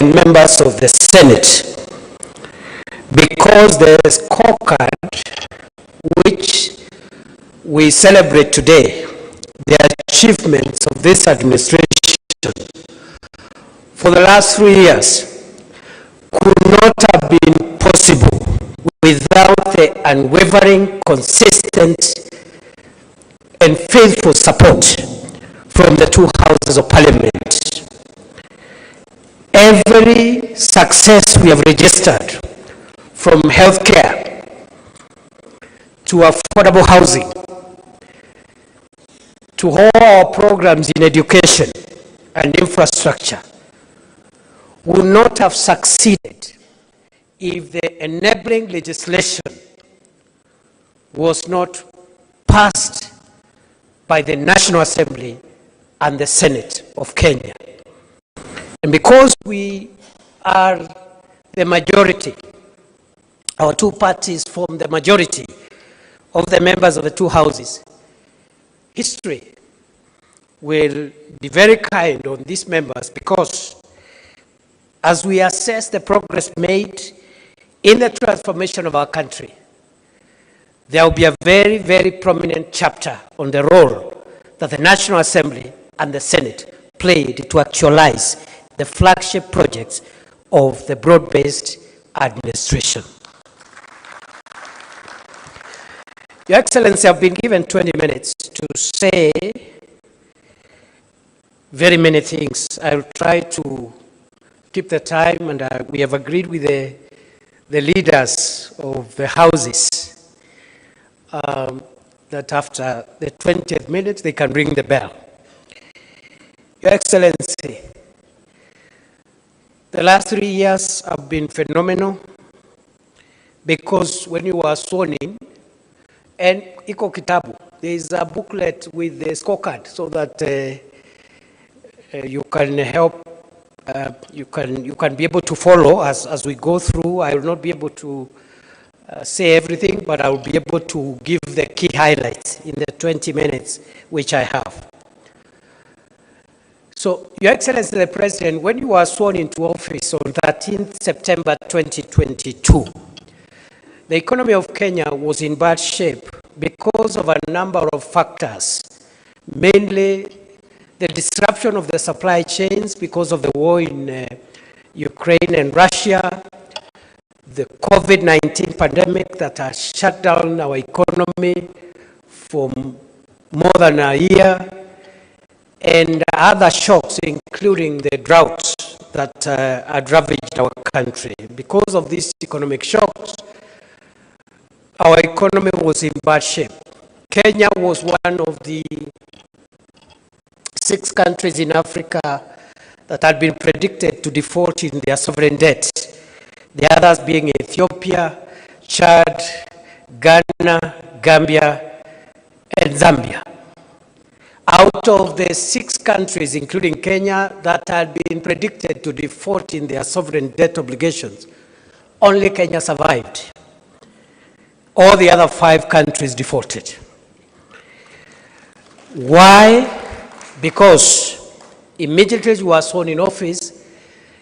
members of the Senate, because the scorecard which we celebrate today, the achievements of this administration for the last 3 years could not have been possible without the unwavering, consistent, and faithful support from the two houses of Parliament. Every success we have registered, from healthcare to affordable housing, to all our programs in education and infrastructure, would not have succeeded if the enabling legislation was not passed by the National Assembly and the Senate of Kenya. And because we are the majority, our two parties form the majority of the members of the two houses, history will be very kind on these members, because as we assess the progress made in the transformation of our country, there will be a very, very prominent chapter on the role that the National Assembly and the Senate played to actualize the flagship projects of the broad-based administration. Your Excellency, I've been given 20 minutes to say very many things. I'll try to keep the time, and we have agreed with the leaders of the houses that after the 20th minute they can ring the bell. Your Excellency, the last 3 years have been phenomenal, because when you were sworn in, and iko kitabu, there is a booklet with the scorecard, so that you can help, you can be able to follow as we go through. I will not be able to say everything, but I will be able to give the key highlights in the 20 minutes which I have. So, Your Excellency the President, when you were sworn into office on 13th September 2022, the economy of Kenya was in bad shape because of a number of factors, mainly the disruption of the supply chains because of the war in Ukraine and Russia, the COVID-19 pandemic that has shut down our economy for more than a year, and other shocks, including the droughts that had ravaged our country. Because of these economic shocks, our economy was in bad shape. Kenya was one of the 6 countries in Africa that had been predicted to default in their sovereign debt, the others being Ethiopia, Chad, Ghana, Gambia, and Zambia. Out of the 6 countries, including Kenya, that had been predicted to default in their sovereign debt obligations, only Kenya survived. All the other 5 countries defaulted. Why? Because immediately you were sworn in office,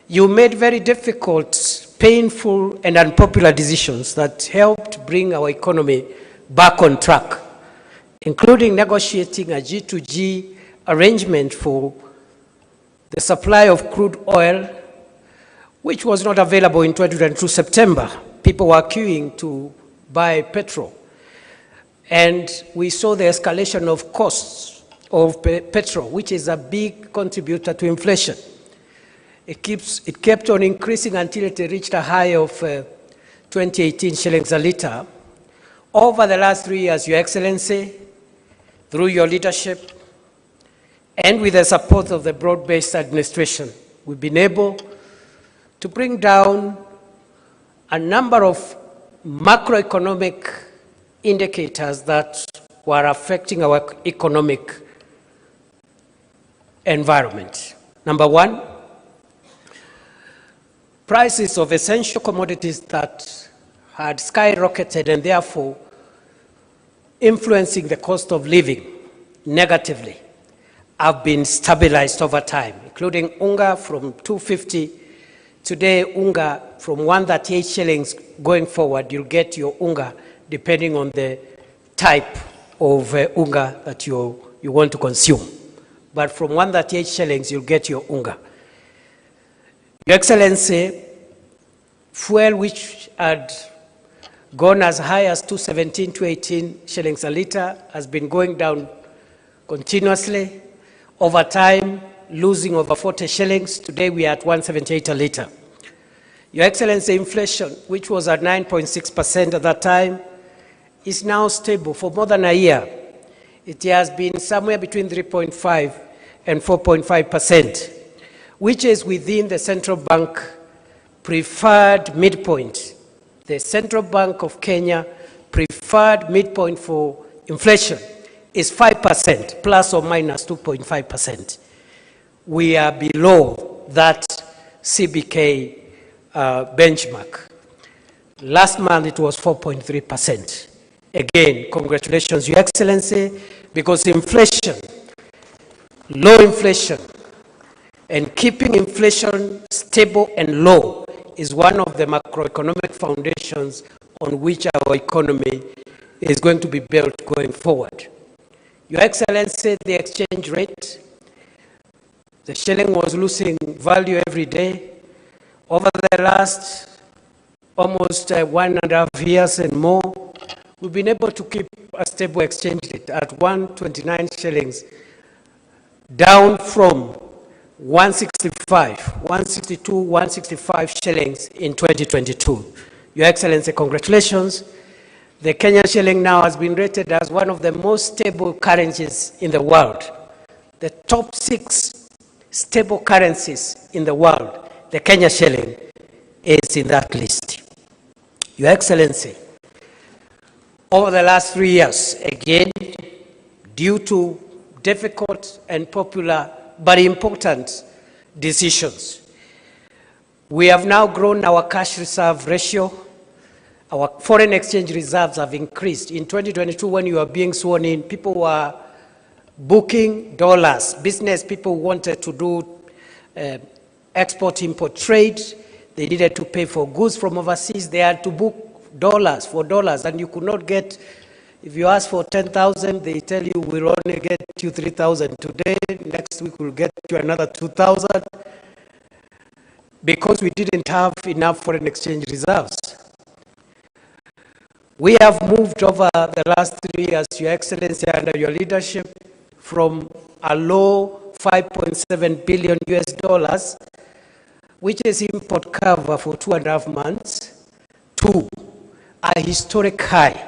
you made very difficult, painful, and unpopular decisions that helped bring our economy back on track, including negotiating a G2G arrangement for the supply of crude oil, which was not available in 2022 September. People were queuing to buy petrol. And we saw the escalation of costs of petrol, which is a big contributor to inflation. It kept on increasing until it reached a high of 2018 shillings a litre. Over the last 3 years, Your Excellency, through your leadership and with the support of the broad-based administration, we've been able to bring down a number of macroeconomic indicators that were affecting our economic environment. Number 1, prices of essential commodities that had skyrocketed and therefore influencing the cost of living negatively have been stabilized over time, including unga from 250 today unga from 138 shillings going forward, you'll get your unga depending on the type of unga that you want to consume. But from 138 shillings, you'll get your unga. Your Excellency, fuel which had gone as high as 217, 218 shillings a litre has been going down continuously. Over time, losing over 40 shillings. Today we are at 178 a litre. Your Excellency, inflation, which was at 9.6% at that time, is now stable for more than a year. It has been somewhere between 3.5 and 4.5%, which is within the central bank preferred midpoint. The Central Bank of Kenya preferred midpoint for inflation is 5%, plus or minus 2.5%. We are below that CBK benchmark. Last month it was 4.3%. Again, congratulations, Your Excellency, because inflation, low inflation, and keeping inflation stable and low is one of the macroeconomic foundations on which our economy is going to be built going forward. Your Excellency, the exchange rate, the shilling was losing value every day. Over the last almost 1.5 years and more, we've been able to keep a stable exchange rate at 129 shillings, down from 165, 162, 165 shillings in 2022. Your Excellency, congratulations. The Kenyan shilling now has been rated as one of the most stable currencies in the world. The top 6 stable currencies in the world, the Kenyan shilling is in that list. Your Excellency, over the last 3 years, again, due to difficult and popular but important decisions, we have now grown our cash reserve ratio. Our foreign exchange reserves have increased. In 2022, when you were being sworn in, people were booking dollars. Business people wanted to do export-import trade. They needed to pay for goods from overseas. They had to book dollars for dollars, and you could not get, if you ask for 10,000, they tell you we'll only get you 3,000 today. Next week we'll get you another 2,000, because we didn't have enough foreign exchange reserves. We have moved over the last 3 years, Your Excellency, under your leadership, from a low 5.7 billion US dollars, which is import cover for 2.5 months, to a historic high.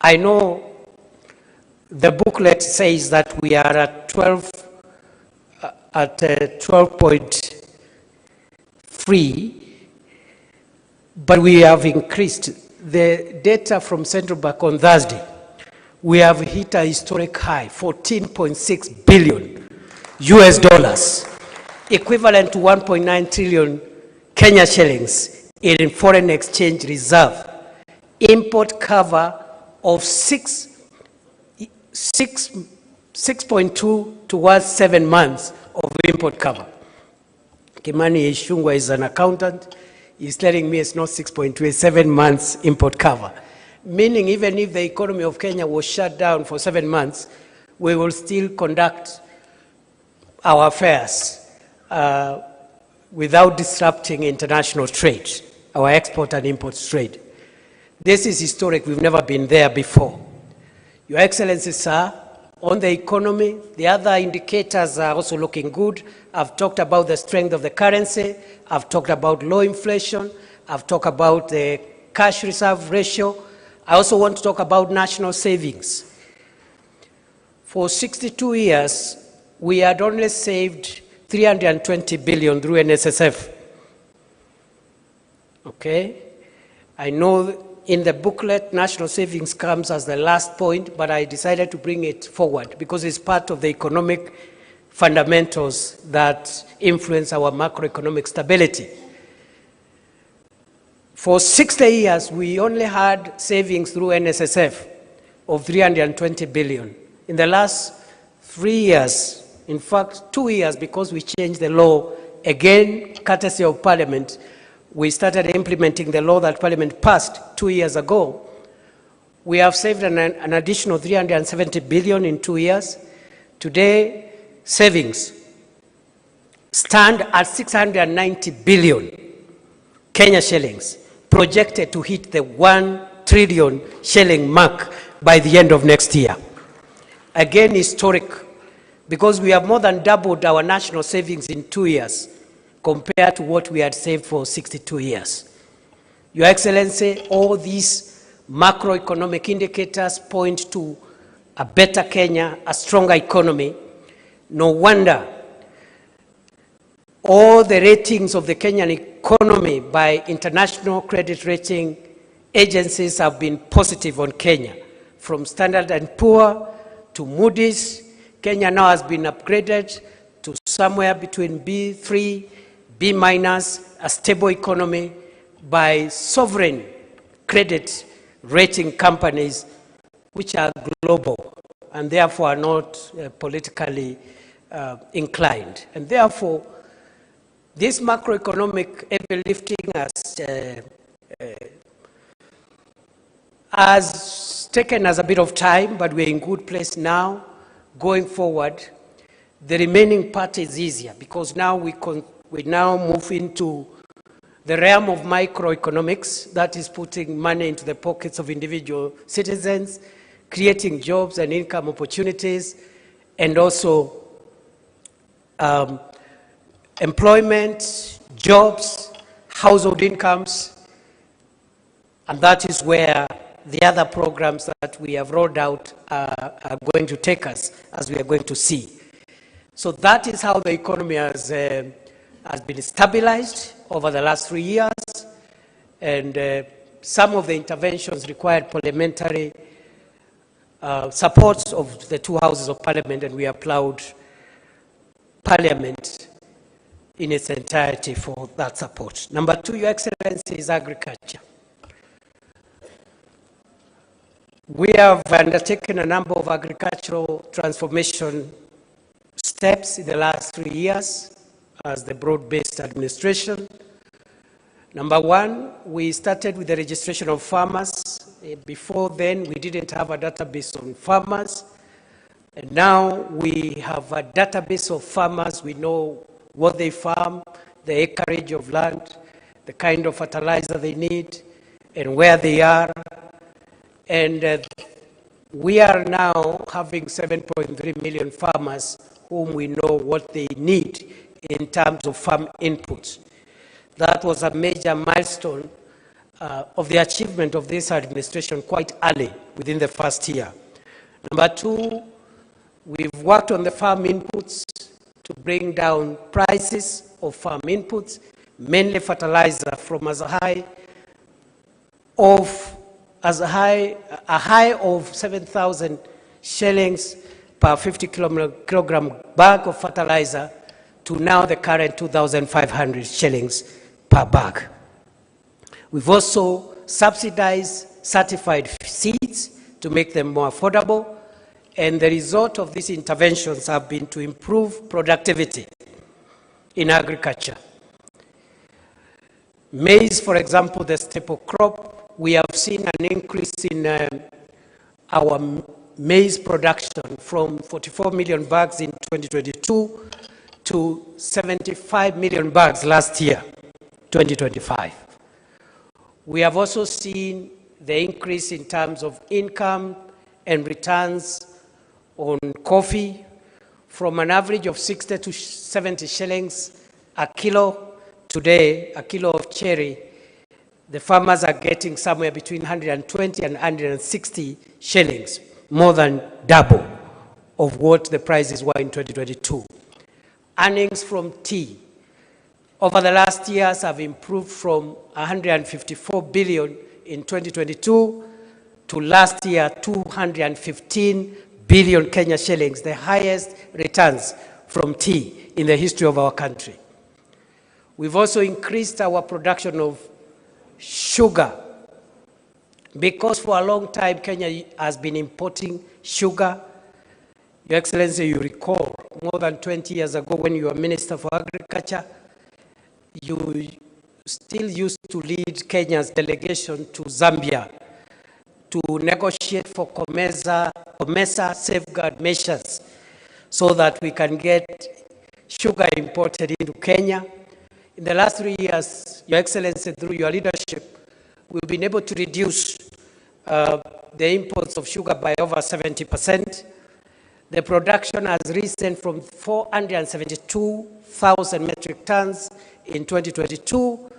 I know the booklet says that we are at 12.3, but we have increased. The data from Central Bank on Thursday, we have hit a historic high, 14.6 billion US dollars, equivalent to 1.9 trillion Kenya shillings in foreign exchange reserve. Import cover of 6.2 towards 7 months of import cover. Kimani Ishungwa is an accountant. He's telling me it's not 6.2, it's 7 months import cover. Meaning even if the economy of Kenya was shut down for 7 months, we will still conduct our affairs without disrupting international trade, our export and import trade. This is historic. We've never been there before. Your Excellency, sir, on the economy, the other indicators are also looking good. I've talked about the strength of the currency. I've talked about low inflation. I've talked about the cash reserve ratio. I also want to talk about national savings. For 62 years, we had only saved 320 billion through NSSF. Okay? I know in the booklet, national savings comes as the last point, but I decided to bring it forward because it's part of the economic fundamentals that influence our macroeconomic stability. For 60 years, we only had savings through NSSF of 320 billion. In the last 3 years, in fact, 2 years, because we changed the law again, courtesy of Parliament, we started implementing the law that Parliament passed 2 years ago. We have saved an additional 370 billion in 2 years. Today, savings stand at 690 billion Kenya shillings, projected to hit the 1 trillion shilling mark by the end of next year. Again, historic, because we have more than doubled our national savings in 2 years compared to what we had saved for 62 years. Your Excellency, all these macroeconomic indicators point to a better Kenya, a stronger economy. No wonder all the ratings of the Kenyan economy by international credit rating agencies have been positive on Kenya, from Standard & Poor to Moody's. Kenya now has been upgraded to somewhere between B3, B-, a stable economy by sovereign credit rating companies which are global and therefore are not politically inclined. And therefore, this macroeconomic heavy lifting has taken us a bit of time, but we're in good place now. Going forward, the remaining part is easier because now we now move into the realm of microeconomics, that is putting money into the pockets of individual citizens, creating jobs and income opportunities, and also employment, jobs, household incomes, and that is where the other programs that we have rolled out are going to take us, as we are going to see. So that is how the economy has been stabilized over the last 3 years, and some of the interventions required parliamentary support of the two houses of Parliament, and we applaud Parliament in its entirety for that support. Number 2, Your Excellency, is agriculture. We have undertaken a number of agricultural transformation steps in the last 3 years as the broad-based administration. Number 1, we started with the registration of farmers. Before then, we didn't have a database on farmers. And now we have a database of farmers. We know what they farm, the acreage of land, the kind of fertilizer they need, and where they are. And we are now having 7.3 million farmers whom we know what they need in terms of farm inputs. That was a major milestone of the achievement of this administration quite early within the first year. Number 2, we've worked on the farm inputs to bring down prices of farm inputs, mainly fertilizer, from a high of 7,000 shillings per 50 kilogram bag of fertilizer to now the current 2,500 shillings per bag. We've also subsidized certified seeds to make them more affordable, and the result of these interventions have been to improve productivity in agriculture. Maize, for example, the staple crop, we have seen an increase in our maize production from 44 million bags in 2022 to 75 million bags last year, 2025. We have also seen the increase in terms of income and returns on coffee from an average of 60 to 70 shillings a kilo. Today, a kilo of cherry, the farmers are getting somewhere between 120 and 160 shillings, more than double of what the prices were in 2022. Earnings from tea over the last years have improved from 154 billion in 2022 to last year 215 billion Kenya shillings, the highest returns from tea in the history of our country. We've also increased our production of sugar, because for a long time Kenya has been importing sugar. Your Excellency, you recall more than 20 years ago when you were Minister for Agriculture, you still used to lead Kenya's delegation to Zambia to negotiate for COMESA safeguard measures so that we can get sugar imported into Kenya. In the last 3 years, Your Excellency, through your leadership, we've been able to reduce the imports of sugar by over 70%. The production has risen from 472,000 metric tons in 2022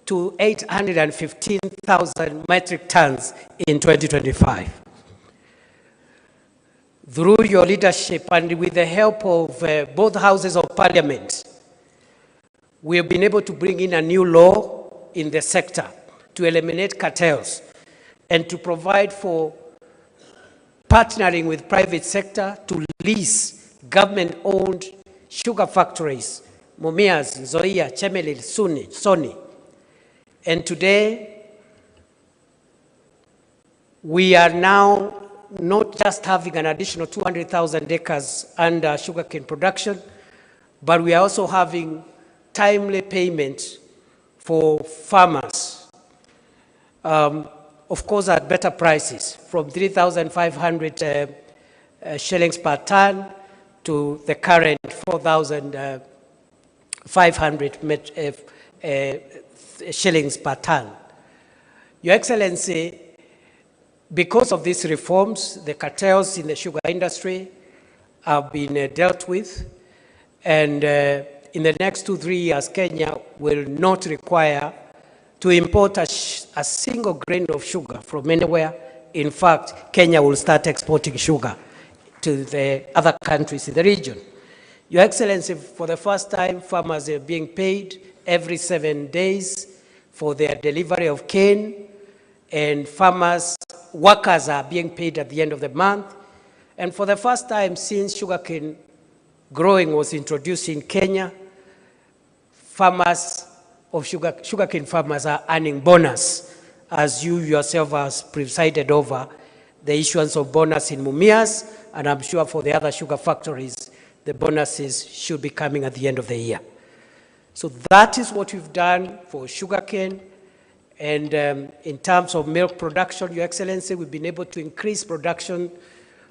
to 815,000 metric tons in 2025. Through your leadership and with the help of both houses of parliament, we have been able to bring in a new law in the sector to eliminate cartels and to provide for partnering with private sector to lease government-owned sugar factories, Mumias, Nzoia, Chemelil, Sony. And today, we are now not just having an additional 200,000 acres under sugarcane production, but we are also having timely payment for farmers. Of course, at better prices, from 3,500 shillings per ton to the current 4,500 shillings per ton. Your Excellency, because of these reforms, the cartels in the sugar industry have been dealt with, and in the next 2-3 years, Kenya will not require to import a single grain of sugar from anywhere. In fact, Kenya will start exporting sugar to the other countries in the region. Your Excellency, for the first time, farmers are being paid every 7 days for their delivery of cane, and workers are being paid at the end of the month. And for the first time since sugarcane growing was introduced in Kenya, sugarcane farmers are earning bonus, as you yourself has presided over the issuance of bonus in Mumias, and I'm sure for the other sugar factories, the bonuses should be coming at the end of the year. So that is what we've done for sugarcane. And in terms of milk production, Your Excellency, we've been able to increase production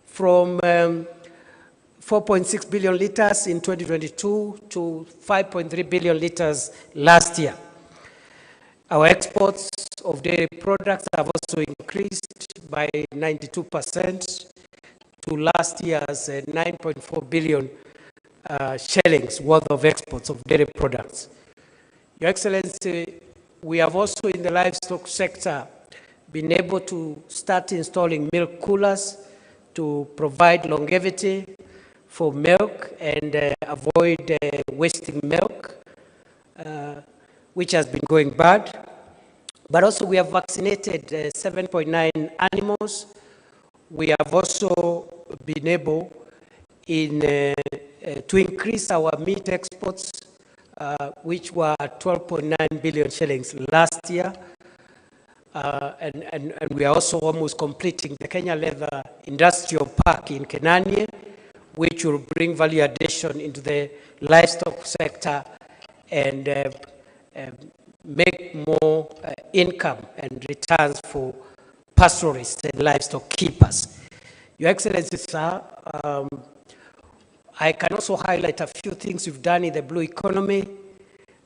from 4.6 billion liters in 2022 to 5.3 billion liters last year. Our exports of dairy products have also increased by 92% to last year's 9.4 billion shillings worth of exports of dairy products. Your Excellency, we have also in the livestock sector been able to start installing milk coolers to provide longevity for milk and avoid wasting milk, which has been going bad. But also we have vaccinated 7.9 animals. We have also been able to increase our meat exports, which were 12.9 billion shillings last year. And we are also almost completing the Kenya Leather Industrial Park in Kenyan, which will bring value addition into the livestock sector and make more income and returns for pastoralists and livestock keepers. Your Excellency, sir, I can also highlight a few things we've done in the blue economy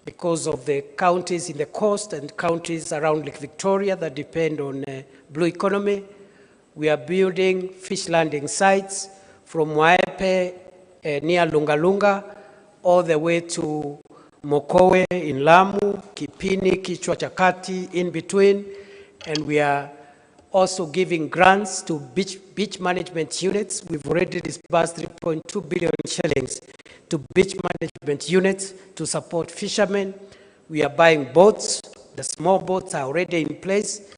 because of the counties in the coast and counties around Lake Victoria that depend on blue economy. We are building fish landing sites from Waepe near Lungalunga all the way to Mokowe in Lamu, Kipini, Kichwa Chakati in between, and we are also giving grants to beach management units. We've already disbursed 3.2 billion shillings to beach management units to support fishermen. We are buying boats. The small boats are already in place.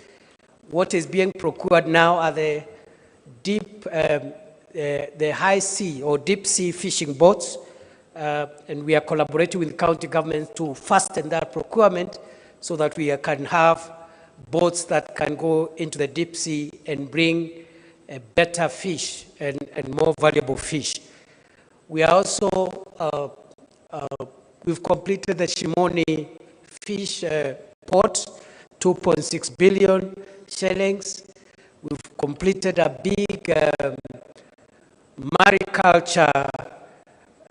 What is being procured now are the high sea or deep sea fishing boats. And we are collaborating with county governments to fasten that procurement so that we can have boats that can go into the deep sea and bring better fish and more valuable fish. We are also, we've completed the Shimoni fish port, 2.6 billion shillings. We've completed a big mariculture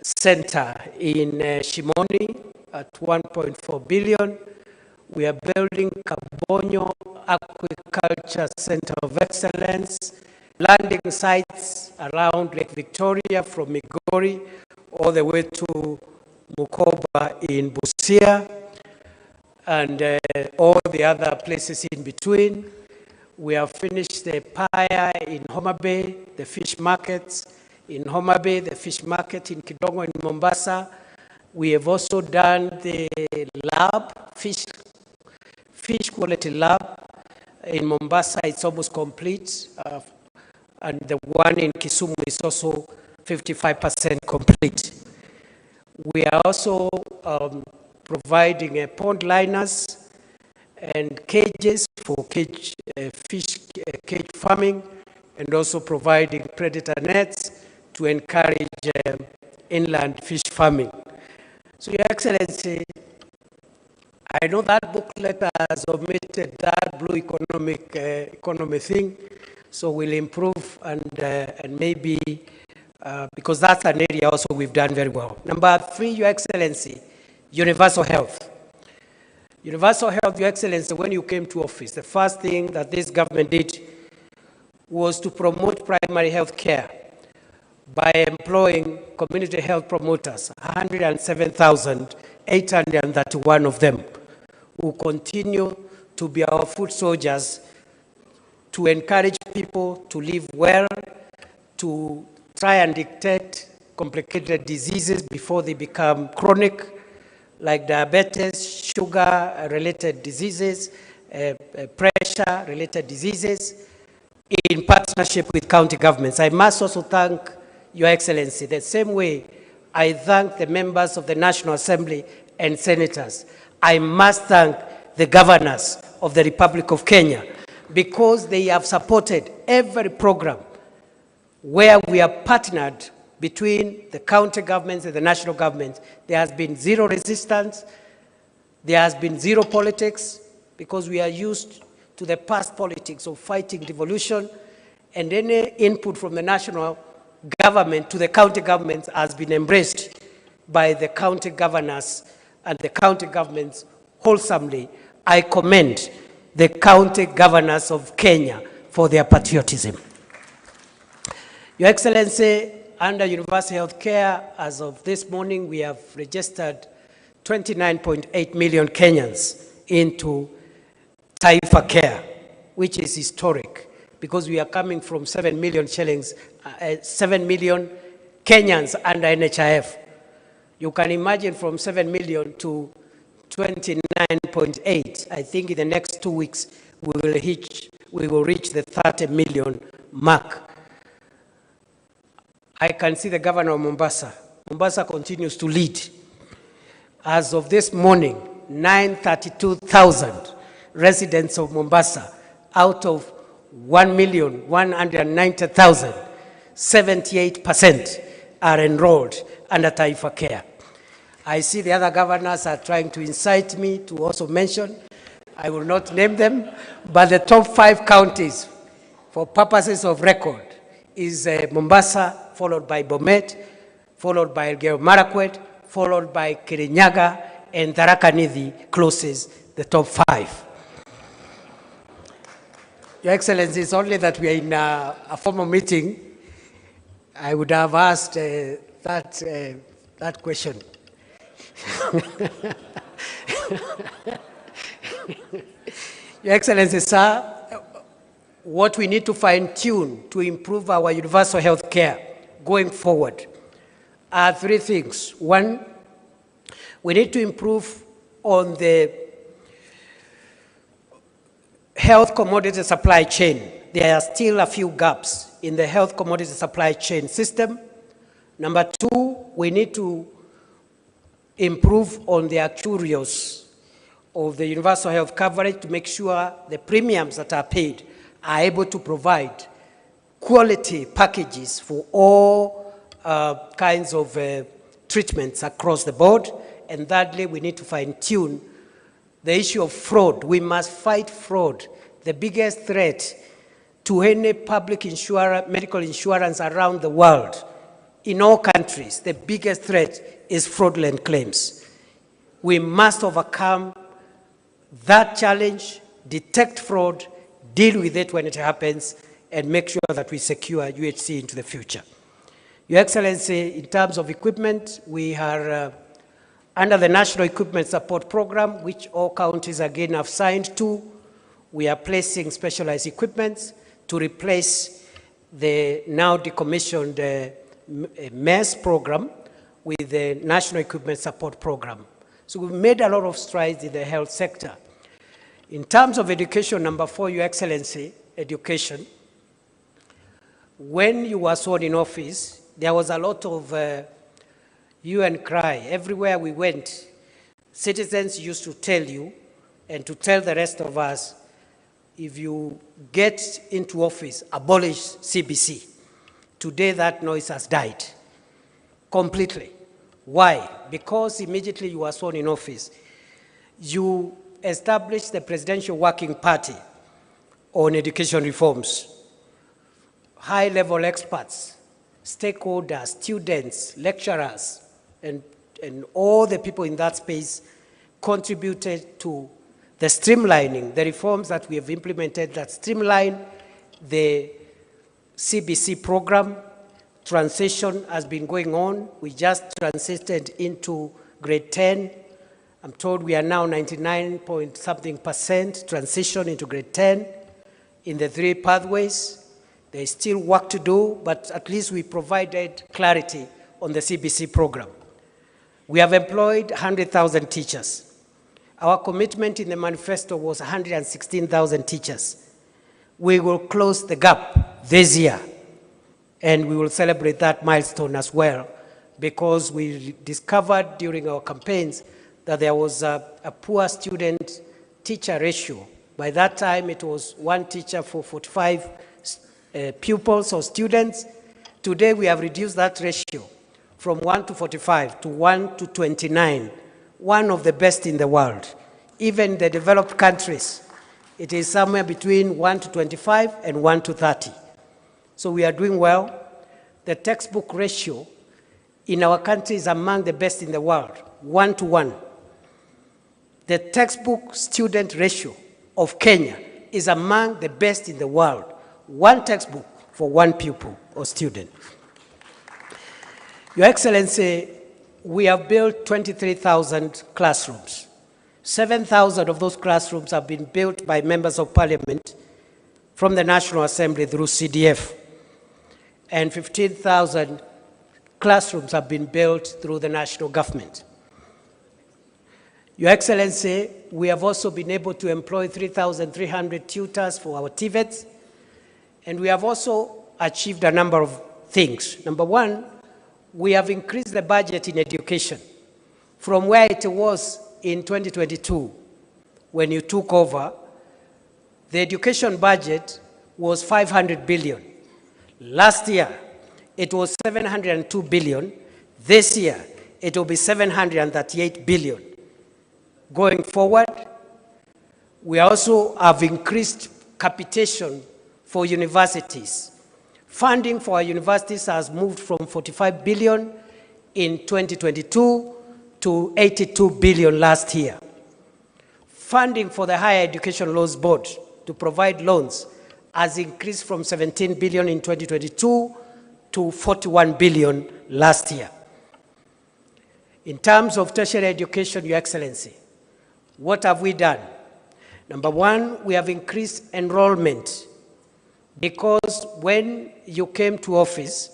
center in Shimoni at 1.4 billion. We are building Kabonyo Aquaculture Center of Excellence, landing sites around Lake Victoria from Migori all the way to Mukoba in Busia, and all the other places in between. We have finished the Paya in Homa Bay, the fish markets in Homa Bay, the fish market in Kidongo in Mombasa. We have also done the lab, fish quality lab in Mombasa. It's almost complete. And the one in Kisumu is also 55% complete. We are also providing pond liners and cages for fish cage farming, and also providing predator nets to encourage inland fish farming. So, Your Excellency, I know that booklet has omitted that blue economy thing, so we'll improve and maybe, because that's an area also we've done very well. Number 3, Your Excellency, universal health. Universal health, Your Excellency, when you came to office, the first thing that this government did was to promote primary health care by employing community health promoters, 107,831 of them, who continue to be our foot soldiers to encourage people to live well, to try and detect complicated diseases before they become chronic, like diabetes, sugar-related diseases, pressure-related diseases, in partnership with county governments. I must also thank Your Excellency the same way I thank the members of the National Assembly and senators. I must thank the governors of the Republic of Kenya, because they have supported every program where we are partnered between the county governments and the national government. There has been zero resistance, there has been zero politics, because we are used to the past politics of fighting devolution, and any input from the national government to the county governments has been embraced by the county governors and the county governments wholesomely. I commend the county governors of Kenya for their patriotism. Your Excellency, under universal health care, as of this morning, we have registered 29.8 million Kenyans into Taifa Care, which is historic, because we are coming from 7 million shillings, 7 million Kenyans under NHIF. You can imagine from 7 million to 29.8. I think in the next 2 weeks, we will reach the 30 million mark. I can see the governor of Mombasa. Mombasa continues to lead. As of this morning, 932,000 residents of Mombasa out of 1,190,000, 78% are enrolled under Taifa Care. I see the other governors are trying to incite me to also mention, I will not name them, but the top 5 counties for purposes of record is Mombasa, followed by Bomet, followed by Elgeyo Marakwet, followed by Kirinyaga, and Tharaka Nithi closes the top 5. Your Excellency, it's only that we are in a formal meeting. I would have asked that question. Your Excellency, sir, what we need to fine-tune to improve our universal health care going forward are 3 things. 1, we need to improve on the health commodity supply chain. There are still a few gaps in the health commodity supply chain system. Number 2, we need to improve on the actuarials of the universal health coverage to make sure the premiums that are paid are able to provide quality packages for all kinds of treatments across the board. And thirdly, we need to fine-tune the issue of fraud. We must fight fraud. The biggest threat to any public insurance, medical insurance around the world, in all countries, the biggest threat is fraudulent claims. We must overcome that challenge, detect fraud, deal with it when it happens, and make sure that we secure UHC into the future. Your Excellency, in terms of equipment, we are under the National Equipment Support Program, which all counties again have signed to. We are placing specialized equipment to replace the now decommissioned MES program with the National Equipment Support Program. So we've made a lot of strides in the health sector. In terms of education, number 4, Your Excellency, education. When you were sworn in office, there was a lot of hue and cry. Everywhere we went, citizens used to tell you and to tell the rest of us, if you get into office, abolish CBC. Today that noise has died completely. Why? Because immediately you were sworn in office, you established the Presidential Working Party on education reforms. High-level experts, stakeholders, students, lecturers, and all the people in that space contributed to the streamlining, the reforms that we have implemented that streamline the CBC program. Transition has been going on. We just transited into grade 10. I'm told we are now 99-point-something% transition into grade 10 in the 3 pathways. There is still work to do, but at least we provided clarity on the CBC program. We have employed 100,000 teachers. Our commitment in the manifesto was 116,000 teachers. We will close the gap this year, and we will celebrate that milestone as well, because we discovered during our campaigns that there was a poor student-teacher ratio. By that time, it was 1 teacher for 45 pupils or students. Today, we have reduced that ratio from 1 to 45 to 1 to 29, one of the best in the world. Even the developed countries, it is somewhere between 1 to 25 and 1 to 30. So we are doing well. The textbook ratio in our country is among the best in the world, 1 to 1. The textbook student ratio of Kenya is among the best in the world, 1 textbook for 1 pupil or student. Your Excellency, we have built 23,000 classrooms. 7,000 of those classrooms have been built by members of Parliament from the National Assembly through CDF. And 15,000 classrooms have been built through the national government. Your Excellency, we have also been able to employ 3,300 tutors for our TVETs, and we have also achieved a number of things. Number 1, we have increased the budget in education from where it was in 2022 when you took over. The education budget was 500 billion. Last year, it was 702 billion. This year, it will be 738 billion. Going forward, we also have increased capitation for universities. Funding for our universities has moved from 45 billion in 2022 to 82 billion last year. Funding for the Higher Education Loans Board to provide loans has increased from 17 billion in 2022 to 41 billion last year. In terms of tertiary education, Your Excellency, what have we done? Number 1, we have increased enrollment, because when you came to office,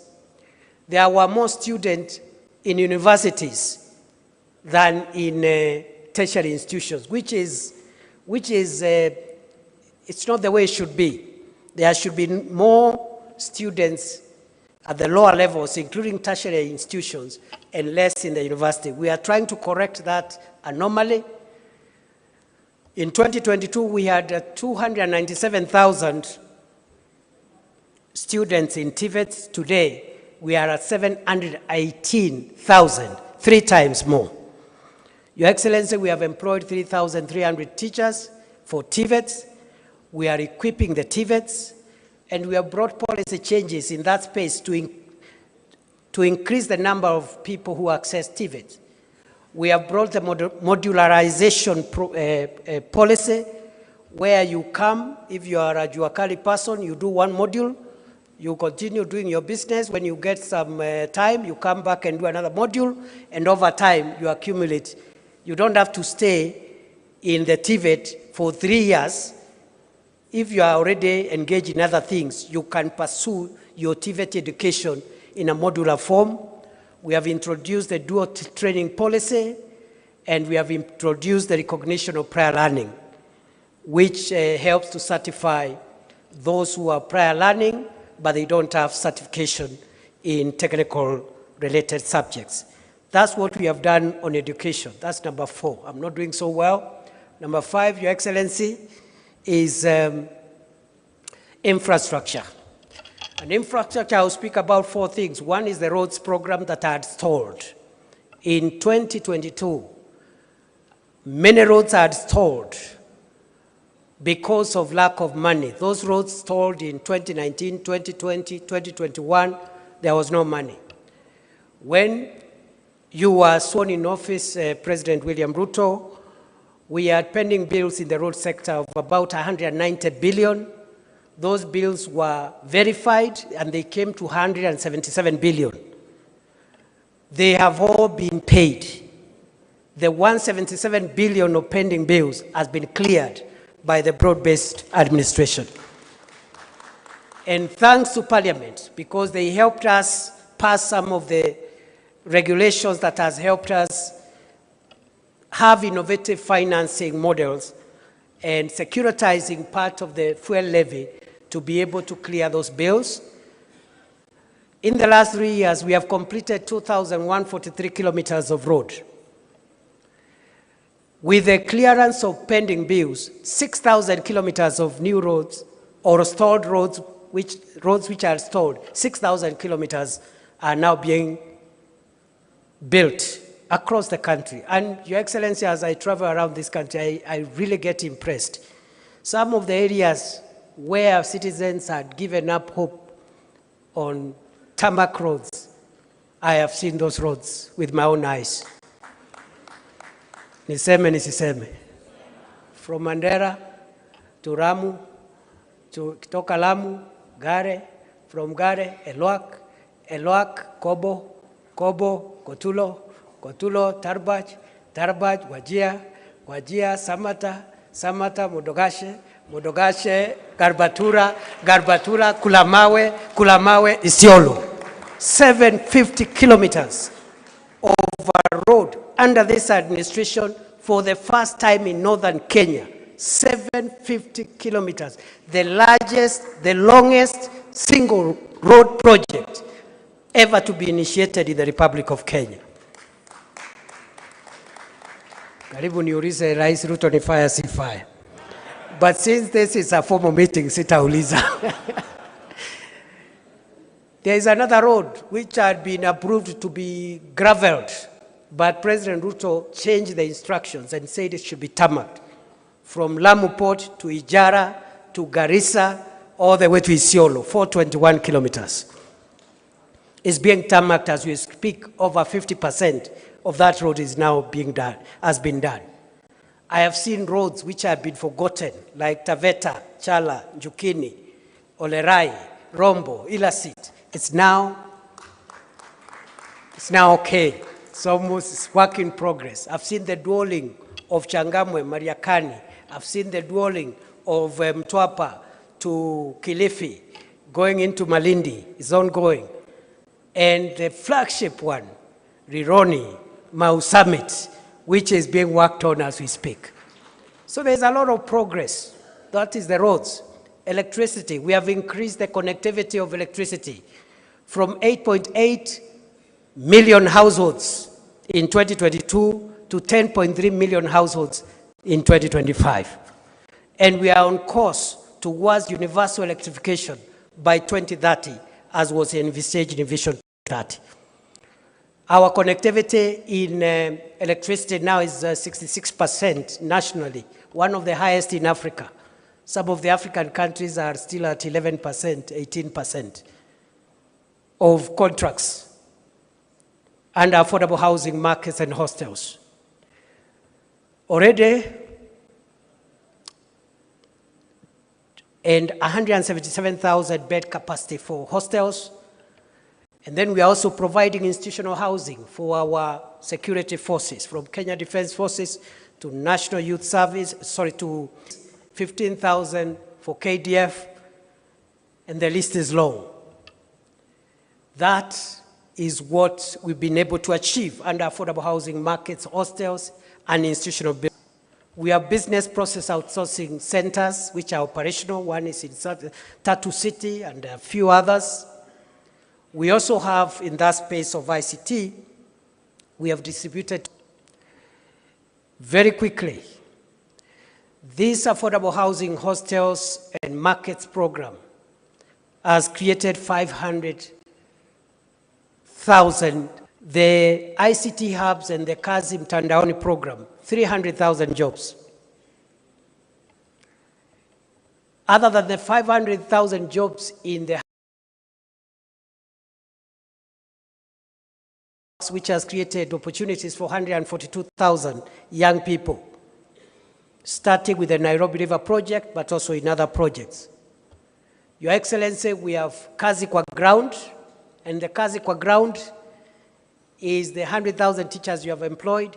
there were more students in universities than in tertiary institutions, which is it's not the way it should be. There should be more students at the lower levels, including tertiary institutions, and less in the university. We are trying to correct that anomaly. In 2022, we had 297,000 students in TVETs. Today, we are at 718,000, 3 times more. Your Excellency, we have employed 3,300 teachers for TVETs. We are equipping the TVETs, and we have brought policy changes in that space to increase the number of people who access TVET. We have brought the modularization policy, where you come, if you are a Juakali person, you do one module, you continue doing your business. When you get some time, you come back and do another module, and over time, you accumulate. You don't have to stay in the TVET for 3 years. If you are already engaged in other things, you can pursue your TVET education in a modular form. We have introduced the dual training policy, and we have introduced the recognition of prior learning, which helps to certify those who are prior learning, but they don't have certification in technical related subjects. That's what we have done on education. That's number 4. I'm not doing so well. Number 5, Your Excellency, is infrastructure. And infrastructure, I'll speak about 4 things. One is the roads program that I had stalled. In 2022, many roads are stalled because of lack of money. Those roads stalled in 2019, 2020, 2021, there was no money. When you were sworn in office, President William Ruto, we had pending bills in the road sector of about 190 billion. Those bills were verified and they came to 177 billion. They have all been paid. The 177 billion of pending bills has been cleared by the broad-based administration. And thanks to Parliament, because they helped us pass some of the regulations that has helped us have innovative financing models and securitizing part of the fuel levy to be able to clear those bills. In the last 3 years, we have completed 2,143 kilometers of road. With the clearance of pending bills, 6,000 kilometers of new roads or stalled roads which are stalled, 6,000 kilometers are now being built across the country. And Your Excellency, as I travel around this country, I really get impressed. Some of the areas where citizens had given up hope on tarmac roads, I have seen those roads with my own eyes. Niseme nisiseme. From Mandera to Ramu, to Kitoka Lamu, Gare, from Gare, Elwak, Kobo, Kotulo, Tarbaj, Wajia, Samata, Modogashe, Garbatura, Kulamawe, Isiolo. 750 kilometers of a road under this administration for the first time in northern Kenya. 750 kilometers, the largest, the longest single road project ever to be initiated in the Republic of Kenya. Karibu niulize Rais Ruto ni fire si fire. But since this is a formal meeting, sitauliza. There is another road which had been approved to be graveled, but President Ruto changed the instructions and said it should be tarmacked from Lamu Port to Ijara to Garissa all the way to Isiolo, 421 kilometers. It's being tarmacked as we speak. Over 50% of that road is now being done, has been done. I have seen roads which have been forgotten, like Taveta, Chala, Njukini, Olerai, Rombo, Ilasit. It's now okay. It's almost work in progress. I've seen the dwelling of Changamwe, Mariakani. I've seen the dwelling of Mtwapa to Kilifi, going into Malindi. It's ongoing. And the flagship one, Rironi, Mau Summit, which is being worked on as we speak. So there's a lot of progress. That is the roads. Electricity, we have increased the connectivity of electricity from 8.8 million households in 2022 to 10.3 million households in 2025. And we are on course towards universal electrification by 2030, as was envisaged in Vision 30. Our connectivity in electricity now is 66% nationally, one of the highest in Africa. Some of the African countries are still at 11%, 18% of contracts and affordable housing markets and hostels. Already, and 177,000 bed capacity for hostels. And then we are also providing institutional housing for our security forces, from Kenya Defense Forces to National Youth Service, to 15,000 for KDF, and the list is long. That is what we've been able to achieve under affordable housing markets, hostels, and institutional buildings. We have business process outsourcing centers, which are operational. One is in Tatu City and a few others. We also have, in that space of ICT, we have distributed very quickly. This affordable housing, hostels, and markets program has created 500,000. The ICT hubs and the Kazi Mtandaoni program, 300,000 jobs. Other than the 500,000 jobs in the which has created opportunities for 142,000 young people, starting with the Nairobi River project, but also in other projects. Your Excellency, we have Kazi Kwa Ground, and the Kazi Kwa Ground is the 100,000 teachers you have employed.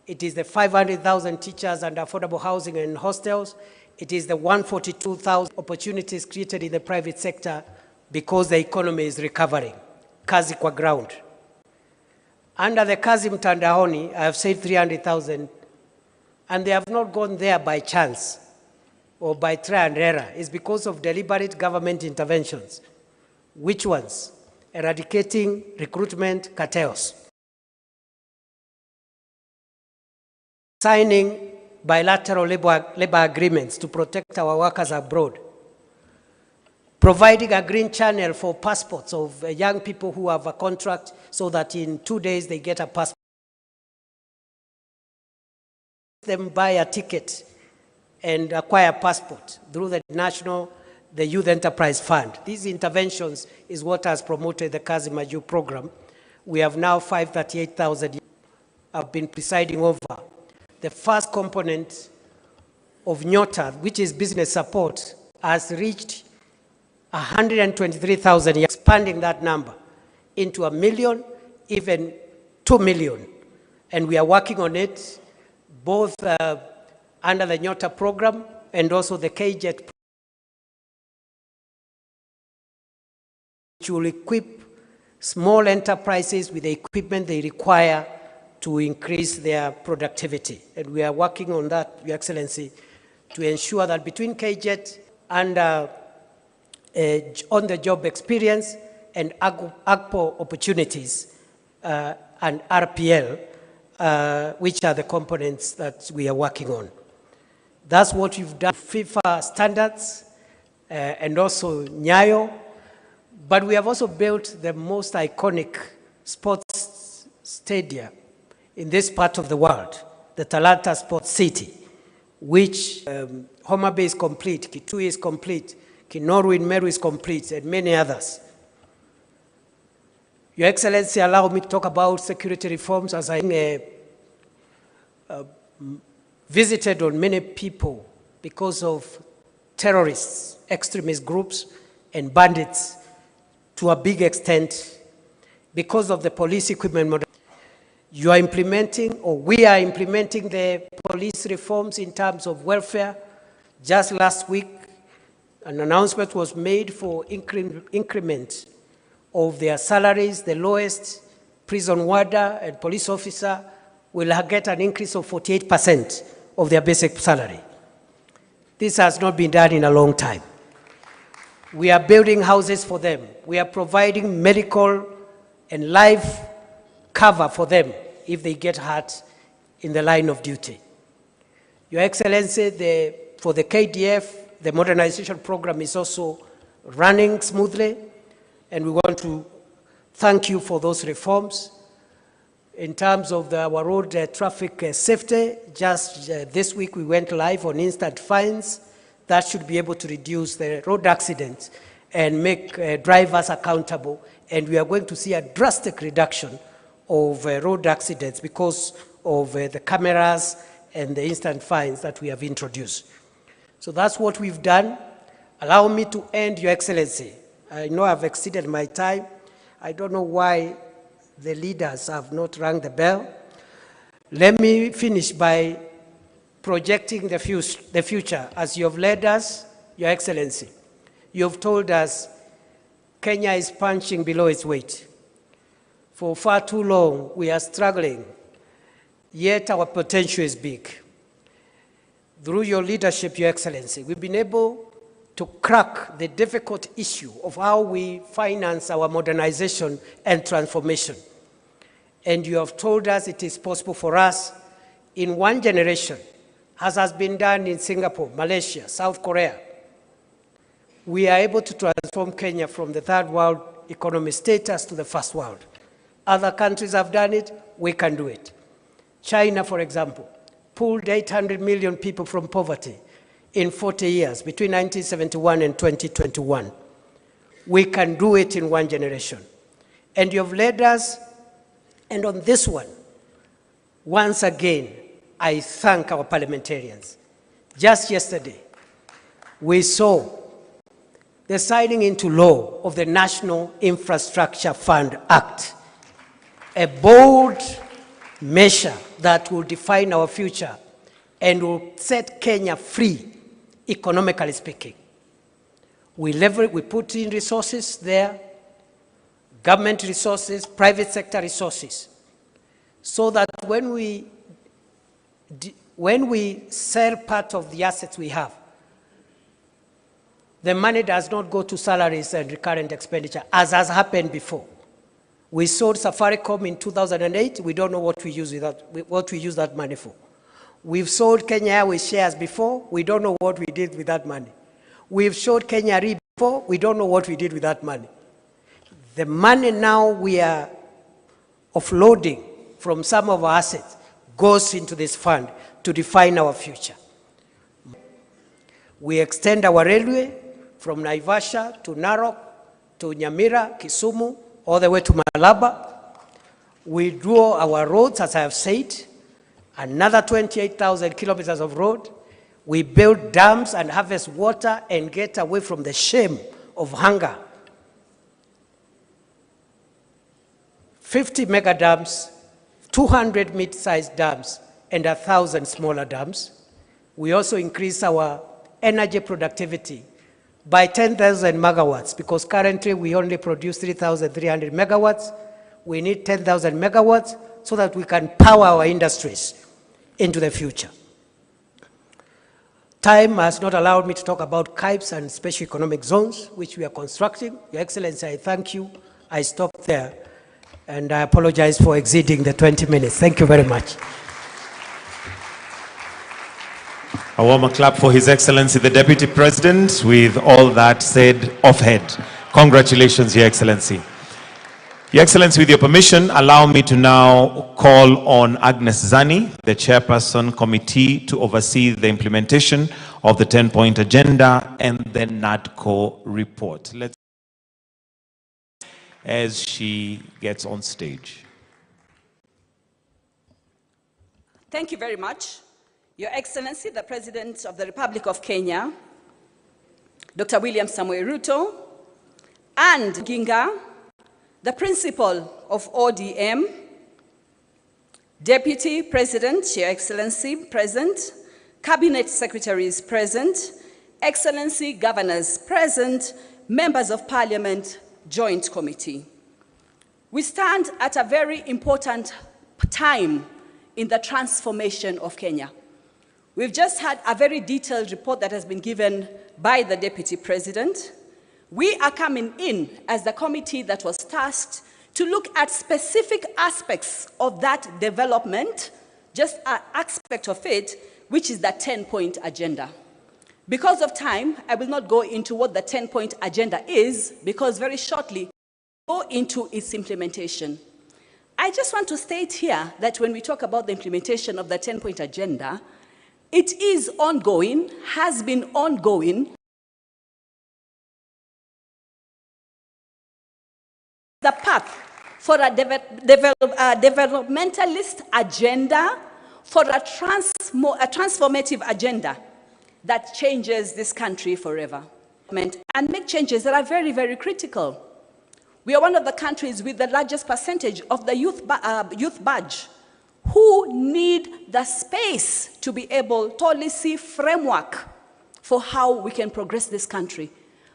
It is the 500,000 teachers and affordable housing and hostels. It is the 142,000 opportunities created in the private sector because the economy is recovering. Kazi Kwa Ground. Under the Kazi Mtandaoni, I have said 300,000, and they have not gone there by chance or by trial and error. It's because of deliberate government interventions. Which ones? Eradicating recruitment cartels. Signing bilateral labor agreements to protect our workers abroad. Providing a green channel for passports of young people who have a contract so that in 2 days they get a passport. Them buy a ticket and acquire a passport through the Youth Enterprise Fund. These interventions is what has promoted the Kazi Maju program. We have now 538,000 have been presiding over. The first component of Nyota, which is business support, has reached 123,000, expanding that number into 1 million, even 2 million. And we are working on it, both under the Nyota program and also the KICC, which will equip small enterprises with the equipment they require to increase their productivity. And we are working on that, Your Excellency, to ensure that between KICC and on-the-job experience and AGPO opportunities and RPL, which are the components that we are working on. That's what we've done, FIFA standards and also Nyayo, but we have also built the most iconic sports stadium in this part of the world, the Talanta Sports City, which Homa Bay is complete, Kitui is complete, Kinoru in Meru is complete, and many others. Your Excellency, allow me to talk about security reforms as I visited on many people because of terrorists, extremist groups, and bandits to a big extent because of the police equipment model. You are implementing, or we are implementing the police reforms in terms of welfare. Just last week, an announcement was made for increment of their salaries. The lowest prison warder and police officer will get an increase of 48% of their basic salary. This has not been done in a long time. We are building houses for them. We are providing medical and life cover for them if they get hurt in the line of duty. Your Excellency, for the KDF, the modernization program is also running smoothly, and we want to thank you for those reforms. In terms of our road traffic safety, just this week we went live on instant fines. That should be able to reduce the road accidents and make drivers accountable. And we are going to see a drastic reduction of road accidents because of the cameras and the instant fines that we have introduced. So that's what we've done. Allow me to end, Your Excellency. I know I've exceeded my time. I don't know why the leaders have not rung the bell. Let me finish by projecting the future. As you have led us, Your Excellency, you have told us Kenya is punching below its weight. For far too long, we are struggling, yet our potential is big. Through your leadership, Your Excellency, we've been able to crack the difficult issue of how we finance our modernization and transformation. And you have told us it is possible for us in one generation, as has been done in Singapore, Malaysia, South Korea. We are able to transform Kenya from the third world economy status to the first world. Other countries have done it, we can do it. China, for example, pulled 800 million people from poverty in 40 years, between 1971 and 2021. We can do it in one generation. And you have led us, and on this one, once again, I thank our parliamentarians. Just yesterday, we saw the signing into law of the National Infrastructure Fund Act, a bold measure that will define our future and will set Kenya free, economically speaking. We put in resources there, government resources, private sector resources, so that when we sell part of the assets we have, the money does not go to salaries and recurrent expenditure, as has happened before. We sold Safaricom in 2008. We don't know what we use that money for. We've sold Kenya Airways shares before. We don't know what we did with that money. We've sold Kenya Re before. We don't know what we did with that money. The money now we are offloading from some of our assets goes into this fund to define our future. We extend our railway from Naivasha to Narok to Nyamira, Kisumu, all the way to Malaba. We drew our roads, as I have said, another 28,000 kilometers of road. We build dams and harvest water and get away from the shame of hunger. 50 mega dams, 200 mid-sized dams, and 1,000 smaller dams. We also increase our energy productivity by 10,000 megawatts, because currently we only produce 3,300 megawatts. We need 10,000 megawatts so that we can power our industries into the future. Time has not allowed me to talk about KICC and special economic zones, which we are constructing. Your Excellency, I thank you. I stop there, and I apologize for exceeding the 20 minutes. Thank you very much. A warm clap for His Excellency the Deputy President. With all that said off-head, congratulations, Your Excellency. Your Excellency, with your permission, allow me to now call on Agnes Zani, the Chairperson Committee, to oversee the implementation of the 10-point agenda and the NADCO report. Let's as she gets on stage. Thank you very much. Your Excellency, the President of the Republic of Kenya, Dr. William Samoei Ruto, and Ginga, the Principal of ODM, Deputy President, Your Excellency, present, Cabinet Secretaries present, Excellency Governors present, Members of Parliament, Joint Committee. We stand at a very important time in the transformation of Kenya. We've just had a very detailed report that has been given by the Deputy President. We are coming in as the committee that was tasked to look at specific aspects of that development, just an aspect of it, which is the 10-point agenda. Because of time, I will not go into what the 10-point agenda is, because very shortly, we'll go into its implementation. I just want to state here that when we talk about the implementation of the 10-point agenda, it is ongoing, has been ongoing. The path for a developmentalist agenda, for a transformative agenda that changes this country forever. And make changes that are very, very critical. We are one of the countries with the largest percentage of the youth badge who need the space to be able to policy framework for how we can progress this country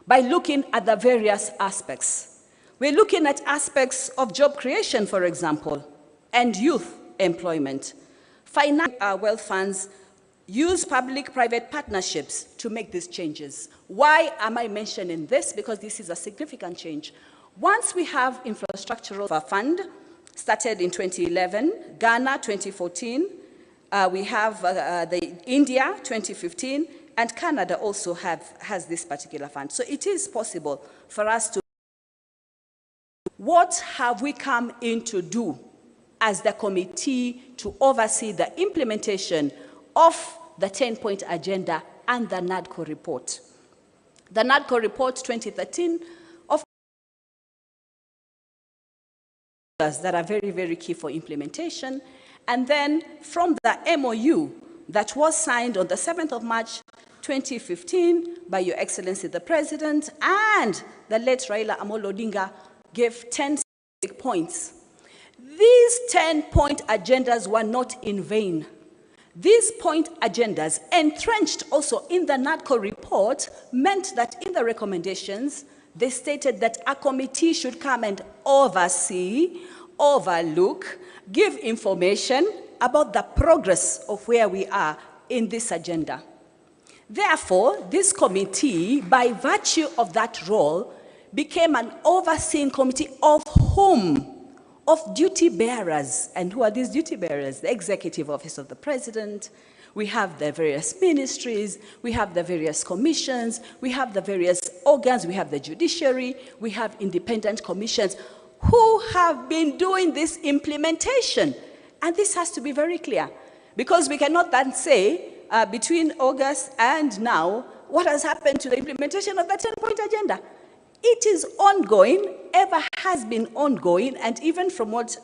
by looking at the various aspects. We're looking at aspects of job creation, for example, and youth employment. Finance wealth funds use public-private partnerships to make these changes. Why am I mentioning this? Because this is a significant change. Once we have infrastructural fund, started in 2011, Ghana 2014, we have the India 2015, and Canada also has this particular fund. So it is possible for us to. What have we come in to do as the committee to oversee the implementation of the 10-point agenda and the NADCO report? The NADCO report 2013 of that are very, very key for implementation. And then from the MOU that was signed on the 7th of March 2015 by Your Excellency the President and the late Raila Amolo Odinga gave 10 specific points. These 10-point agendas were not in vain. These point agendas, entrenched also in the NADCO report, meant that in the recommendations, they stated that a committee should come and oversee, overlook, give information about the progress of where we are in this agenda. Therefore, this committee, by virtue of that role, became an overseeing committee of whom? Of duty bearers. And who are these duty bearers? The Executive Office of the President, we have the various ministries, we have the various commissions, we have the various organs, we have the judiciary, we have independent commissions who have been doing this implementation. And this has to be very clear, because we cannot then say between August and now, what has happened to the implementation of the 10-point agenda? It is ongoing, ever has been ongoing, and even from what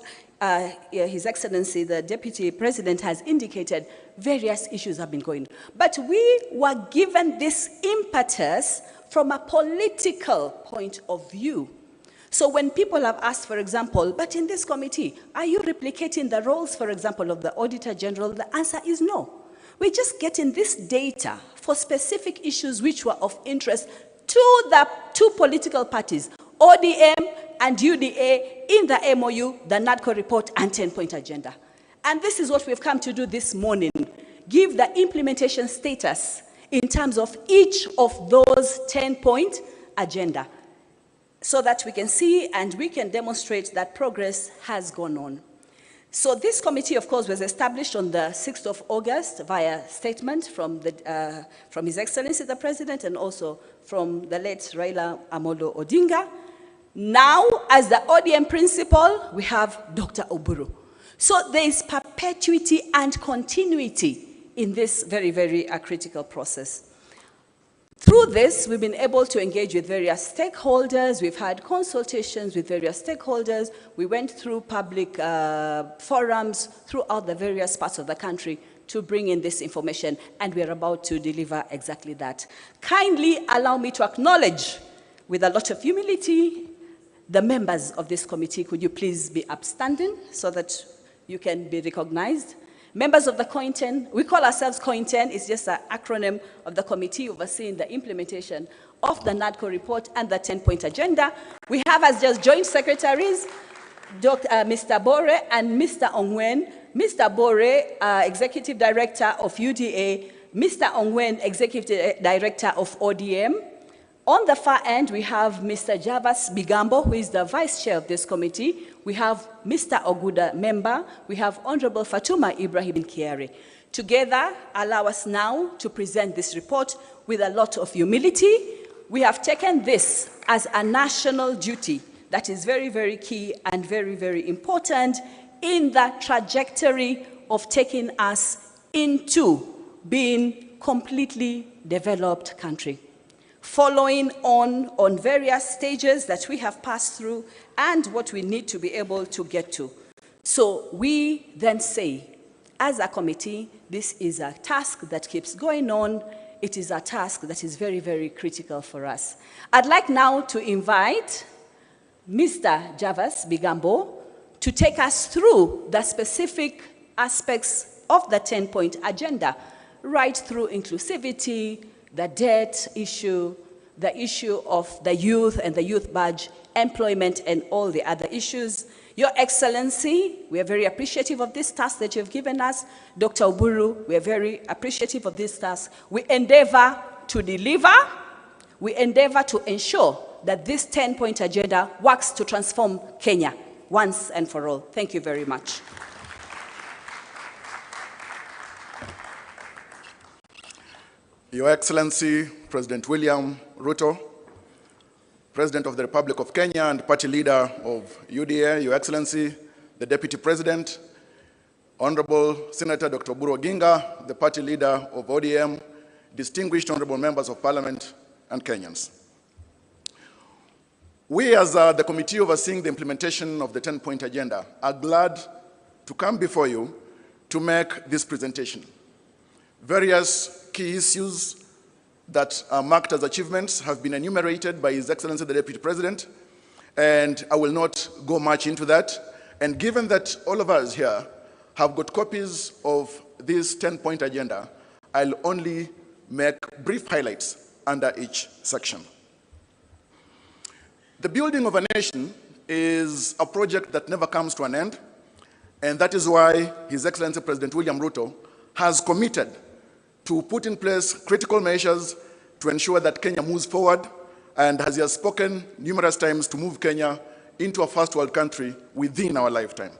His Excellency, the Deputy President, has indicated, various issues have been going. But we were given this impetus from a political point of view. So when people have asked, for example, but in this committee, are you replicating the roles, for example, of the Auditor General? The answer is no. We're just getting this data for specific issues which were of interest to the two political parties, ODM and UDA, in the MOU, the NADCO report, and 10-point agenda. And this is what we've come to do this morning, give the implementation status in terms of each of those 10-point agenda, so that we can see and we can demonstrate that progress has gone on. So this committee, of course, was established on the 6th of August via statement from His Excellency the President and also from the late Raila Amolo Odinga. Now, as the ODM principal, we have Dr. Oburu. So there is perpetuity and continuity in this very, very critical process. Through this, we've been able to engage with various stakeholders. We've had consultations with various stakeholders. We went through public forums throughout the various parts of the country to bring in this information, and we're about to deliver exactly that. Kindly allow me to acknowledge, with a lot of humility, the members of this committee. Could you please be upstanding so that you can be recognized? Members of the COIN-10, we call ourselves COIN-10, it's just an acronym of the committee overseeing the implementation of the NADCO report and the 10-point agenda. We have as just joint secretaries, Mr. Bore and Mr. Ongwen. Mr. Bore, Executive Director of UDA, Mr. Ongwen, Executive Director of ODM. On the far end, we have Mr. Javas Bigambo, who is the Vice Chair of this committee. We have Mr. Oguda, member. We have Honorable Fatuma Ibrahim Kiari. Together, allow us now to present this report with a lot of humility. We have taken this as a national duty that is very, very key and very, very important in the trajectory of taking us into being completely developed country. Following on various stages that we have passed through and what we need to be able to get to. So we then say, as a committee, this is a task that keeps going on. It is a task that is very, very critical for us. I'd like now to invite Mr. Javas Bigambo to take us through the specific aspects of the 10-point agenda, right through inclusivity, the debt issue, the issue of the youth and the youth badge, employment, and all the other issues. Your Excellency, we are very appreciative of this task that you've given us. Dr. Oburu, we are very appreciative of this task. We endeavor to deliver. We endeavor to ensure that this 10-point agenda works to transform Kenya once and for all. Thank you very much. Your Excellency, President William Ruto, President of the Republic of Kenya and Party Leader of UDA, Your Excellency, the Deputy President, Honorable Senator Dr. Oburu Oginga, the Party Leader of ODM, distinguished Honorable Members of Parliament, and Kenyans. We, as the committee overseeing the implementation of the 10-point agenda, are glad to come before you to make this presentation. Various key issues that are marked as achievements have been enumerated by His Excellency the Deputy President, and I will not go much into that. And given that all of us here have got copies of this 10-point agenda, I'll only make brief highlights under each section. The building of a nation is a project that never comes to an end, and that is why His Excellency President William Ruto has committed to put in place critical measures to ensure that Kenya moves forward, and as he has spoken numerous times, to move Kenya into a first world country within our lifetime.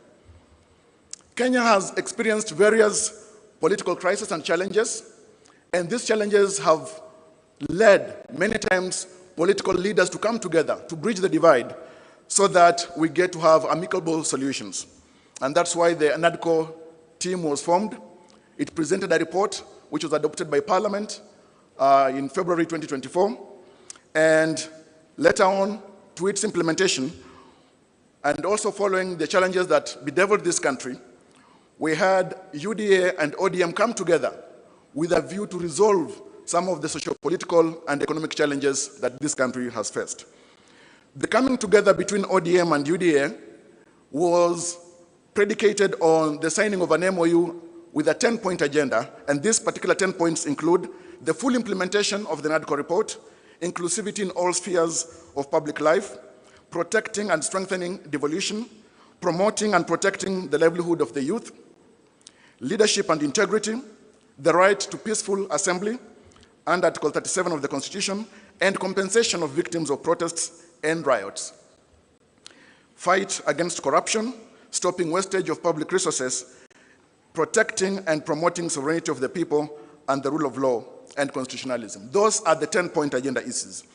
Kenya has experienced various political crises and challenges, and these challenges have led many times political leaders to come together to bridge the divide so that we get to have amicable solutions. And that's why the NADCO team was formed. It presented a report which was adopted by Parliament in February 2024, and later on to its implementation, and also following the challenges that bedeviled this country, we had UDA and ODM come together with a view to resolve some of the socio-political and economic challenges that this country has faced. The coming together between ODM and UDA was predicated on the signing of an MOU with a 10-point agenda, and these particular 10 points include the full implementation of the NADCO report, inclusivity in all spheres of public life, protecting and strengthening devolution, promoting and protecting the livelihood of the youth, leadership and integrity, the right to peaceful assembly, and Article 37 of the Constitution, and compensation of victims of protests and riots. Fight against corruption, stopping wastage of public resources, protecting and promoting sovereignty of the people and the rule of law and constitutionalism. Those are the 10-point agenda issues.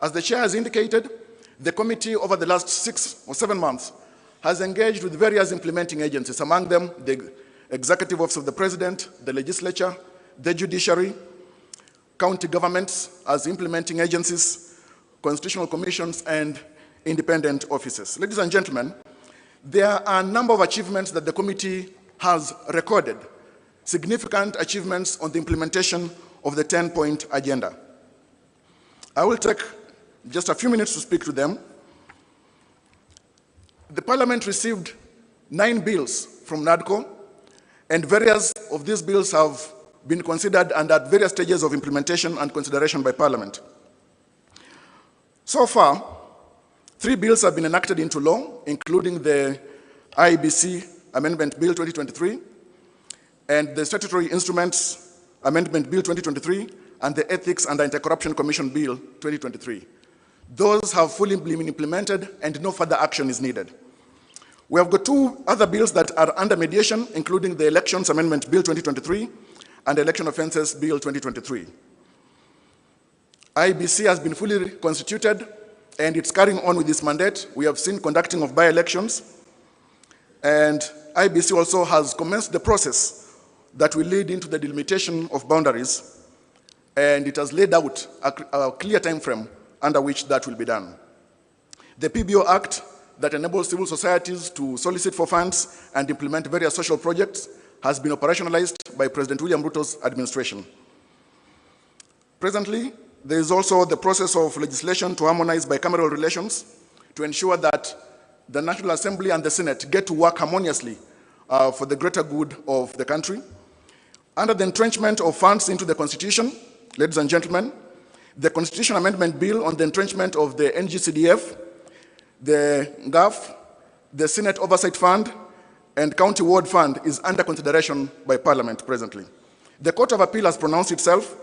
As the chair has indicated, the committee over the last 6 or 7 months has engaged with various implementing agencies, among them the Executive Office of the President, the Legislature, the Judiciary, county governments as implementing agencies, constitutional commissions, and independent offices. Ladies and gentlemen, there are a number of achievements that the committee has recorded, significant achievements on the implementation of the 10-point agenda. I will take just a few minutes to speak to them. The Parliament received 9 bills from NADCO, and various of these bills have been considered and at various stages of implementation and consideration by Parliament. So far, 3 bills have been enacted into law, including the IBC Amendment Bill 2023, and the Statutory Instruments Amendment Bill 2023, and the Ethics and Anti-Corruption Commission Bill 2023. Those have fully been implemented and no further action is needed. We have got 2 other bills that are under mediation, including the Elections Amendment Bill 2023 and Election Offences Bill 2023. IBC has been fully constituted and it's carrying on with this mandate. We have seen conducting of by-elections, and IBC also has commenced the process that will lead into the delimitation of boundaries, and it has laid out a clear time frame under which that will be done. The PBO Act that enables civil societies to solicit for funds and implement various social projects has been operationalized by President William Ruto's administration. Presently, there is also the process of legislation to harmonize bicameral relations to ensure that the National Assembly and the Senate get to work harmoniously for the greater good of the country. Under the entrenchment of funds into the Constitution, ladies and gentlemen, the Constitution Amendment Bill on the entrenchment of the NGCDF, the GAF, the Senate Oversight Fund, and County Ward Fund is under consideration by Parliament presently. The Court of Appeal has pronounced itself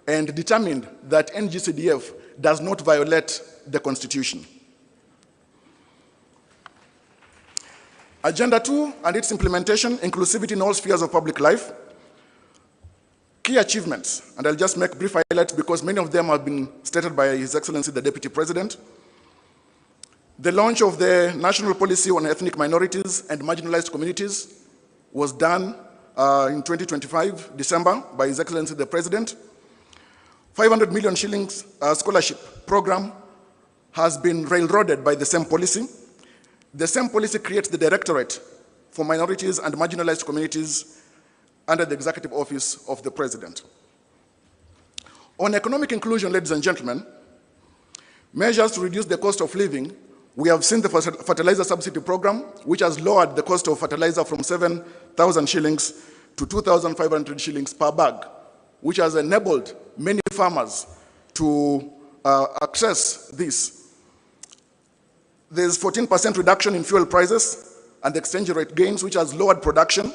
and determined that NGCDF does not violate the Constitution. Agenda 2 and its implementation, inclusivity in all spheres of public life. Key achievements, and I'll just make brief highlights because many of them have been stated by His Excellency the Deputy President. The launch of the National Policy on Ethnic Minorities and Marginalized Communities was done in 2025, December, by His Excellency the President. 500 million shillings scholarship program has been railroaded by the same policy. The same policy creates the Directorate for Minorities and Marginalized Communities under the Executive Office of the President. On economic inclusion, ladies and gentlemen, measures to reduce the cost of living. We have seen the fertilizer subsidy program, which has lowered the cost of fertilizer from 7,000 shillings to 2,500 shillings per bag, which has enabled many farmers to access this. There's 14% reduction in fuel prices and exchange rate gains, which has lowered production,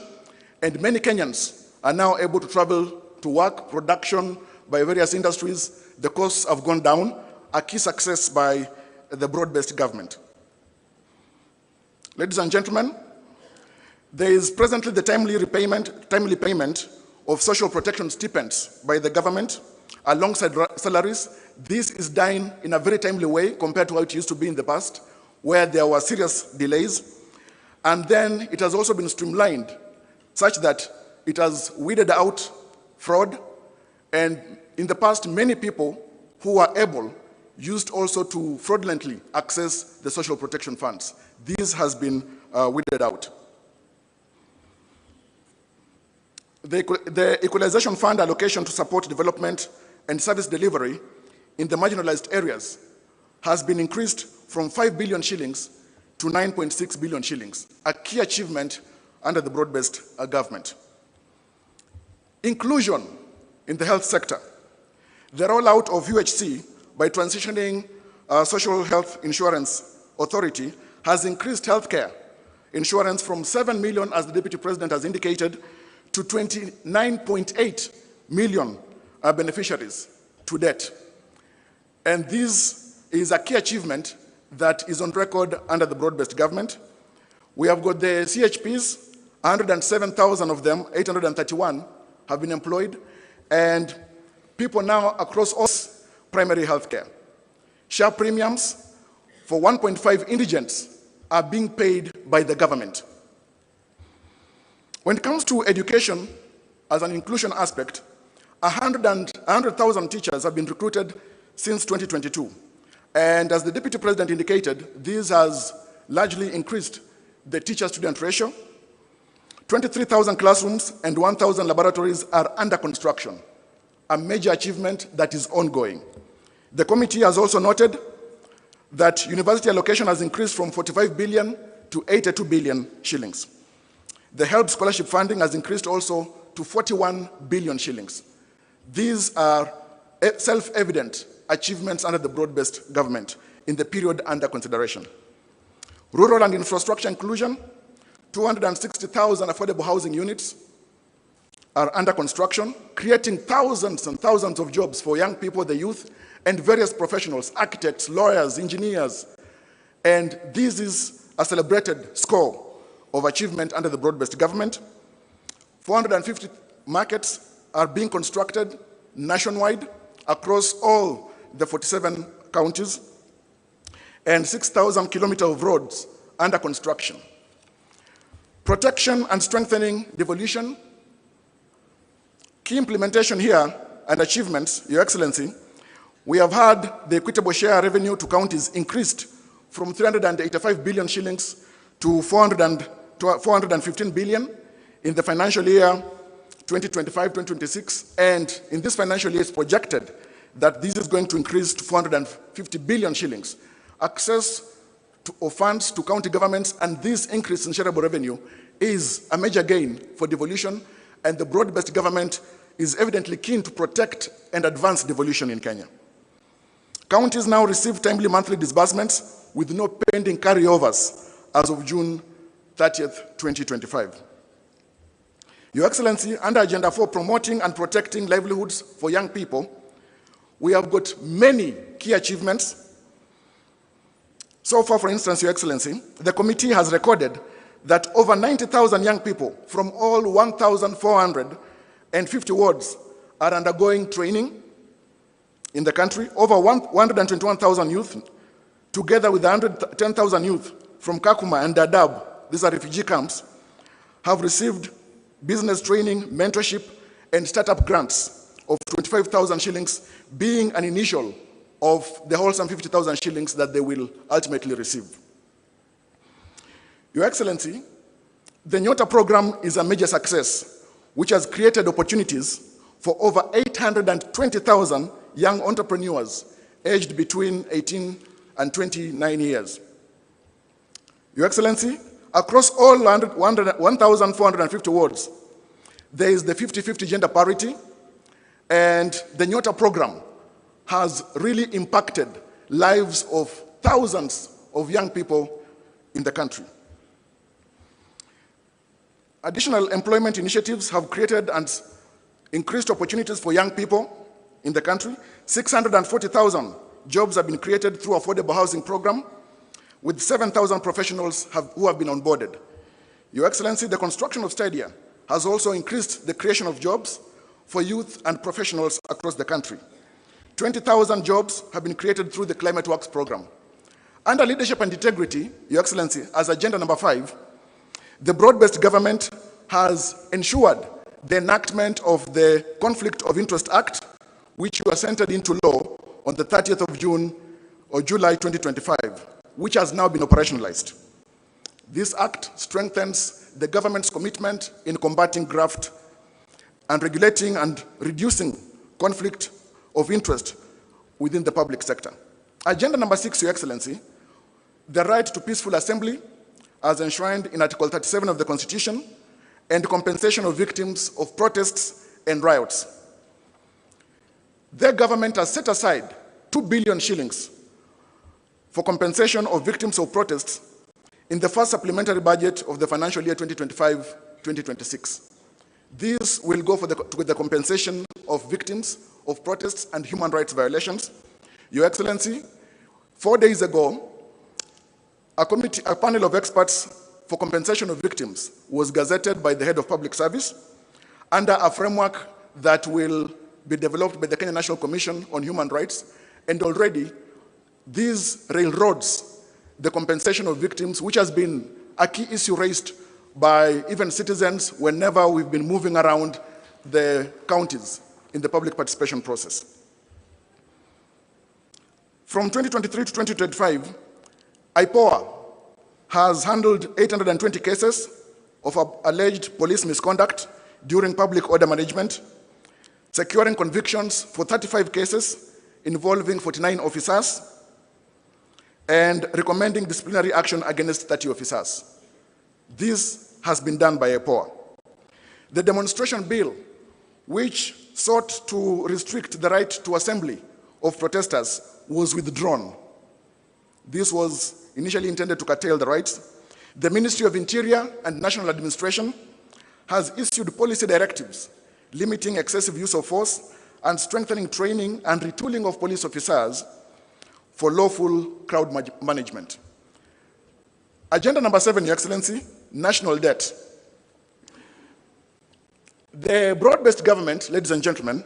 and many Kenyans are now able to travel to work, production by various industries. The costs have gone down, a key success by the broad-based government. Ladies and gentlemen, there is presently the timely payment of social protection stipends by the government alongside salaries. This is done in a very timely way compared to how it used to be in the past, where there were serious delays. And then it has also been streamlined such that it has weeded out fraud. And in the past, many people who are able used also to fraudulently access the social protection funds. This has been weeded out. The Equalization Fund allocation to support development and service delivery in the marginalized areas has been increased from 5 billion shillings to 9.6 billion shillings, a key achievement under the broad-based government. Inclusion in the health sector. The rollout of UHC by transitioning Social Health Insurance Authority has increased healthcare insurance from 7 million, as the Deputy President has indicated, to 29.8 million beneficiaries to date. And this is a key achievement that is on record under the broad-based government. We have got the CHPs, 107,000 of them, 831 have been employed, and people now across all primary health care. Share premiums for 1.5 indigents are being paid by the government. When it comes to education as an inclusion aspect, 100,000 teachers have been recruited since 2022. And as the Deputy President indicated, this has largely increased the teacher-student ratio. 23,000 classrooms and 1,000 laboratories are under construction, a major achievement that is ongoing. The committee has also noted that university allocation has increased from 45 billion to 82 billion shillings. The HELP scholarship funding has increased also to 41 billion shillings. These are self-evident achievements under the broad-based government in the period under consideration. Rural and infrastructure inclusion, 260,000 affordable housing units are under construction, creating thousands and thousands of jobs for young people, the youth, and various professionals, architects, lawyers, engineers. And this is a celebrated score of achievement under the broad-based government. 450 markets are being constructed nationwide across all the 47 counties. and 6,000 kilometers of roads under construction. Protection and strengthening devolution. Key implementation here and achievements, Your Excellency, we have had the equitable share revenue to counties increased from 385 billion shillings to 415 billion in the financial year 2025-2026, and in this financial year it's projected that this is going to increase to 450 billion shillings. Access of funds to county governments and this increase in shareable revenue is a major gain for devolution, and the broad-based government is evidently keen to protect and advance devolution in Kenya. Counties now receive timely monthly disbursements with no pending carryovers as of June 30th, 2025. Your Excellency, under Agenda 4, promoting and protecting livelihoods for young people, we have got many key achievements. So far, for instance, Your Excellency, the committee has recorded that over 90,000 young people from all 1,450 wards are undergoing training in the country. Over 121,000 youth, together with 110,000 youth from Kakuma and Dadaab, these are refugee camps, have received business training, mentorship, and startup grants of 25,000 shillings, being an initial of the wholesome 50,000 shillings that they will ultimately receive. Your Excellency, the Nyota program is a major success, which has created opportunities for over 820,000 young entrepreneurs aged between 18 and 29 years. Your Excellency, across all 1,450 wards, there is the 50-50 gender parity, and the Nyota program has really impacted lives of thousands of young people in the country. Additional employment initiatives have created and increased opportunities for young people in the country. 640,000 jobs have been created through affordable housing program, with 7,000 professionals who have been onboarded. Your Excellency, the construction of stadia has also increased the creation of jobs for youth and professionals across the country. 20,000 jobs have been created through the Climate Works program. Under leadership and integrity, Your Excellency, as agenda number 5, the broad-based government has ensured the enactment of the Conflict of Interest Act, which was entered into law on the 30th of June or July 2025, which has now been operationalized. This act strengthens the government's commitment in combating graft and regulating and reducing conflict of interest within the public sector. Agenda number 6, Your Excellency, the right to peaceful assembly as enshrined in Article 37 of the Constitution, and compensation of victims of protests and riots. The government has set aside 2 billion shillings for compensation of victims of protests in the first supplementary budget of the financial year 2025-2026. This will go to the compensation of victims of protests and human rights violations. Your Excellency, 4 days ago, a panel of experts for compensation of victims was gazetted by the head of public service under a framework that will be developed by the Kenya National Commission on Human Rights, and already these railroads the compensation of victims, which has been a key issue raised by even citizens whenever we've been moving around the counties in the public participation process. From 2023 to 2025, IPOA has handled 820 cases of alleged police misconduct during public order management, securing convictions for 35 cases involving 49 officers, and recommending disciplinary action against 30 officers. This has been done by IPOA. The demonstration bill, which sought to restrict the right to assembly of protesters, was withdrawn. This was initially intended to curtail the rights. The Ministry of Interior and National Administration has issued policy directives limiting excessive use of force and strengthening training and retooling of police officers for lawful crowd management. Agenda number 7, Your Excellency, national debt. The broad-based government, ladies and gentlemen,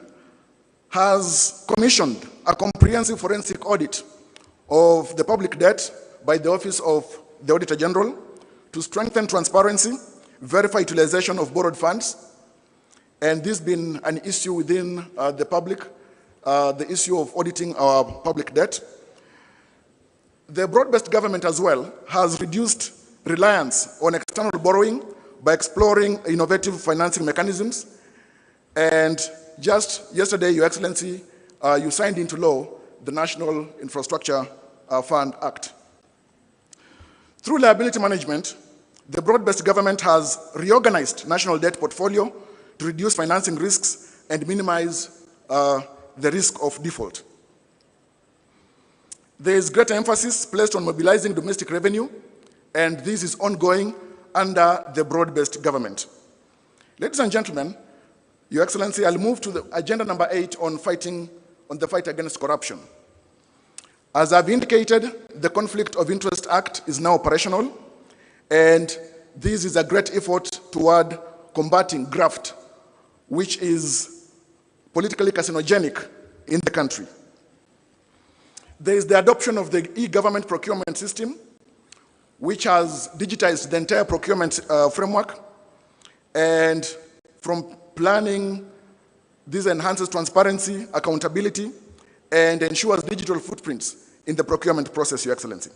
has commissioned a comprehensive forensic audit of the public debt by the Office of the Auditor General to strengthen transparency, verify utilization of borrowed funds, and this has been an issue within the public, the issue of auditing our public debt. The broad-based government as well has reduced reliance on external borrowing by exploring innovative financing mechanisms. And just yesterday, Your Excellency, you signed into law the National Infrastructure Fund Act. Through liability management, the broad-based government has reorganized national debt portfolio to reduce financing risks and minimize the risk of default. There is greater emphasis placed on mobilizing domestic revenue, and this is ongoing under the broad-based government. Ladies and gentlemen, Your Excellency, I'll move to the agenda number 8 on the fight against corruption. As I've indicated, the Conflict of Interest Act is now operational, and this is a great effort toward combating graft, which is politically carcinogenic in the country. There is the adoption of the e-government procurement system, which has digitized the entire procurement framework, and from planning, this enhances transparency, accountability, and ensures digital footprints in the procurement process, Your Excellency.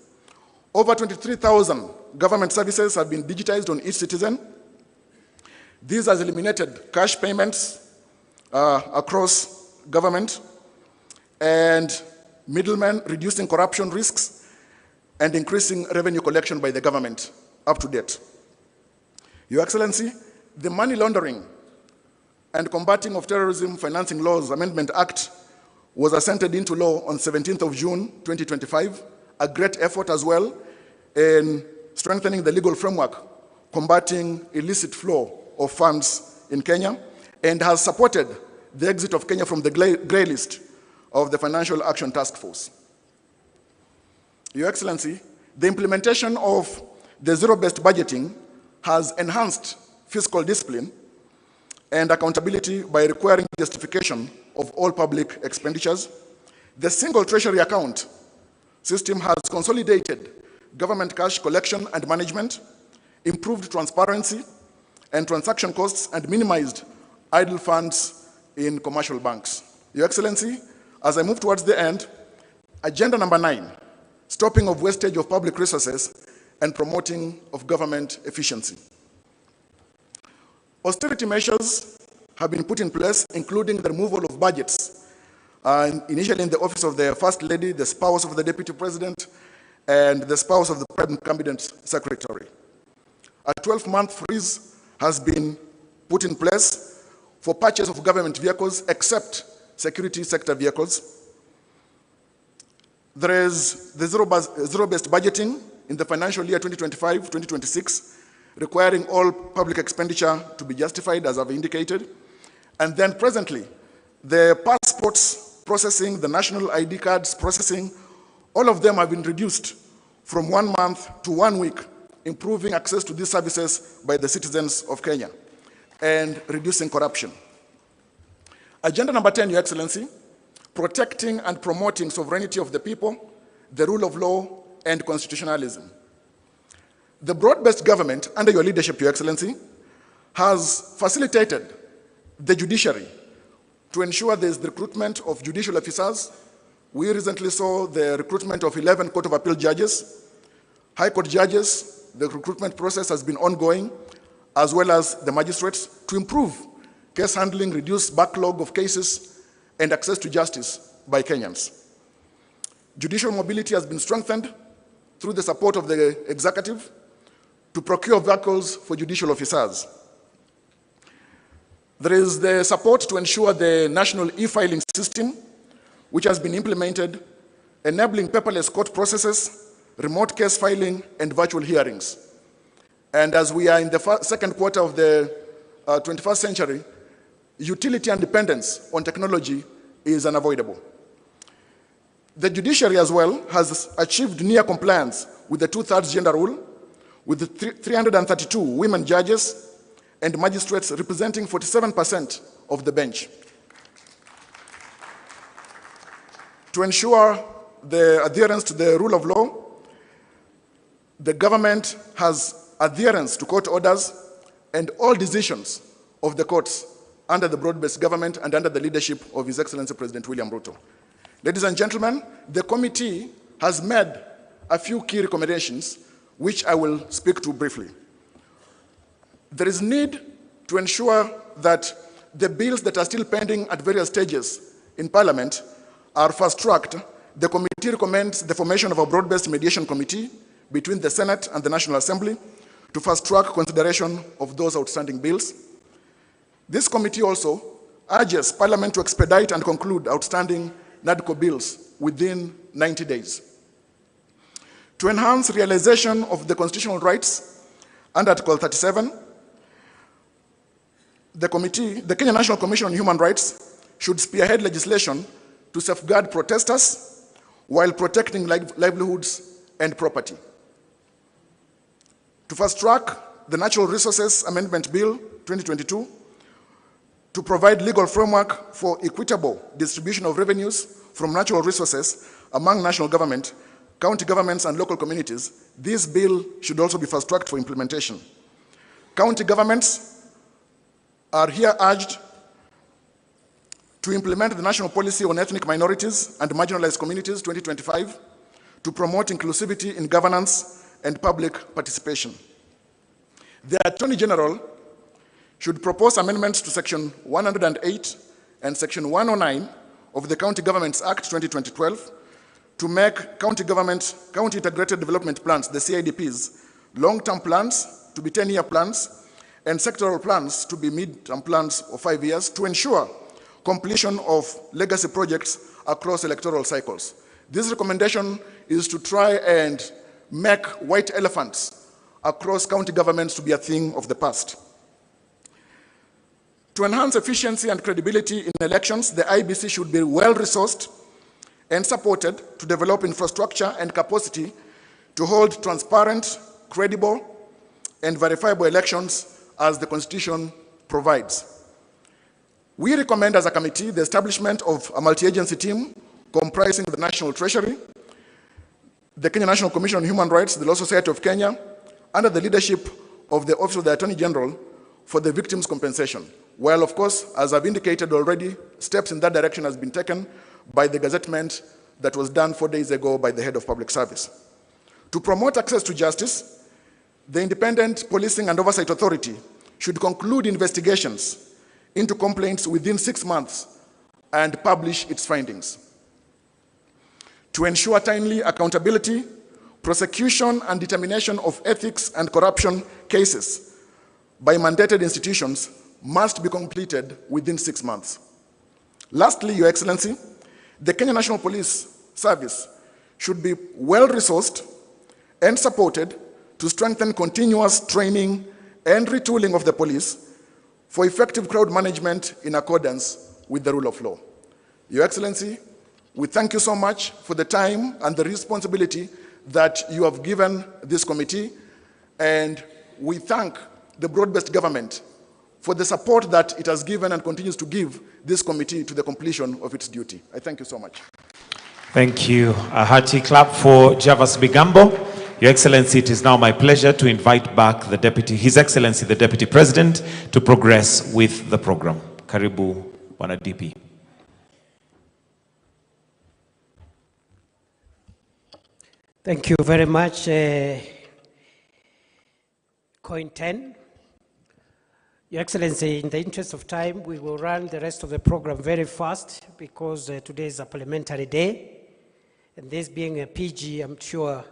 Over 23,000 government services have been digitized on each citizen. This has eliminated cash payments across government and middlemen, reducing corruption risks and increasing revenue collection by the government up to date. Your Excellency, the Money Laundering and Combating of Terrorism Financing Laws Amendment Act was assented into law on 17th of June, 2025, a great effort as well in strengthening the legal framework, combating illicit flow of funds in Kenya, and has supported the exit of Kenya from the grey list of the Financial Action Task Force. Your Excellency, the implementation of the zero-based budgeting has enhanced fiscal discipline and accountability by requiring justification of all public expenditures. The single treasury account system has consolidated government cash collection and management, improved transparency and transaction costs, and minimized idle funds in commercial banks. Your Excellency, as I move towards the end, agenda number 9, stopping of wastage of public resources and promoting of government efficiency. Austerity measures have been put in place, including the removal of budgets, initially in the office of the First Lady, the spouse of the Deputy President, and the spouse of the Prime Cabinet Secretary. A 12-month freeze has been put in place for purchase of government vehicles, except security sector vehicles. There is the zero-based budgeting in the financial year 2025-2026, requiring all public expenditure to be justified, as I've indicated. And then presently, the passports processing, the national ID cards processing, all of them have been reduced from 1 month to 1 week, improving access to these services by the citizens of Kenya and reducing corruption. Agenda number 10, Your Excellency, protecting and promoting sovereignty of the people, the rule of law, and constitutionalism. The broad-based government, under your leadership, Your Excellency, has facilitated the judiciary to ensure there is the recruitment of judicial officers. We recently saw the recruitment of 11 Court of Appeal judges, High Court judges. The recruitment process has been ongoing, as well as the magistrates, to improve case handling, reduce backlog of cases, and access to justice by Kenyans. Judicial mobility has been strengthened through the support of the executive to procure vehicles for judicial officers. There is the support to ensure the national e-filing system, which has been implemented, enabling paperless court processes, remote case filing, and virtual hearings. And as we are in the second quarter of the 21st century, utility and dependence on technology is unavoidable. The judiciary as well has achieved near compliance with the 2/3 gender rule, with the 332 women judges and magistrates representing 47% of the bench. To ensure the adherence to the rule of law. The government has adherence to court orders and all decisions of the courts under the broad-based government and under the leadership of His Excellency President William Ruto. Ladies and gentlemen, the committee has made a few key recommendations which I will speak to briefly. There is need to ensure that the bills that are still pending at various stages in Parliament are fast-tracked. The committee recommends the formation of a broad-based mediation committee between the Senate and the National Assembly to fast-track consideration of those outstanding bills. This committee also urges Parliament to expedite and conclude outstanding NADCO bills within 90 days. To enhance realization of the constitutional rights under Article 37, the Kenya National Commission on Human Rights should spearhead legislation to safeguard protesters while protecting livelihoods and property. To fast-track the Natural Resources Amendment Bill 2022, to provide legal framework for equitable distribution of revenues from natural resources among national government, county governments, and local communities, this bill should also be fast-tracked for implementation. County governments are here urged to implement the National Policy on Ethnic Minorities and Marginalized Communities 2025 to promote inclusivity in governance and public participation. The Attorney General should propose amendments to Section 108 and Section 109 of the County Governments Act 2012 to make county integrated development plans, the CIDPs, long-term plans to be 10-year plans, and sectoral plans to be mid-term plans of 5 years to ensure completion of legacy projects across electoral cycles. This recommendation is to try and make white elephants across county governments to be a thing of the past. To enhance efficiency and credibility in elections, the IBC should be well-resourced and supported to develop infrastructure and capacity to hold transparent, credible, and verifiable elections as the Constitution provides. We recommend as a committee the establishment of a multi-agency team comprising the National Treasury, the Kenya National Commission on Human Rights, the Law Society of Kenya, under the leadership of the Office of the Attorney General for the victims' compensation. While, of course, as I've indicated already, steps in that direction has been taken by the gazettement that was done 4 days ago by the Head of Public Service. To promote access to justice, the Independent Policing and Oversight Authority should conclude investigations into complaints within 6 months and publish its findings. To ensure timely accountability, prosecution and determination of ethics and corruption cases by mandated institutions must be completed within 6 months. Lastly, Your Excellency, the Kenya National Police Service should be well-resourced and supported to strengthen continuous training and retooling of the police for effective crowd management in accordance with the rule of law. Your Excellency, we thank you so much for the time and the responsibility that you have given this committee, and we thank the broad-based government for the support that it has given and continues to give this committee to the completion of its duty. I thank you so much. Thank you. A hearty clap for Javas Bigambo. Your Excellency, it is now my pleasure to invite back His Excellency, the Deputy President, to progress with the program. Karibu, Bwana DP. Thank you very much, Coin 10. Your Excellency, in the interest of time, we will run the rest of the program very fast because today is a parliamentary day. And this being a PG, I'm sure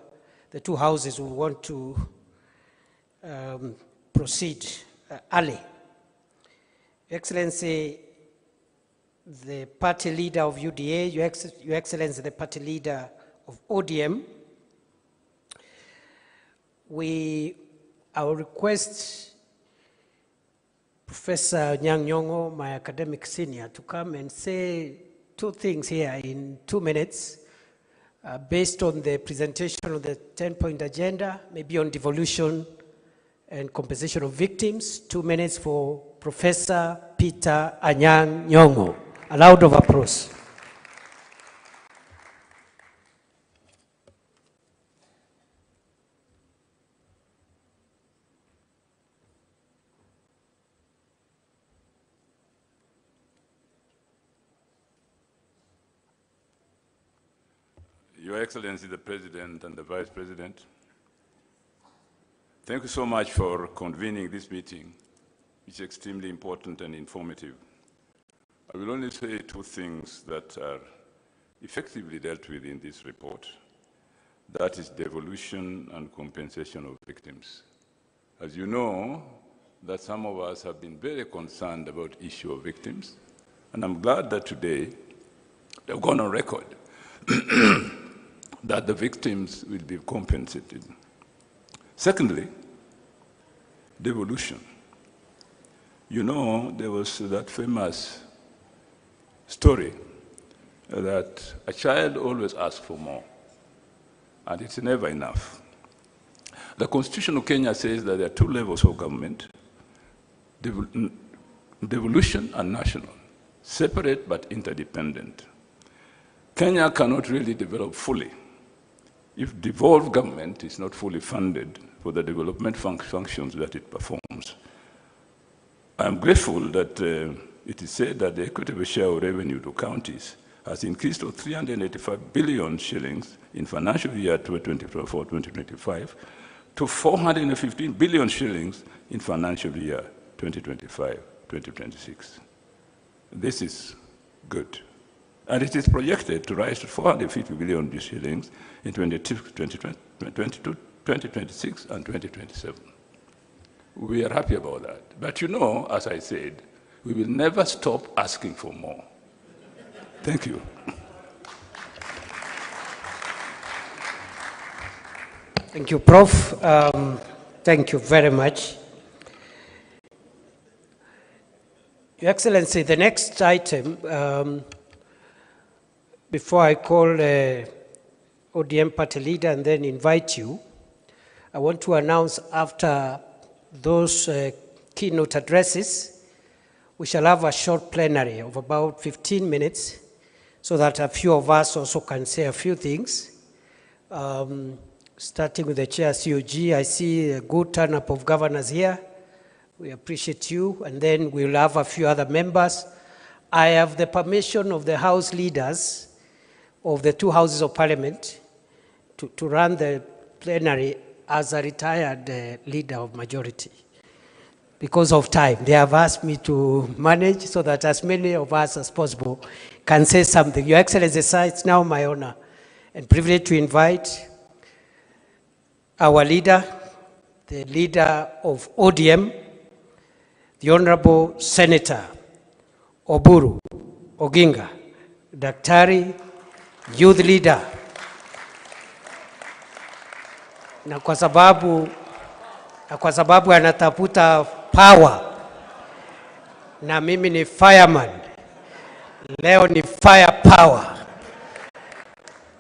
the two houses will want to proceed early. Your Excellency, the party leader of UDA, Your Excellency, the party leader of ODM, I will request Professor Nyang' Nyong'o, my academic senior, to come and say 2 things here in 2 minutes based on the presentation of the 10-point agenda, maybe on devolution and compensation of victims. 2 minutes for Professor Peter Anyang' Nyong'o. A round of applause. Your Excellency, the President and the Vice President, thank you so much for convening this meeting, which is extremely important and informative. I will only say two things that are effectively dealt with in this report. That is devolution and compensation of victims. As you know, that some of us have been very concerned about the issue of victims, and I'm glad that today they've gone on record that the victims will be compensated. Secondly, devolution. You know, there was that famous story that a child always asks for more, and it's never enough. The Constitution of Kenya says that there are two levels of government, devolution and national, separate but interdependent. Kenya cannot really develop fully if devolved government is not fully funded for the development functions that it performs. I am grateful that it is said that the equitable share of revenue to counties has increased to 385 billion shillings in financial year 2024-2025 to 415 billion shillings in financial year 2025-2026. This is good. And it is projected to rise to 450 billion shillings in 2026 and 2027. We are happy about that. But you know, as I said, we will never stop asking for more. Thank you. Thank you, Prof. Thank you very much. Your Excellency, the next item, before I call ODM party leader and then invite you, I want to announce after those keynote addresses, we shall have a short plenary of about 15 minutes so that a few of us also can say a few things. Starting with the chair, COG, I see a good turn-up of governors here. We appreciate you, and then we'll have a few other members. I have the permission of the House leaders of the two houses of Parliament to run the plenary as a retired leader of majority. Because of time, they have asked me to manage so that as many of us as possible can say something. Your Excellency, it's now my honor and privilege to invite our leader, the leader of ODM, the Honorable Senator Oburu Oginga, Daktari, youth leader. Na kwa sababu anatafuta power, na mimi ni fireman, leo ni fire power.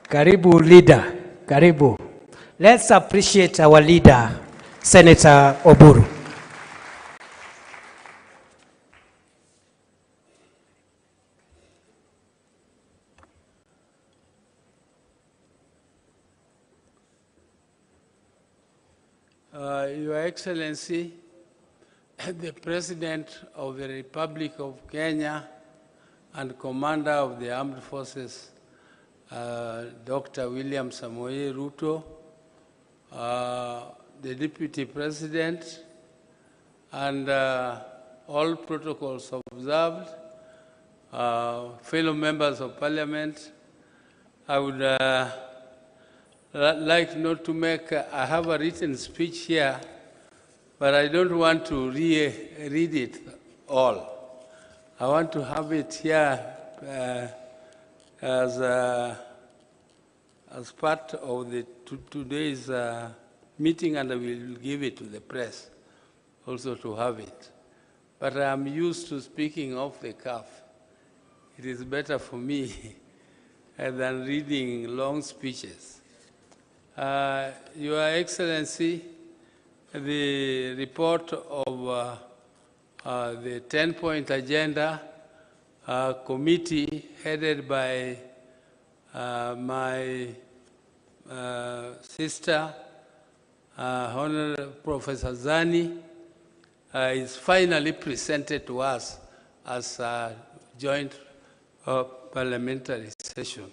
Karibu leader, karibu. Let's appreciate our leader, Senator Oburu. Your Excellency, the President of the Republic of Kenya and Commander of the Armed Forces, Dr. William Samoei Ruto, the Deputy President, and all protocols observed, fellow members of Parliament, I would like not to make, I have a written speech here, but I don't want to read it all. I want to have it here as part of the today's meeting, and I will give it to the press also to have it. But I'm used to speaking off the cuff. It is better for me than reading long speeches. Your Excellency, the report of the 10-point agenda committee headed by my sister, Honorable Professor Zani, is finally presented to us as a joint parliamentary session.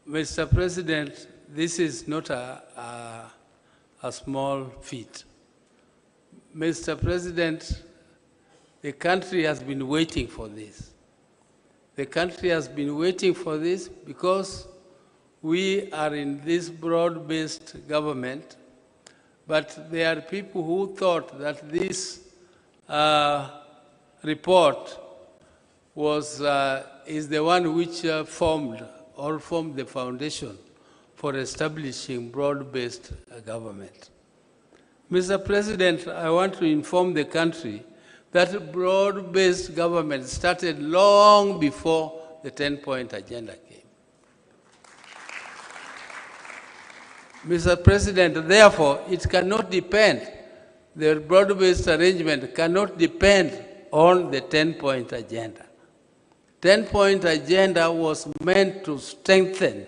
Mr. President, this is not a small feat. Mr. President, the country has been waiting for this. The country has been waiting for this because we are in this broad-based government, but there are people who thought that this report is the one which formed the foundation for establishing broad-based government. Mr. President, I want to inform the country that broad-based government started long before the 10-point agenda came. Mr. President, therefore, it cannot depend, the broad-based arrangement cannot depend on the 10-point agenda. 10-point agenda was meant to strengthen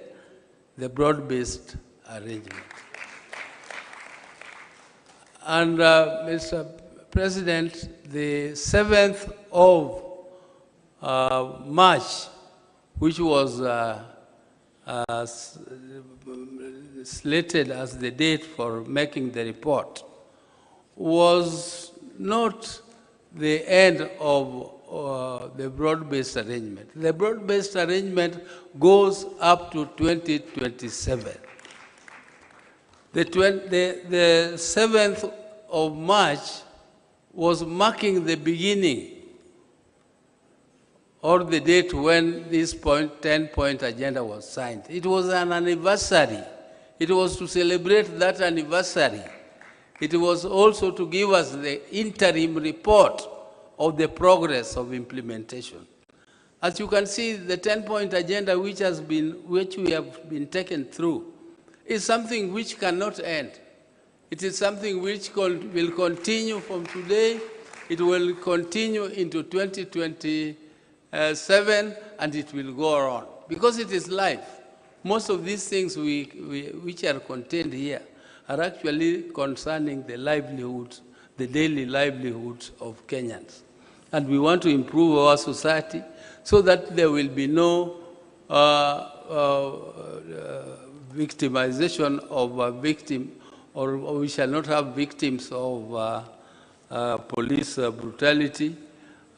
the broad-based arrangement. And Mr. President, the 7th of March, which was slated as the date for making the report, was not the end of the broad-based arrangement. The broad-based arrangement goes up to 2027. The 7th of March was marking the beginning or the date when this 10-point agenda was signed. It was an anniversary. It was to celebrate that anniversary. It was also to give us the interim report of the progress of implementation. As you can see, the 10-point agenda which we have been taken through is something which cannot end. It is something which will continue from today. It will continue into 2027, and it will go on, because it is life. Most of these things which are contained here are actually concerning the livelihoods, the daily livelihoods of Kenyans. And we want to improve our society so that there will be no victimization of a victim, or we shall not have victims of police brutality.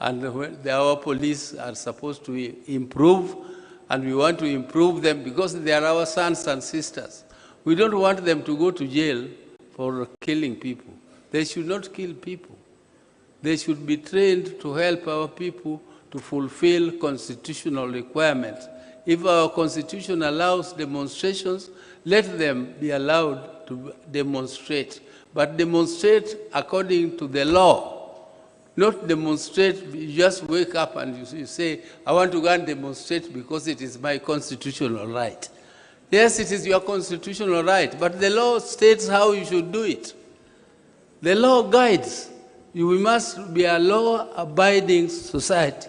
And our police are supposed to improve, and we want to improve them because they are our sons and sisters. We don't want them to go to jail for killing people. They should not kill people. They should be trained to help our people to fulfill constitutional requirements. If our constitution allows demonstrations, let them be allowed to demonstrate, but demonstrate according to the law. Not demonstrate, you just wake up and you say, I want to go and demonstrate because it is my constitutional right. Yes, it is your constitutional right, but the law states how you should do it. The law guides. We must be a law-abiding society.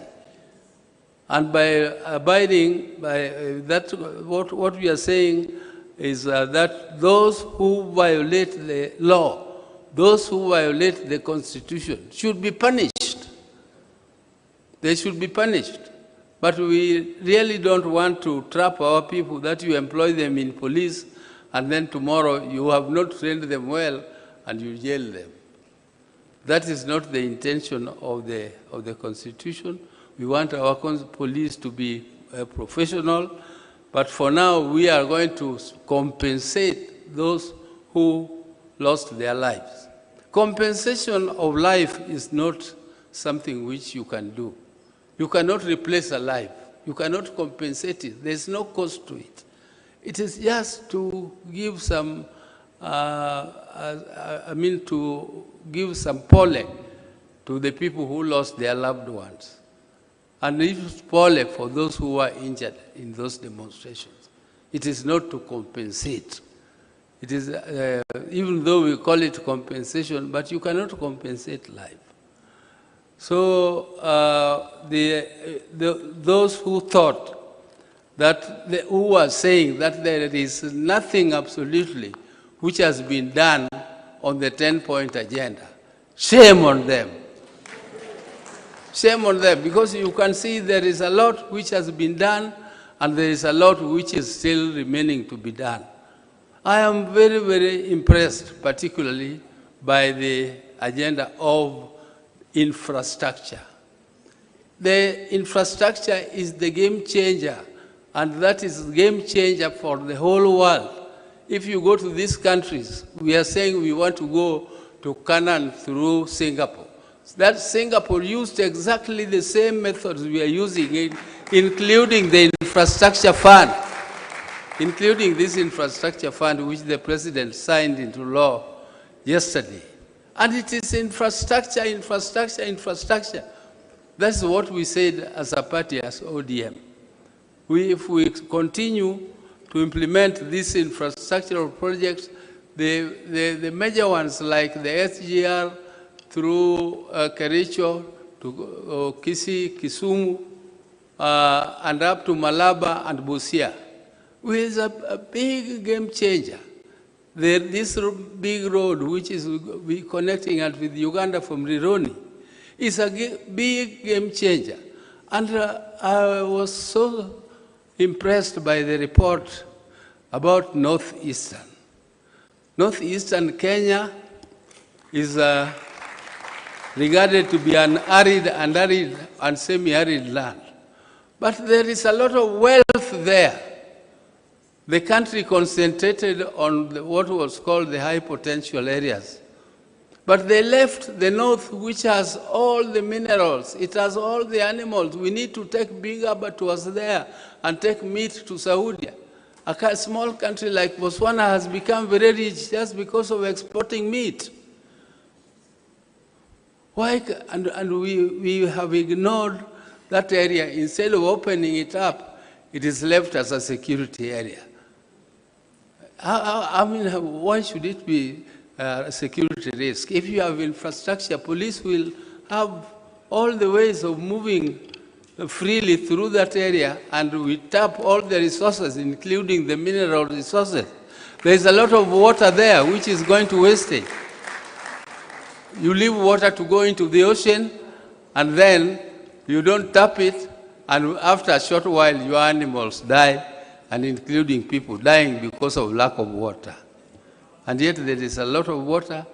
And by abiding by that, what we are saying is that those who violate the law, those who violate the Constitution should be punished. They should be punished. But we really don't want to trap our people that you employ them in police and then tomorrow you have not trained them well and you jail them. That is not the intention of the Constitution. We want our police to be professional, but for now we are going to compensate those who lost their lives. Compensation of life is not something which you can do. You cannot replace a life. You cannot compensate it. There's no cost to it. It is just to give some, to give some pole to the people who lost their loved ones. And it's pole for those who were injured in those demonstrations. It is not to compensate. It is, even though we call it compensation, but you cannot compensate life. So those who thought that, who were saying that there is nothing absolutely which has been done on the 10-point agenda, shame on them. Shame on them, because you can see there is a lot which has been done, and there is a lot which is still remaining to be done. I am very, very impressed, particularly by the agenda of infrastructure. The infrastructure is the game changer, and that is game changer for the whole world. If you go to these countries, we are saying we want to go to Canaan through Singapore. That Singapore used exactly the same methods we are using, including the infrastructure fund, including this infrastructure fund which the president signed into law yesterday. And it is infrastructure, infrastructure, infrastructure. That's what we said as a party, as ODM. If we continue to implement these infrastructural projects, the major ones like the SGR through Kericho to KICC, Kisumu, and up to Malaba and Busia, which is a big game changer. This big road, which is connecting us with Uganda from Rironi, is a big game changer. And I was so impressed by the report about Northeastern. Northeastern Kenya is regarded to be an arid and semi-arid land. But there is a lot of wealth there. The country concentrated on what was called the high potential areas. But they left the north, which has all the minerals. It has all the animals. We need to take big abattoirs there and take meat to Saudi. A small country like Botswana has become very rich just because of exporting meat. Why? And we have ignored that area. Instead of opening it up, it is left as a security area. I mean, why should it be a security risk? If you have infrastructure, police will have all the ways of moving freely through that area, and we tap all the resources, including the mineral resources. There is a lot of water there, which is going to wastage. You leave water to go into the ocean, and then you don't tap it, and after a short while, your animals die, and including people dying because of lack of water. And yet there is a lot of water.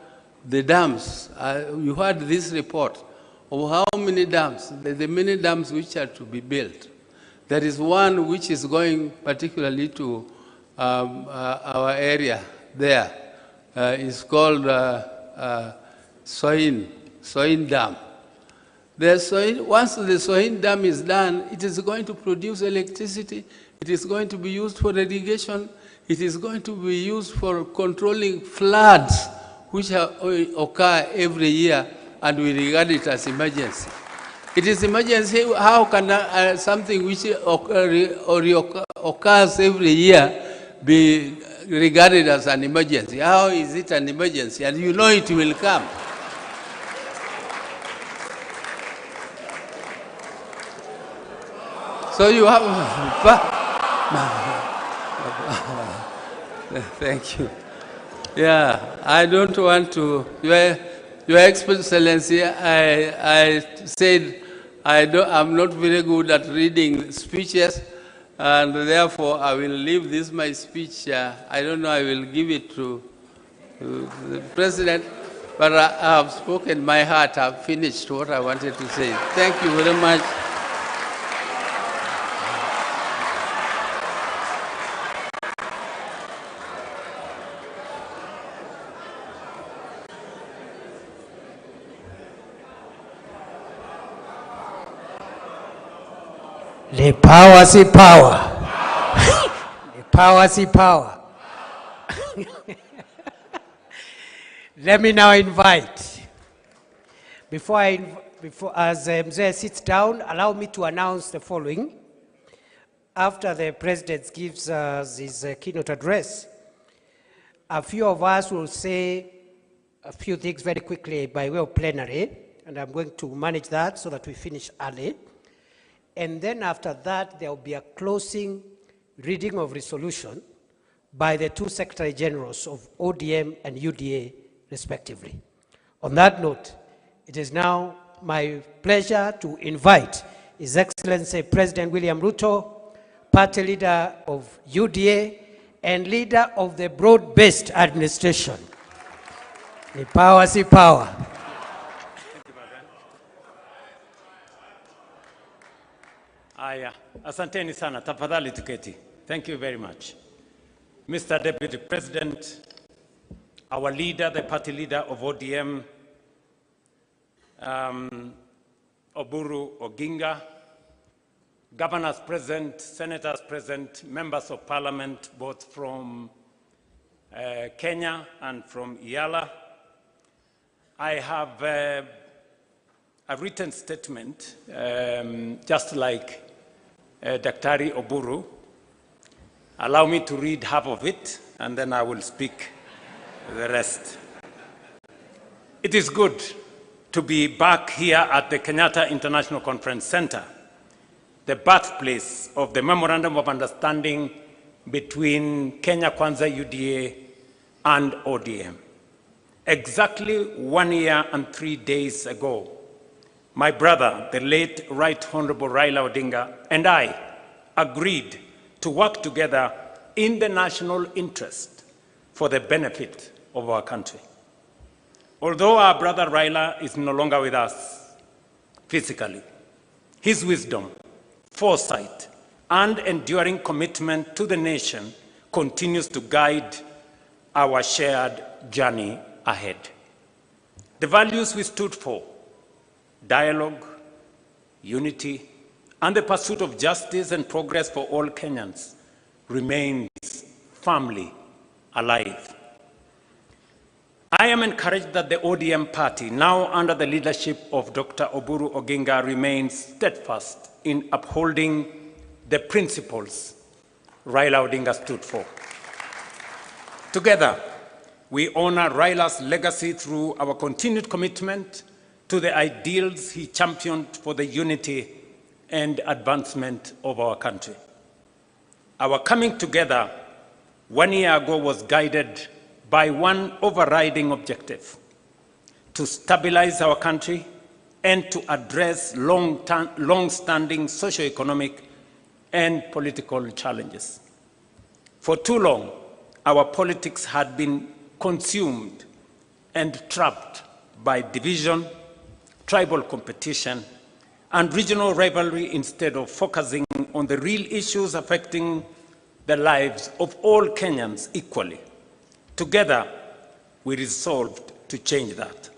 The dams, you heard this report of how many dams, the many dams which are to be built. There is one which is going particularly to our area there. It's called Soin Dam. Once the Soin Dam is done, it is going to produce electricity. It is going to be used for irrigation. It is going to be used for controlling floods, which occur every year, and we regard it as emergency. It is emergency. How can something which occurs every year be regarded as an emergency? How is it an emergency? And you know it will come. So you have... Thank you. Yeah, I don't want to... Your Excellency, I said I'm not very good at reading speeches, and therefore I will leave this my speech. I don't know, I will give it to the President, but I have spoken my heart. I've finished what I wanted to say. Thank you very much. The power, see power. The power, see power. Let me now invite, as Mzee sits down, allow me to announce the following. After the President gives us his keynote address, a few of us will say a few things very quickly by way of plenary, and I'm going to manage that so that we finish early. And then after that, there will be a closing reading of resolution by the two Secretary Generals of ODM and UDA, respectively. On that note, it is now my pleasure to invite His Excellency President William Ruto party leader of UDA, and leader of the broad-based administration. The power, see power. Aya, asanteni sana, tafadhali tuketi. Thank you very much. Mr. Deputy President, our leader, the party leader of ODM, Oburu Oginga, governors present, senators present, members of parliament, both from Kenya and from Yala. I have a written statement, just like Daktari Oburu. Allow me to read half of it, and then I will speak the rest. It is good to be back here at the Kenyatta International Conference Center, the birthplace of the Memorandum of Understanding between Kenya Kwanza UDA and ODM. Exactly 1 year and 3 days ago, my brother, the late Right Honorable Raila Odinga, and I agreed to work together in the national interest for the benefit of our country. Although our brother Raila is no longer with us physically, his wisdom, foresight, and enduring commitment to the nation continues to guide our shared journey ahead. The values we stood for, dialogue, unity, and the pursuit of justice and progress for all Kenyans, remains firmly alive. I am encouraged that the ODM party, now under the leadership of Dr. Oburu Oginga, remains steadfast in upholding the principles Raila Odinga stood for. Together, we honor Raila's legacy through our continued commitment to the ideals he championed for the unity and advancement of our country. Our coming together 1 year ago was guided by one overriding objective: to stabilize our country and to address long-standing socio-economic and political challenges. For too long, our politics had been consumed and trapped by division, tribal competition, and regional rivalry instead of focusing on the real issues affecting the lives of all Kenyans equally. Together, we resolved to change that.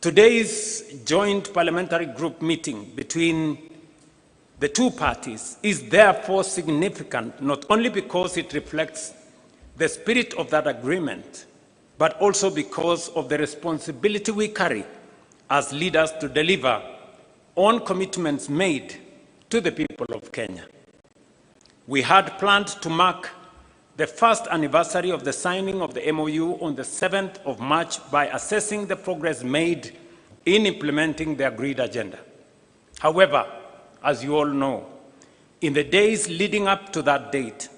Today's joint parliamentary group meeting between the two parties is therefore significant, not only because it reflects the spirit of that agreement, but also because of the responsibility we carry as leaders to deliver on commitments made to the people of Kenya. We had planned to mark the first anniversary of the signing of the MOU on the 7th of March by assessing the progress made in implementing the agreed agenda. However, as you all know, in the days leading up to that date,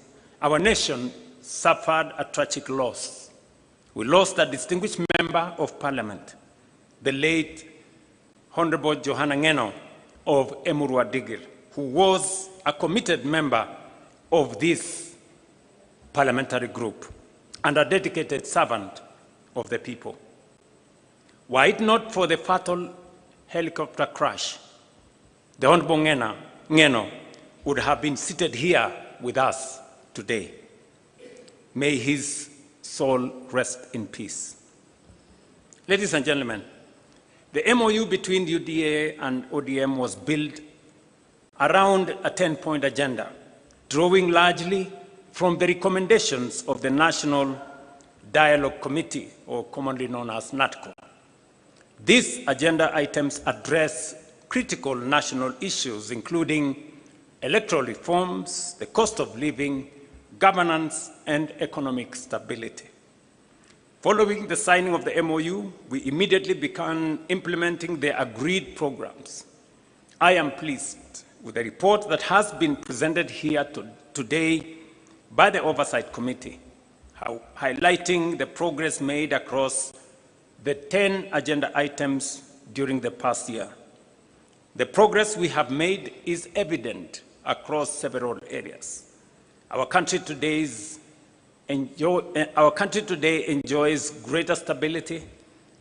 our nation suffered a tragic loss. We lost a distinguished member of parliament, the late Honorable Johanna Ngeno of Emurua Digir, who was a committed member of this parliamentary group and a dedicated servant of the people. Were it not for the fatal helicopter crash, the Honorable Ngeno would have been seated here with us today. May his soul rest in peace. Ladies and gentlemen, the MOU between UDA and ODM was built around a 10-point agenda, drawing largely from the recommendations of the National Dialogue Committee, or commonly known as NATCO. These agenda items address critical national issues, including electoral reforms, the cost of living, governance, and economic stability. Following the signing of the MOU, we immediately began implementing the agreed programs. I am pleased with the report that has been presented here today by the Oversight Committee, highlighting the progress made across the 10 agenda items during the past year. The progress we have made is evident across several areas. Our country today enjoys greater stability,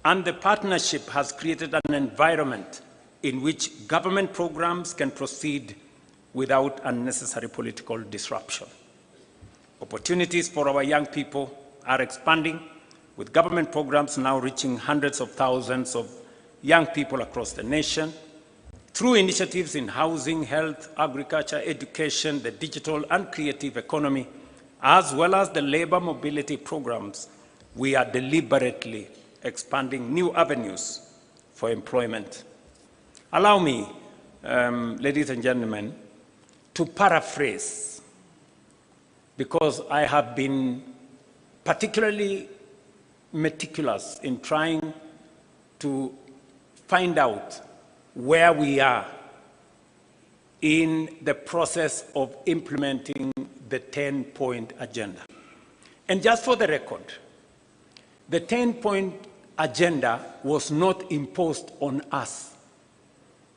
and the partnership has created an environment in which government programs can proceed without unnecessary political disruption. Opportunities for our young people are expanding, with government programs now reaching hundreds of thousands of young people across the nation. Through initiatives in housing, health, agriculture, education, the digital and creative economy, as well as the labor mobility programs, we are deliberately expanding new avenues for employment. Allow me, ladies and gentlemen, to paraphrase, because I have been particularly meticulous in trying to find out where we are in the process of implementing the 10-point agenda. And just for the record, the 10-point agenda was not imposed on us.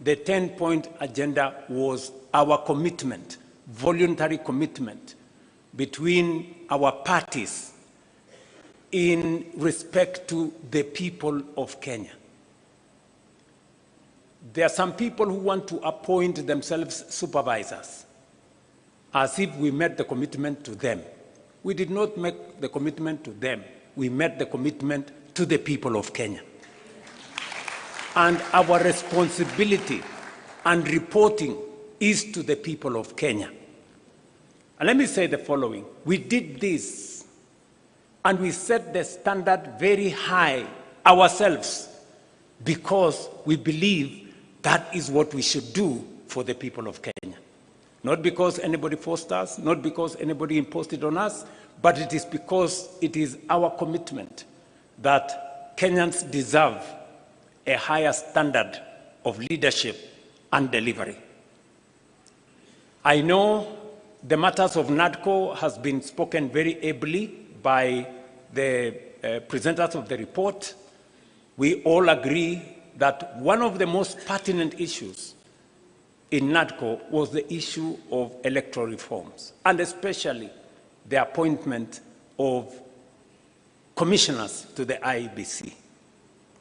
The 10-point agenda was our commitment, voluntary commitment between our parties in respect to the people of Kenya. There are some people who want to appoint themselves supervisors, as if we made the commitment to them. We did not make the commitment to them. We made the commitment to the people of Kenya. And our responsibility and reporting is to the people of Kenya. And let me say the following. We did this, and we set the standard very high ourselves, because we believe that is what we should do for the people of Kenya. Not because anybody forced us, not because anybody imposed it on us, but it is because it is our commitment that Kenyans deserve a higher standard of leadership and delivery. I know the matters of NADCO has been spoken very ably by the presenters of the report. We all agree that one of the most pertinent issues in NADCO was the issue of electoral reforms, and especially the appointment of commissioners to the IEBC.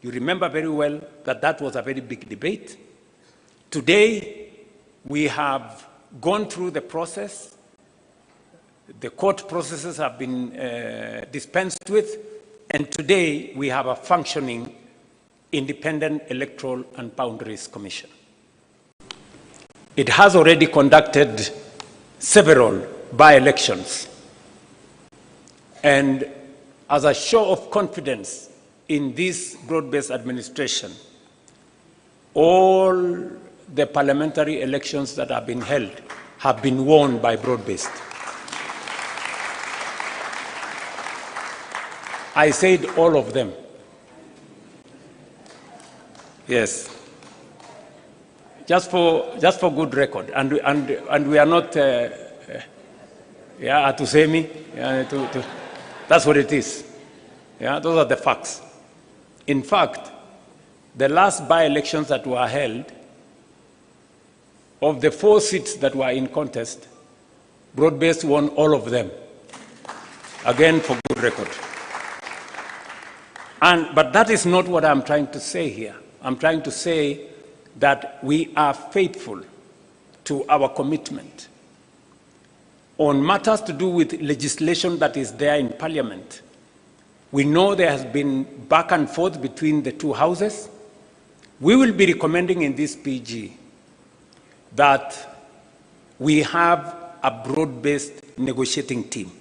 You remember very well that that was a very big debate. Today, we have gone through the process. The court processes have been dispensed with, and today we have a functioning Independent Electoral and Boundaries Commission. It has already conducted several by-elections, and as a show of confidence in this broad-based administration, all the parliamentary elections that have been held have been won by broad-based. I said all of them. Yes. Just for good record, and we are not Atusemi. That's what it is. Yeah, those are the facts. In fact, the last by-elections that were held, of the 4 seats that were in contest, broad-based won all of them. Again, for good record. But that is not what I'm trying to say here. I'm trying to say that we are faithful to our commitment. On matters to do with legislation that is there in Parliament, we know there has been back and forth between the two houses. We will be recommending in this PG that we have a broad-based negotiating team.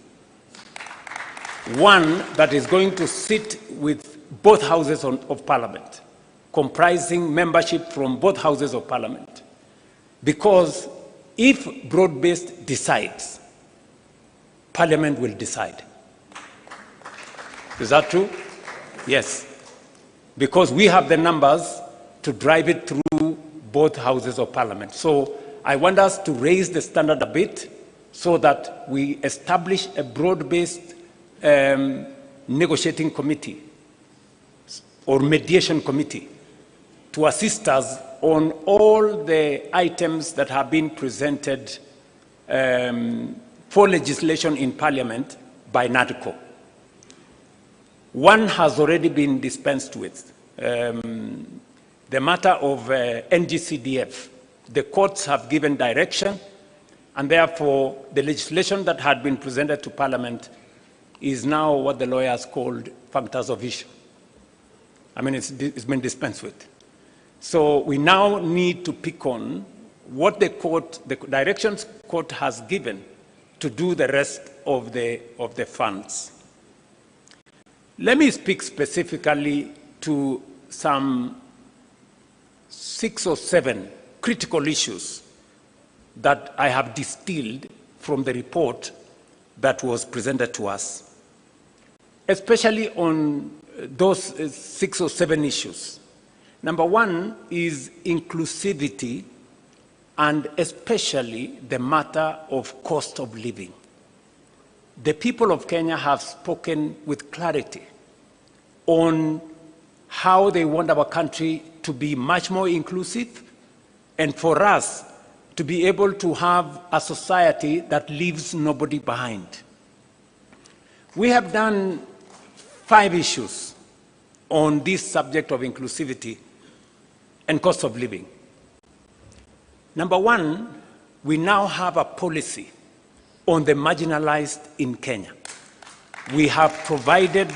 One that is going to sit with both houses of Parliament, comprising membership from both houses of Parliament. Because if broad-based decides, Parliament will decide. Is that true? Yes. Because we have the numbers to drive it through both houses of Parliament. So I want us to raise the standard a bit so that we establish a broad-based negotiating committee or mediation committee to assist us on all the items that have been presented for legislation in Parliament by NADCO. One has already been dispensed with. The matter of NGCDF. The courts have given direction, and therefore the legislation that had been presented to Parliament is now what the lawyers called functors of issue. I mean, it's been dispensed with. So we now need to pick on what the directions court has given to do the rest of the funds. Let me speak specifically to some 6 or 7 critical issues that I have distilled from the report that was presented to us, especially on those 6 or 7 issues. Number one is inclusivity, and especially the matter of cost of living. The people of Kenya have spoken with clarity on how they want our country to be much more inclusive, and for us to be able to have a society that leaves nobody behind. We have done 5 issues on this subject of inclusivity and cost of living. Number one, we now have a policy on the marginalized in Kenya. We have provided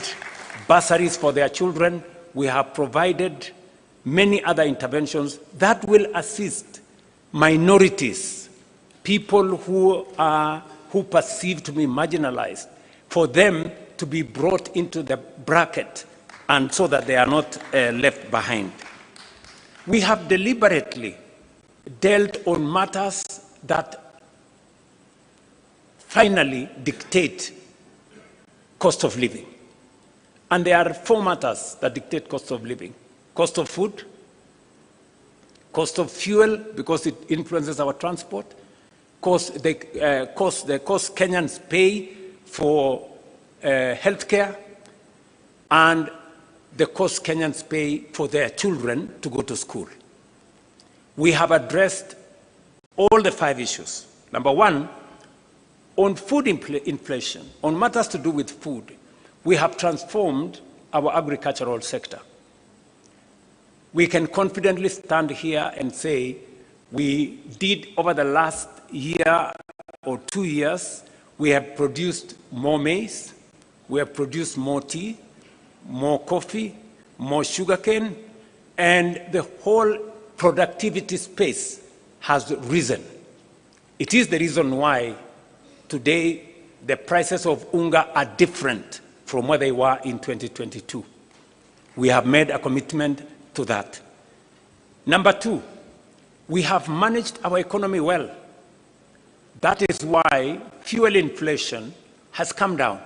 bursaries for their children. We have provided many other interventions that will assist minorities, people who are perceived to be marginalized, for them to be brought into the bracket and so that they are not left behind. We have deliberately dealt on matters that finally dictate cost of living. And there are 4 matters that dictate cost of living. Cost of food, cost of fuel, because it influences our transport, the cost Kenyans pay for healthcare, and the cost Kenyans pay for their children to go to school. We have addressed all the 5 issues. Number one, on food inflation, on matters to do with food, we have transformed our agricultural sector. We can confidently stand here and say we did, over the last year or 2 years, we have produced more maize, we have produced more tea, more coffee, more sugarcane, and the whole productivity space has risen. It is the reason why today the prices of unga are different from what they were in 2022. We have made a commitment to that. Number two, we have managed our economy well. That is why fuel inflation has come down.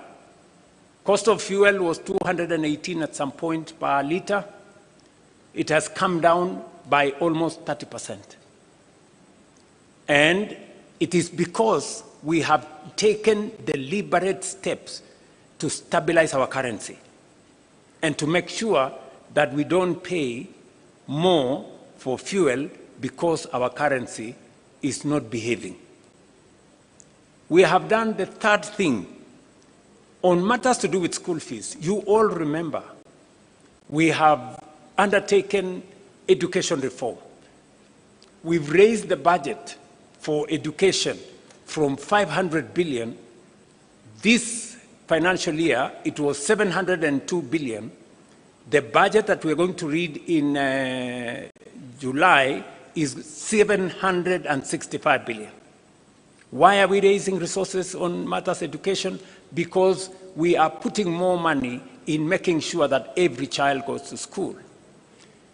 Cost of fuel was 218 at some point per liter. It has come down by almost 30%. And it is because we have taken deliberate steps to stabilize our currency and to make sure that we don't pay more for fuel because our currency is not behaving. We have done the third thing on matters to do with school fees. You all remember we have undertaken education reform. We've raised the budget for education from 500 billion. This financial year, it was 702 billion. The budget that we're going to read in July is 765 billion. Why are we raising resources on matters education? Because we are putting more money in making sure that every child goes to school.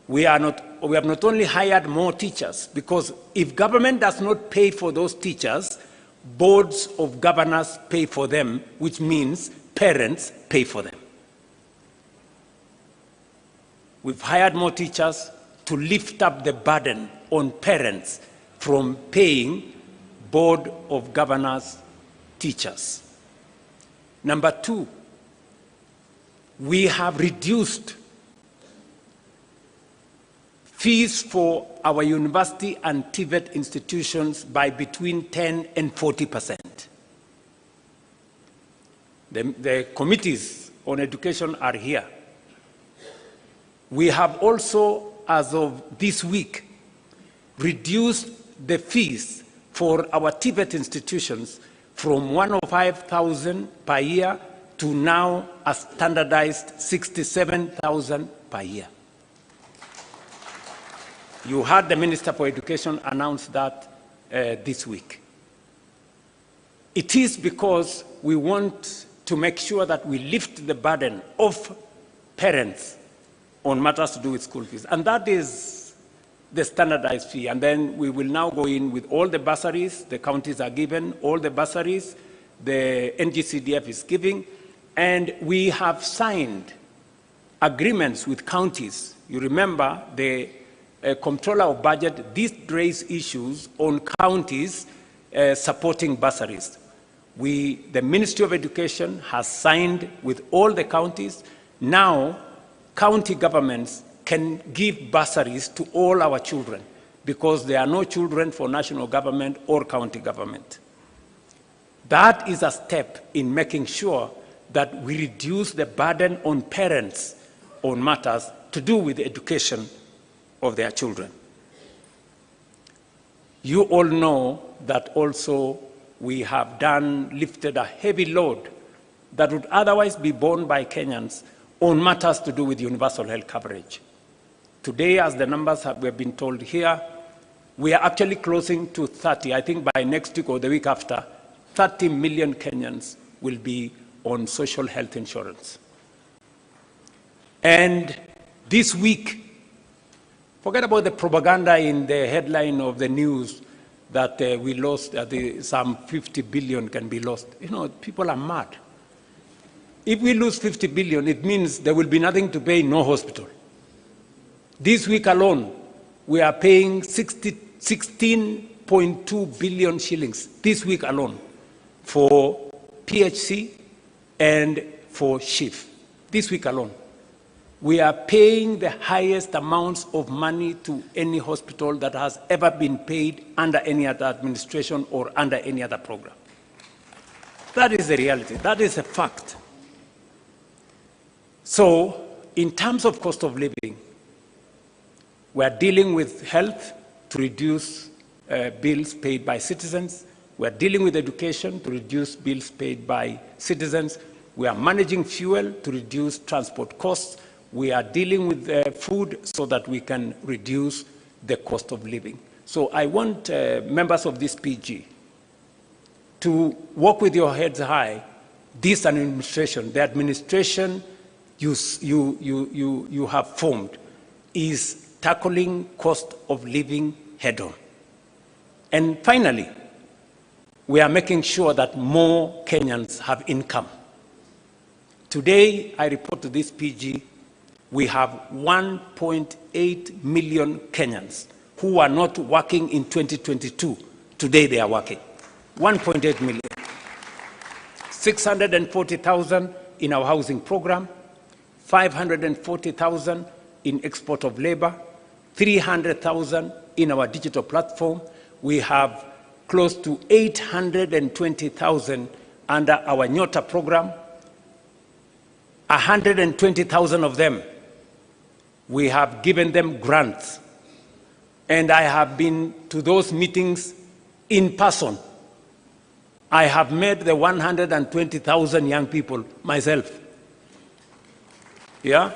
We have not only hired more teachers, because if government does not pay for those teachers, boards of governors pay for them, which means parents pay for them. We've hired more teachers to lift up the burden on parents from paying board of governors teachers. Number two, we have reduced fees for our university and TVET institutions by between 10 and 40%. The committees on education are here. We have also, as of this week, reduced the fees for our TVET institutions from 105,000 per year to now a standardized 67,000 per year. You heard the Minister for Education announce that this week. It is because we want to make sure that we lift the burden of parents on matters to do with school fees. And that is the standardized fee. And then we will now go in with all the bursaries the counties are given, all the bursaries the NGCDF is giving, and we have signed agreements with counties. You remember the Comptroller of Budget did raise issues on counties supporting bursaries. The Ministry of Education has signed with all the counties. Now, county governments can give bursaries to all our children because there are no children for national government or county government. That is a step in making sure that we reduce the burden on parents on matters to do with the education of their children. You all know that also we have lifted a heavy load that would otherwise be borne by Kenyans on matters to do with universal health coverage. Today, as the numbers have been told here, we are actually closing to 30. I think by next week or the week after, 30 million Kenyans will be on social health insurance. And this week, forget about the propaganda in the headline of the news that we lost, some 50 billion can be lost. You know, people are mad. If we lose 50 billion, it means there will be nothing to pay, no hospital. This week alone, we are paying 16.2 billion shillings, this week alone, for PHC and for SHIF, this week alone. We are paying the highest amounts of money to any hospital that has ever been paid under any other administration or under any other program. That is the reality. That is a fact. So, in terms of cost of living, we are dealing with health to reduce bills paid by citizens. We are dealing with education to reduce bills paid by citizens. We are managing fuel to reduce transport costs. We are dealing with food so that we can reduce the cost of living. So I want members of this PG to work with your heads high. This administration, the administration you have formed, is tackling cost of living head-on. And finally, we are making sure that more Kenyans have income. Today, I report to this PG, we have 1.8 million Kenyans who are not working in 2022. Today they are working. 1.8 million. 640,000 in our housing program, 540,000 in export of labor, 300,000 in our digital platform. We have close to 820,000 under our Nyota program. 120,000 of them, we have given them grants. And I have been to those meetings in person. I have met the 120,000 young people myself. Yeah?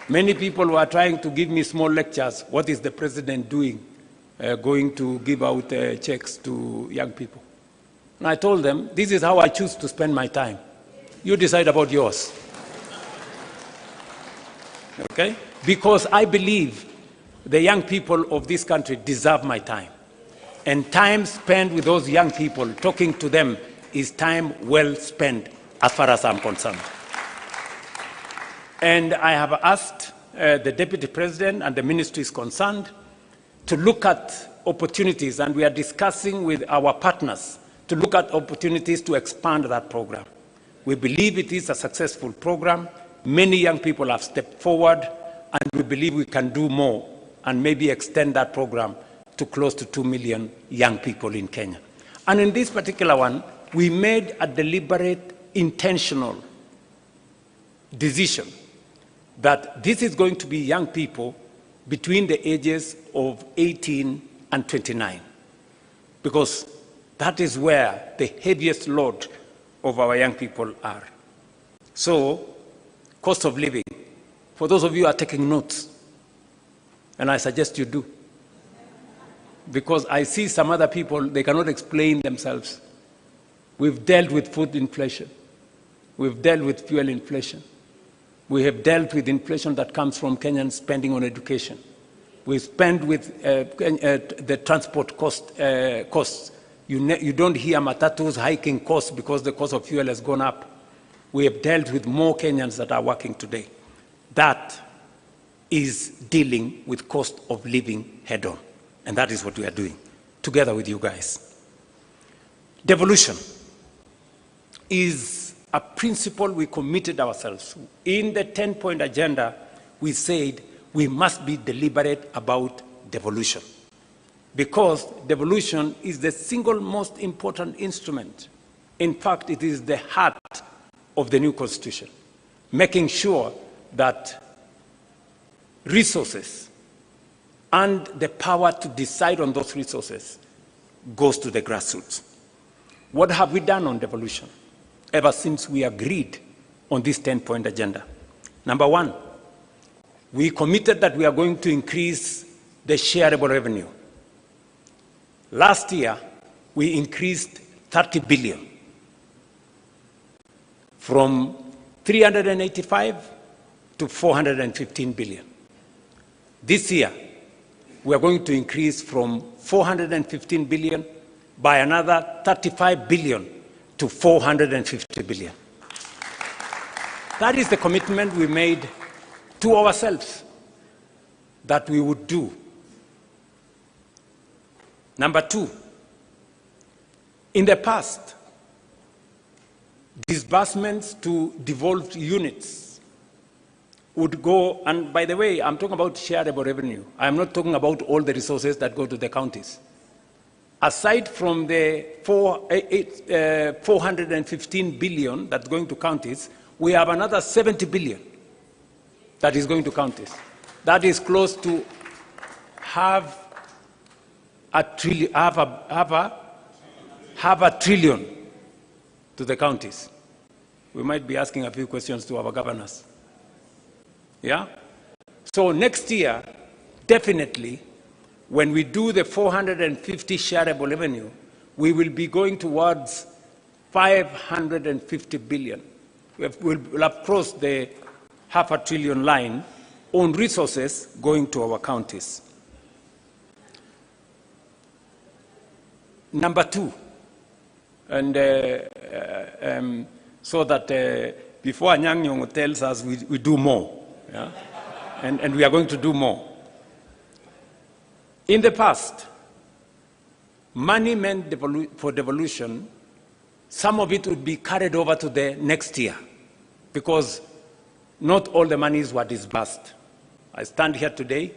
Many people were trying to give me small lectures. What is the president doing? Going to give out checks to young people. And I told them, this is how I choose to spend my time. You decide about yours. Okay? Because I believe the young people of this country deserve my time. And time spent with those young people, talking to them, is time well spent as far as I'm concerned. And I have asked the Deputy President and the Ministry is concerned to look at opportunities, and we are discussing with our partners to look at opportunities to expand that program. We believe it is a successful program. Many young people have stepped forward, and we believe we can do more and maybe extend that program to close to 2 million young people in Kenya. And in this particular one, we made a deliberate, intentional decision that this is going to be young people between the ages of 18 and 29, because that is where the heaviest load of our young people are. So, cost of living, for those of you who are taking notes, and I suggest you do, because I see some other people, they cannot explain themselves. We've dealt with food inflation. We've dealt with fuel inflation. We have dealt with inflation that comes from Kenyan spending on education. We spend with the transport costs. You don't hear matatus hiking costs because the cost of fuel has gone up. We have dealt with more Kenyans that are working today. That is dealing with cost of living head-on. And that is what we are doing, together with you guys. Devolution is a principle we committed ourselves. In the 10-point agenda, we said we must be deliberate about devolution, because devolution is the single most important instrument. In fact, it is the heart of the new constitution, making sure that resources and the power to decide on those resources goes to the grassroots. What have we done on devolution ever since we agreed on this 10-point agenda? Number one, we committed that we are going to increase the shareable revenue. Last year, we increased 30 billion from 385 to 415 billion. This year, we are going to increase from 415 billion by another 35 billion to 450 billion. That is the commitment we made to ourselves that we would do. Number two, in the past, disbursements to devolved units would go, and by the way, I'm talking about shareable revenue. I'm not talking about all the resources that go to the counties. Aside from the 415 billion that's going to counties, we have another 70 billion that is going to counties. That is close to half a trillion to the counties. We might be asking a few questions to our governors. Yeah? So next year, definitely, when we do the 450 shareable revenue, we will be going towards 550 billion. We'll have crossed the $500 billion line on resources going to our counties. Number two, and so that before Anyang' Nyong'o tells us we do more, yeah? and we are going to do more. In the past, money meant for devolution, some of it would be carried over to the next year because not all the monies were disbursed. I stand here today.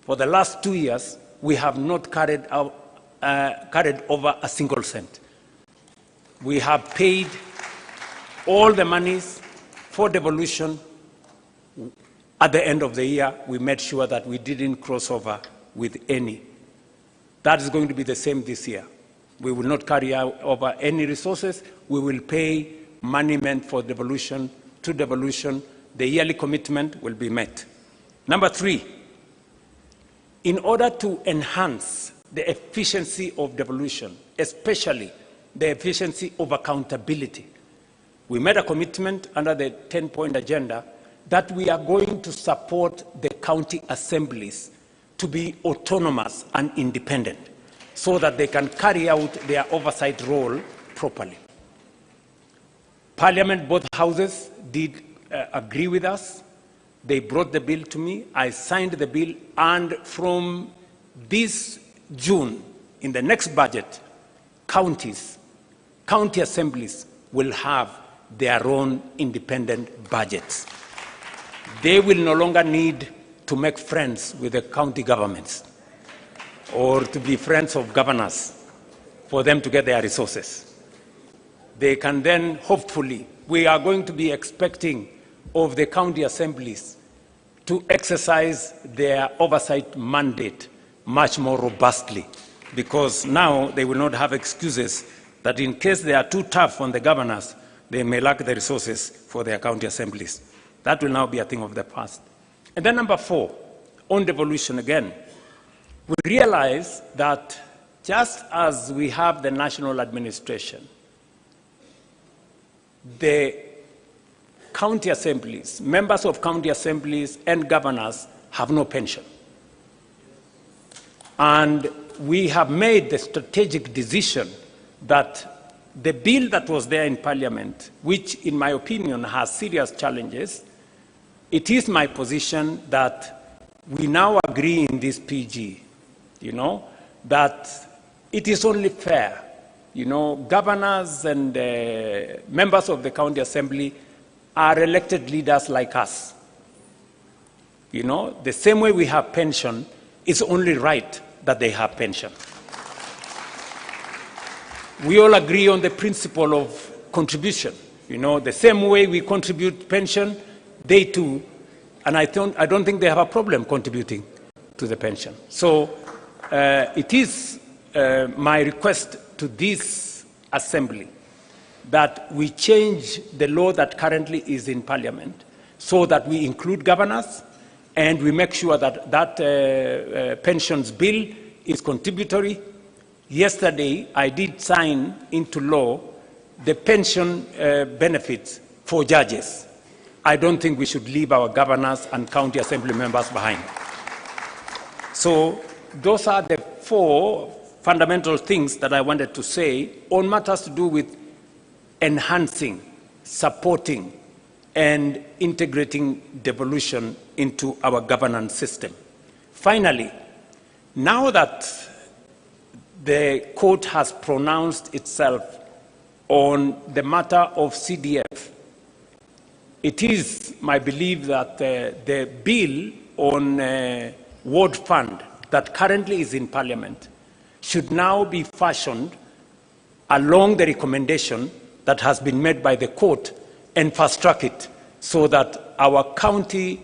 For the last 2 years, we have not carried over a single cent. We have paid all the monies for devolution. At the end of the year, we made sure that we didn't cross over with any. That is going to be the same this year. We will not carry over any resources. We will pay money meant for devolution to devolution. The yearly commitment will be met. Number three, in order to enhance the efficiency of devolution, especially the efficiency of accountability, we made a commitment under the 10-point agenda that we are going to support the county assemblies to be autonomous and independent so that they can carry out their oversight role properly. Parliament, both houses, did agree with us. They brought the bill to me. I signed the bill, and from this June, in the next budget, county assemblies will have their own independent budgets. They will no longer need to make friends with the county governments or to be friends of governors for them to get their resources. They can then, hopefully, we are going to be expecting of the county assemblies to exercise their oversight mandate much more robustly, because now they will not have excuses that in case they are too tough on the governors, they may lack the resources for their county assemblies. That will now be a thing of the past. And then number 4, on devolution again, we realize that just as we have the national administration, the county assemblies, members of county assemblies and governors have no pension. And we have made the strategic decision that the bill that was there in Parliament, which in my opinion has serious challenges, it is my position that we now agree in this PG, that it is only fair, governors and members of the county assembly are elected leaders like us. The same way we have pension, it's only right that they have pension. We all agree on the principle of contribution. The same way we contribute pension, they too, and I don't think they have a problem contributing to the pension. So it is my request to this assembly that we change the law that currently is in Parliament so that we include governors and we make sure that that pensions bill is contributory. Yesterday, I did sign into law the pension benefits for judges. I don't think we should leave our governors and county assembly members behind. So those are the 4 fundamental things that I wanted to say on matters to do with enhancing, supporting, and integrating devolution into our governance system. Finally, now that the court has pronounced itself on the matter of CDF, it is my belief that the bill on ward fund that currently is in Parliament should now be fashioned along the recommendation that has been made by the court and fast-track it so that our county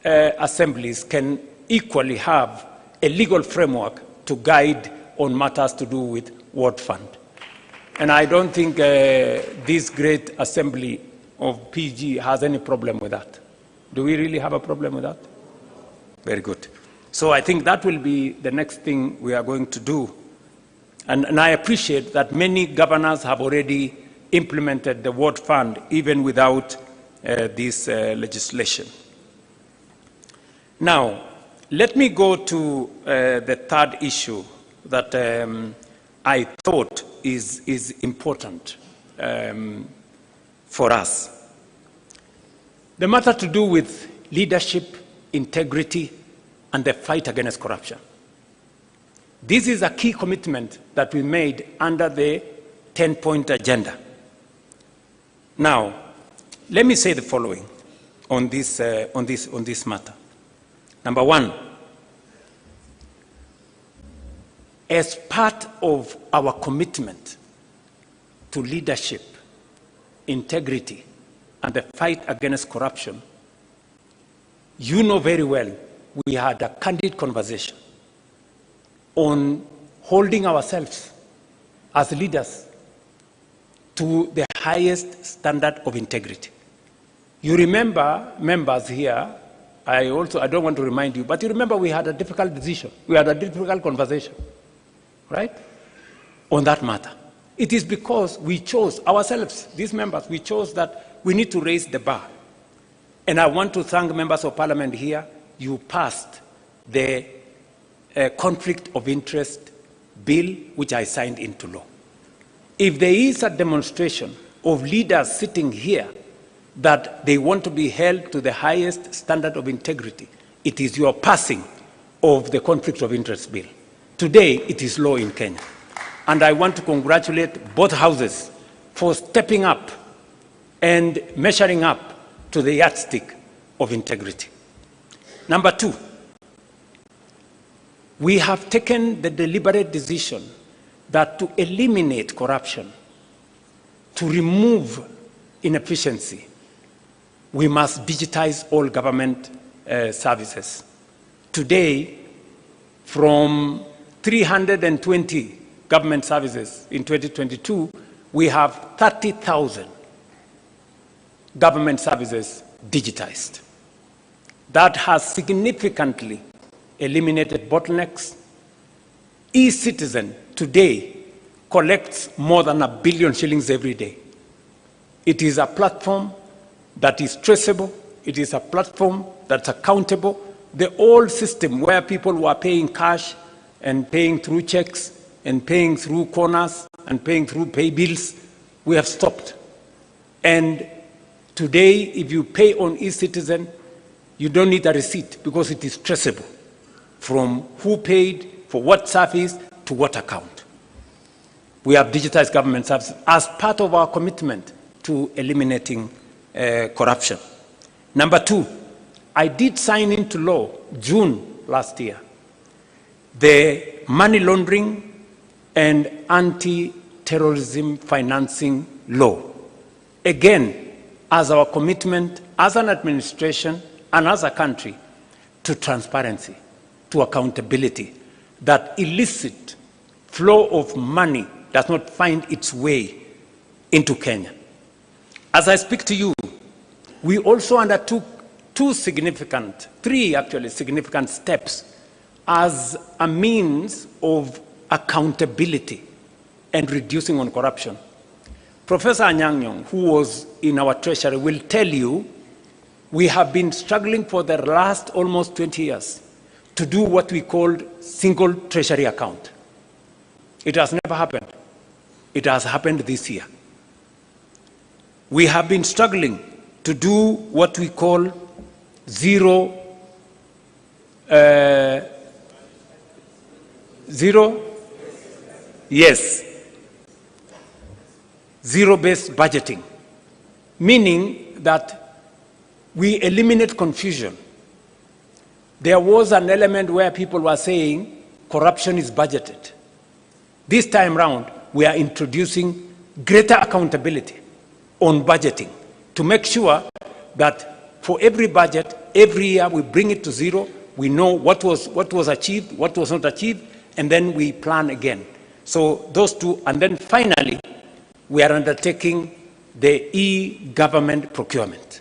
assemblies can equally have a legal framework to guide on matters to do with ward fund. And I don't think this great assembly of PG has any problem with that. Do we really have a problem with that? Very good. So I think that will be the next thing we are going to do. And I appreciate that many governors have already implemented the ward fund even without this legislation. Now, let me go to the third issue that I thought is important for us. The matter to do with leadership, integrity, and the fight against corruption. This is a key commitment that we made under the 10-point agenda. Now, let me say the following on this matter. Number 1, as part of our commitment to leadership, integrity, and the fight against corruption, you know very well we had a candid conversation on holding ourselves as leaders to the highest standard of integrity. You remember, members here, I don't want to remind you, but you remember we had a difficult decision. We had a difficult conversation, right, on that matter. It is because we chose ourselves, these members, we chose that we need to raise the bar. And I want to thank members of Parliament here. You passed the conflict of interest bill, which I signed into law. If there is a demonstration of leaders sitting here that they want to be held to the highest standard of integrity, it is your passing of the conflict of interest bill. Today, it is law in Kenya. And I want to congratulate both houses for stepping up and measuring up to the yardstick of integrity. Number two, we have taken the deliberate decision that to eliminate corruption, to remove inefficiency, we must digitize all government services. Today, from 320 government services in 2022, we have 30,000 government services digitized. That has significantly eliminated bottlenecks. E-Citizen today collects more than 1 billion shillings every day. It is a platform that is traceable. It is a platform that's accountable. The old system where people were paying cash and paying through checks and paying through corners and paying through pay bills, we have stopped. And today, if you pay on e-Citizen, you don't need a receipt because it is traceable from who paid, for what service, to what account. We have digitized government services as part of our commitment to eliminating corruption. Number two, I did sign into law, June last year, the money laundering and anti-terrorism financing law. Again, as our commitment as an administration and as a country to transparency, to accountability, that illicit flow of money does not find its way into Kenya. As I speak to you, we also undertook three significant steps as a means of accountability and reducing on corruption. Professor Anyang', who was in our treasury, will tell you we have been struggling for the last almost 20 years to do what we called single treasury account. It has never happened. It has happened this year. We have been struggling to do what we call zero-based budgeting, meaning that we eliminate confusion. There was an element where people were saying corruption is budgeted. This time round, we are introducing greater accountability on budgeting to make sure that for every budget, every year we bring it to zero. We know what was achieved, what was not achieved, and then we plan again. So those two, and then finally, we are undertaking the e-government procurement.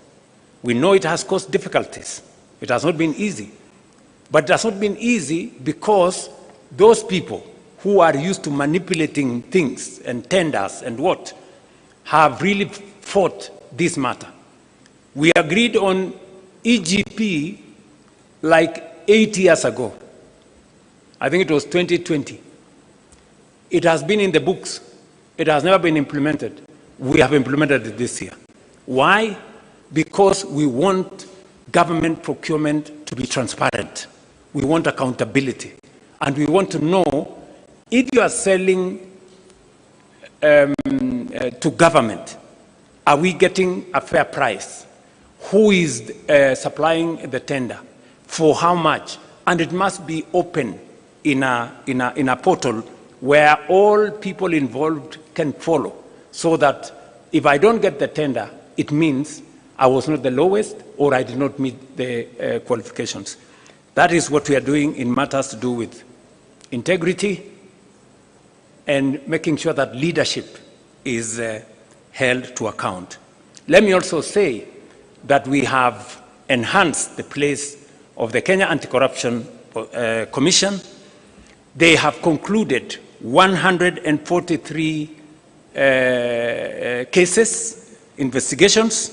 We know it has caused difficulties. It has not been easy. But it has not been easy because those people who are used to manipulating things and tenders and what have really fought this matter. We agreed on EGP like 8 years ago. I think it was 2020. It has been in the books. It has never been implemented. We have implemented it this year. Why? Because we want government procurement to be transparent. We want accountability. And we want to know if you are selling to government, are we getting a fair price? Who is supplying the tender? For how much? And it must be open in a portal where all people involved can follow, so that if I don't get the tender, it means I was not the lowest or I did not meet the qualifications. That is what we are doing in matters to do with integrity and making sure that leadership is held to account. Let me also say that we have enhanced the place of the Kenya Anti-Corruption Commission. They have concluded 143 cases, investigations.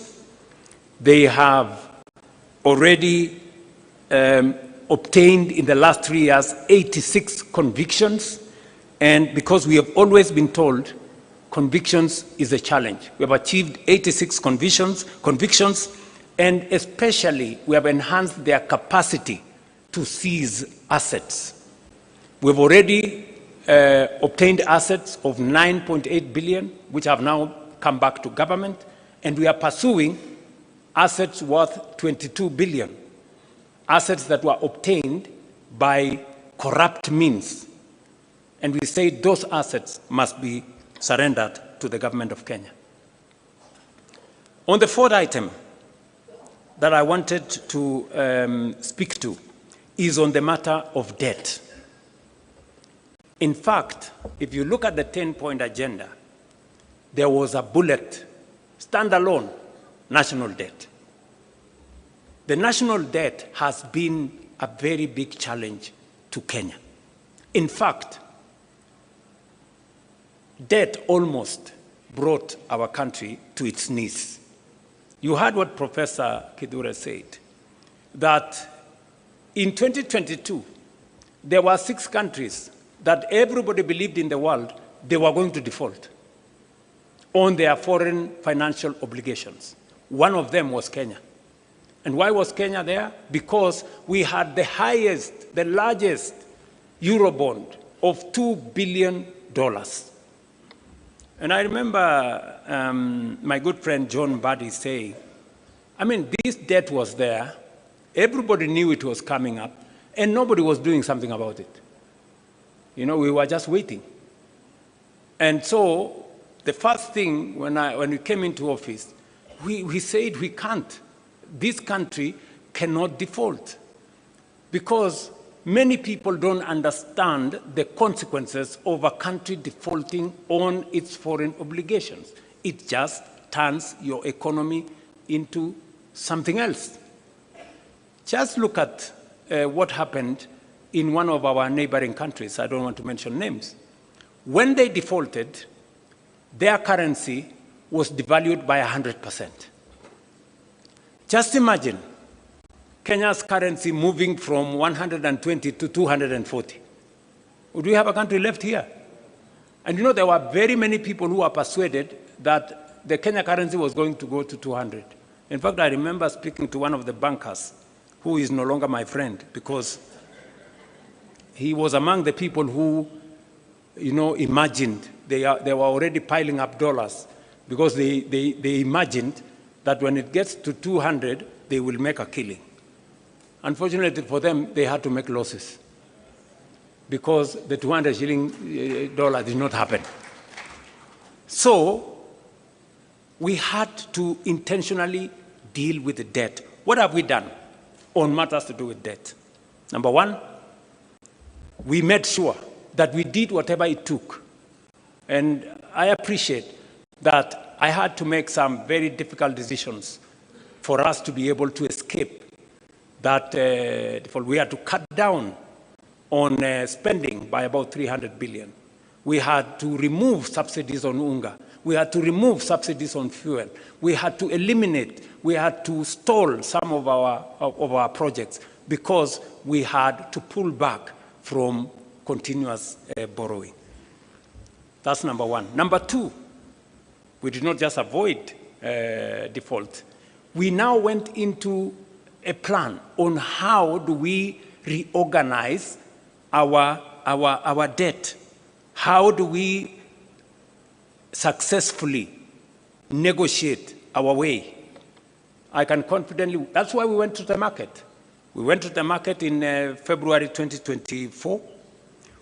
They have already obtained in the last 3 years 86 convictions. And because we have always been told convictions is a challenge, we have achieved 86 convictions, and especially we have enhanced their capacity to seize assets. We've already obtained assets of 9.8 billion, which have now come back to government, and we are pursuing assets worth 22 billion. assets that were obtained by corrupt means. And we say those assets must be surrendered to the government of Kenya. On the fourth item that I wanted to speak to is on the matter of debt. In fact, if you look at the 10-point agenda, there was a bullet, standalone, national debt. The national debt has been a very big challenge to Kenya. In fact, debt almost brought our country to its knees. You heard what Professor Kidure said, that in 2022, there were 6 countries that everybody believed in the world they were going to default on their foreign financial obligations. One of them was Kenya. And why was Kenya there? Because we had the highest, the largest Eurobond of $2 billion. And I remember my good friend John Buddy saying, I mean, this debt was there, everybody knew it was coming up, and nobody was doing something about it. You know, we were just waiting. And so the first thing when we came into office, we said we can't. This country cannot default because many people don't understand the consequences of a country defaulting on its foreign obligations. It just turns your economy into something else. Just look at what happened in one of our neighboring countries. I don't want to mention names. When they defaulted, their currency was devalued by 100%. Just imagine Kenya's currency moving from 120 to 240. Would we have a country left here? And you know, there were very many people who were persuaded that the Kenya currency was going to go to 200. In fact, I remember speaking to one of the bankers, who is no longer my friend, because he was among the people who, you know, imagined, they were already piling up dollars, because they imagined that when it gets to 200, they will make a killing. Unfortunately for them, they had to make losses because the 200 shilling dollar did not happen. So we had to intentionally deal with the debt. What have we done on matters to do with debt? Number one, we made sure that we did whatever it took. And I appreciate that I had to make some very difficult decisions for us to be able to escape that we had to cut down on spending by about 300 billion. We had to remove subsidies on unga. We had to remove subsidies on fuel. We had to eliminate, we had to stall some of our projects because we had to pull back from continuous borrowing. That's number one. Number two, we did not just avoid default. We now went into a plan on how do we reorganize our debt. How do we successfully negotiate our way? I can confidently, that's why we went to the market. We went to the market in February 2024.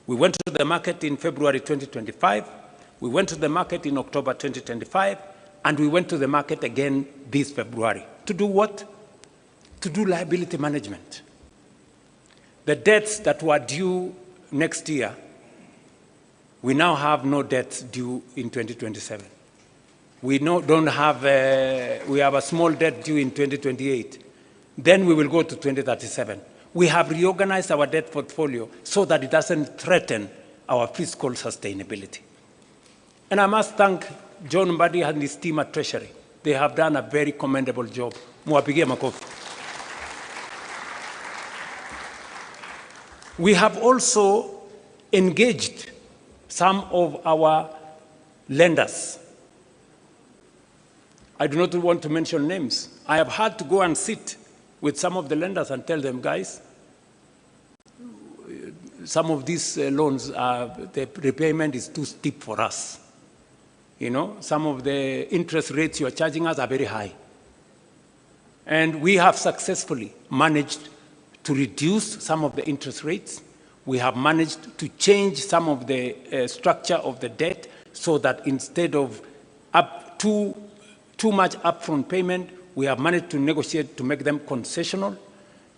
We went to the market in February 2025. We went to the market in October 2025. And we went to the market again this February. To do what? To do liability management. The debts that were due next year, we now have no debts due in 2027. We have a small debt due in 2028. Then we will go to 2037. We have reorganized our debt portfolio so that it doesn't threaten our fiscal sustainability. And I must thank John Mbadi and his team at Treasury. They have done a very commendable job. Muwapigie makofi. We have also engaged some of our lenders. I do not want to mention names. I have had to go and sit with some of the lenders and tell them, guys, some of these loans, the repayment is too steep for us. You know, some of the interest rates you are charging us are very high. And we have successfully managed to reduce some of the interest rates. We have managed to change some of the structure of the debt so that instead of too much upfront payment, we have managed to negotiate to make them concessional.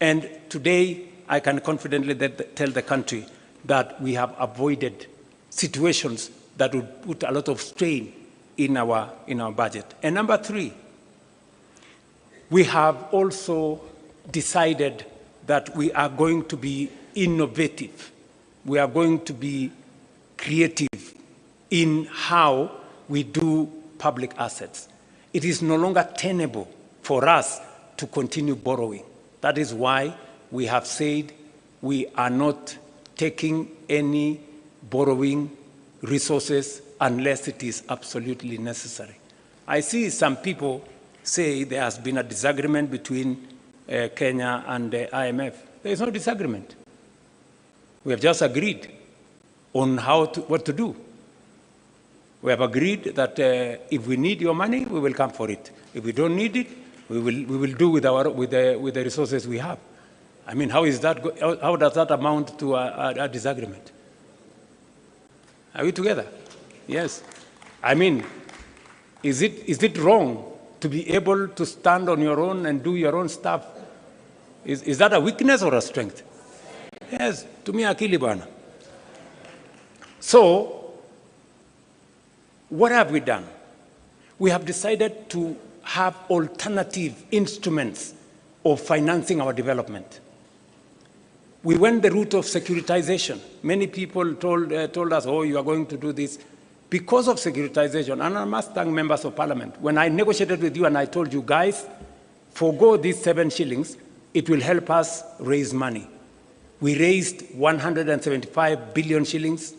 And today, I can confidently tell the country that we have avoided situations that would put a lot of strain in our budget. And number three, we have also decided that we are going to be innovative. We are going to be creative in how we do public assets. It is no longer tenable for us to continue borrowing. That is why we have said we are not taking any borrowing resources unless it is absolutely necessary. I see some people say there has been a disagreement between Kenya and the IMF. There is no disagreement. We have just agreed on what to do. We have agreed that if we need your money, we will come for it. If we don't need it, we will do with the resources we have. I mean, how does that amount to a disagreement? Are we together? Yes. I mean, is it wrong to be able to stand on your own and do your own stuff? Is that a weakness or a strength? Yes, to me, akili bana. So, what have we done? We have decided to have alternative instruments of financing our development. We went the route of securitization. Many people told us, oh, you are going to do this. Because of securitization, and I must thank members of parliament, when I negotiated with you and I told you, guys, forgo these 7 shillings, it will help us raise money. We raised 175 billion shillings.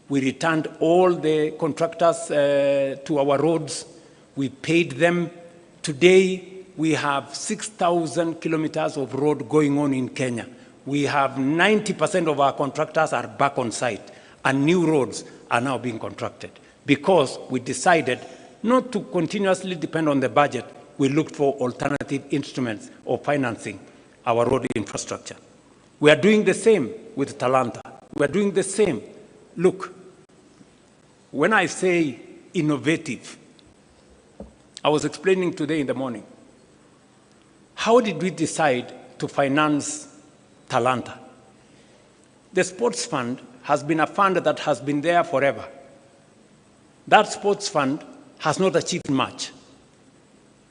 We returned all the contractors to our roads. We paid them. Today, we have 6,000 kilometers of road going on in Kenya. We have 90% of our contractors are back on site, and new roads are now being contracted because we decided not to continuously depend on the budget. We looked for alternative instruments of financing our road infrastructure. We are doing the same with Talanta. We are doing the same. Look, when I say innovative, I was explaining today in the morning, how did we decide to finance Talanta? The sports fund has been a fund that has been there forever. That sports fund has not achieved much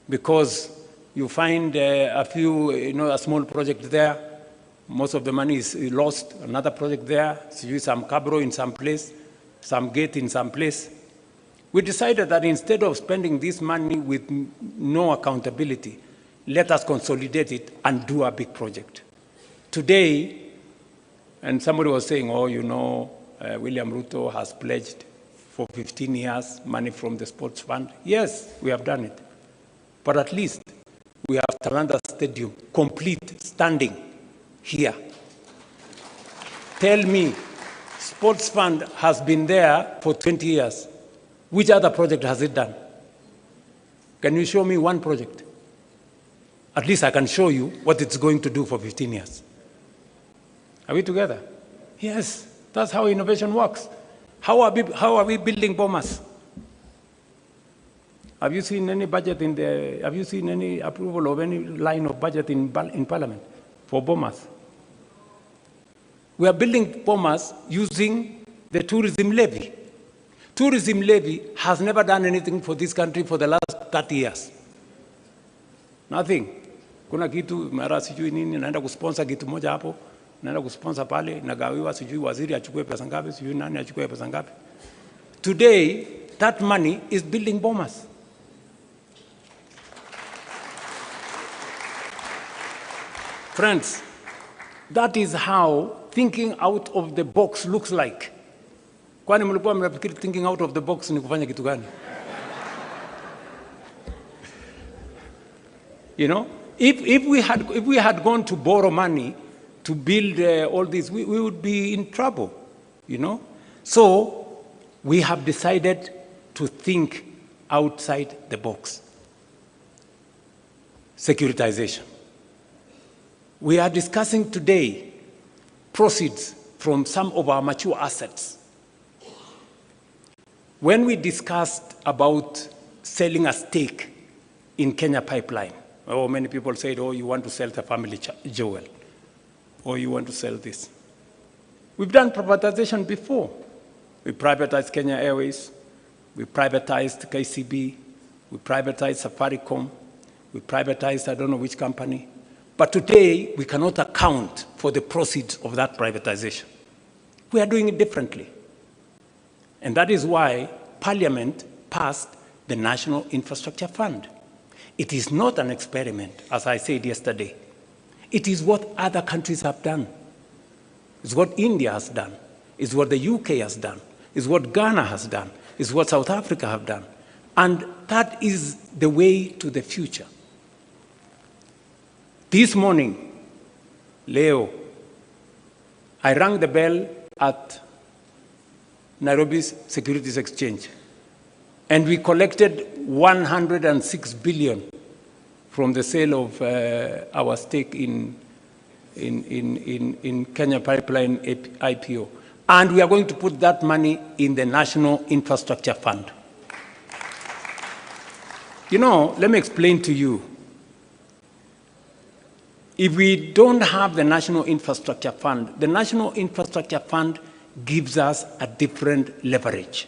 because you find a few, a small project there. Most of the money is lost. Another project there, some cabro in some place, some gate in some place. We decided that instead of spending this money with no accountability, let us consolidate it and do a big project. Today, and somebody was saying, oh, William Ruto has pledged for 15 years money from the sports fund. Yes, we have done it. But at least we have Talanta Stadium complete, standing here. Tell me, sports fund has been there for 20 years. Which other project has it done? Can you show me one project? At least I can show you what it's going to do for 15 years. Are we together? Yes, that's how innovation works. How are we building bombers? Have you seen any budget have you seen any approval of any line of budget in Parliament for bombers? We are building bombers using the tourism levy. Tourism levy has never done anything for this country for the last 30 years. Nothing. Kuna kitu mara sijui nini naenda kusponsor kitu moja hapo, naenda kusponsor pale, nagawiwa sijui waziri achukue pesa ngapi, sijui nani achukue pesa ngapi. Today, that money is building bombers. Friends, that is how thinking out of the box looks like. Kwani mlikuwa mnafikiri thinking out of the box ni kufanya kitu gani? If we had gone to borrow money to build all this, we would be in trouble, So we have decided to think outside the box. Securitization. We are discussing today proceeds from some of our mature assets. When we discussed about selling a stake in Kenya Pipeline, many people said, oh, you want to sell the family jewel, or you want to sell this. We've done privatization before. We privatized Kenya Airways, we privatized KCB, we privatized Safaricom, we privatized I don't know which company. But today, we cannot account for the proceeds of that privatization. We are doing it differently. And that is why Parliament passed the National Infrastructure Fund. It is not an experiment, as I said yesterday. It is what other countries have done. It's what India has done. It's what the UK has done. It's what Ghana has done. It's what South Africa have done. And that is the way to the future. This morning, Leo, I rang the bell at Nairobi's Securities Exchange, and we collected 106 billion from the sale of our stake in Kenya Pipeline IPO. And we are going to put that money in the National Infrastructure Fund. You know, let me explain to you. If we don't have the National Infrastructure Fund, the National Infrastructure Fund gives us a different leverage.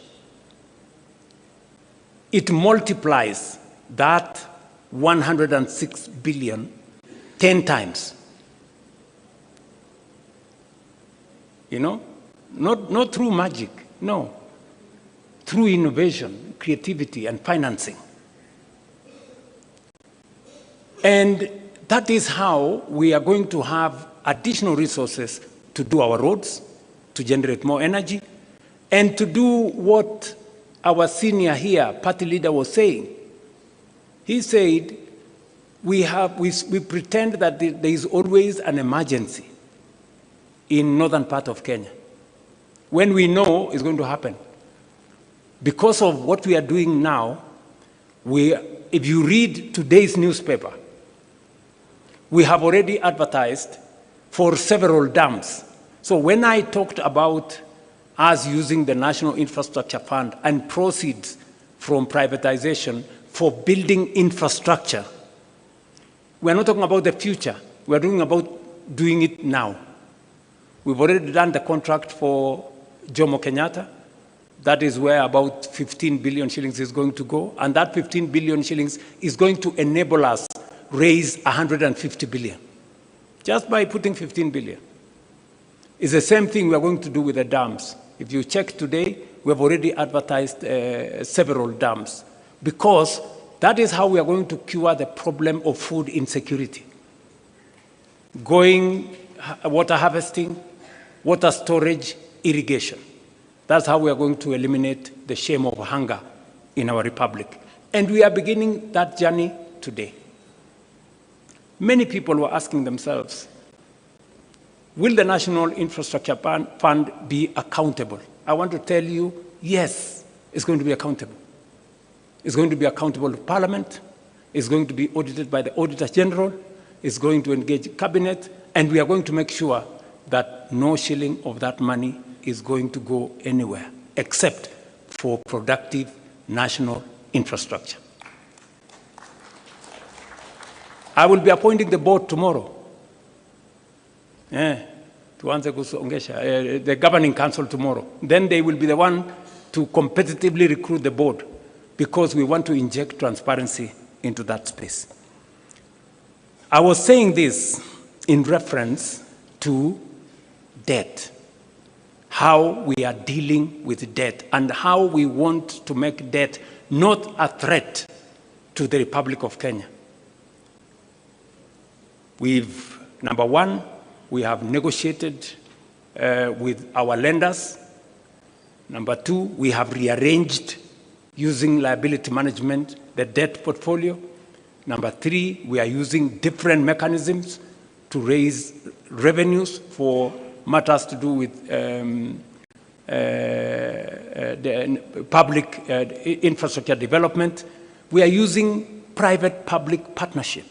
It multiplies that 106 billion 10 times. You know, not through magic, no. Through innovation, creativity, and financing. And that is how we are going to have additional resources to do our roads, to generate more energy, and to do what our senior here, party leader, was saying. He said, we pretend that there is always an emergency in northern part of Kenya, when we know it's going to happen. Because of what we are doing now, if you read today's newspaper, we have already advertised for several dams. So when I talked about us using the National Infrastructure Fund and proceeds from privatization for building infrastructure, we're not talking about the future. We're talking about doing it now. We've already done the contract for Jomo Kenyatta. That is where about 15 billion shillings is going to go. And that 15 billion shillings is going to enable us raise 150 billion, just by putting 15 billion. It's the same thing we are going to do with the dams. If you check today, we have already advertised several dams, because that is how we are going to cure the problem of food insecurity. Water harvesting, water storage, irrigation. That's how we are going to eliminate the shame of hunger in our republic. And we are beginning that journey today. Many people were asking themselves, will the National Infrastructure Fund be accountable? I want to tell you, yes, it's going to be accountable. It's going to be accountable to Parliament. It's going to be audited by the Auditor General. It's going to engage Cabinet. And we are going to make sure that no shilling of that money is going to go anywhere except for productive national infrastructure. I will be appointing the board tomorrow. The governing council tomorrow. Then they will be the one to competitively recruit the board, because we want to inject transparency into that space. I was saying this in reference to debt, how we are dealing with debt, and how we want to make debt not a threat to the Republic of Kenya. Number one, we have negotiated with our lenders. Number two, we have rearranged, using liability management, the debt portfolio. Number three, we are using different mechanisms to raise revenues for matters to do with the public infrastructure development. We are using private-public partnership.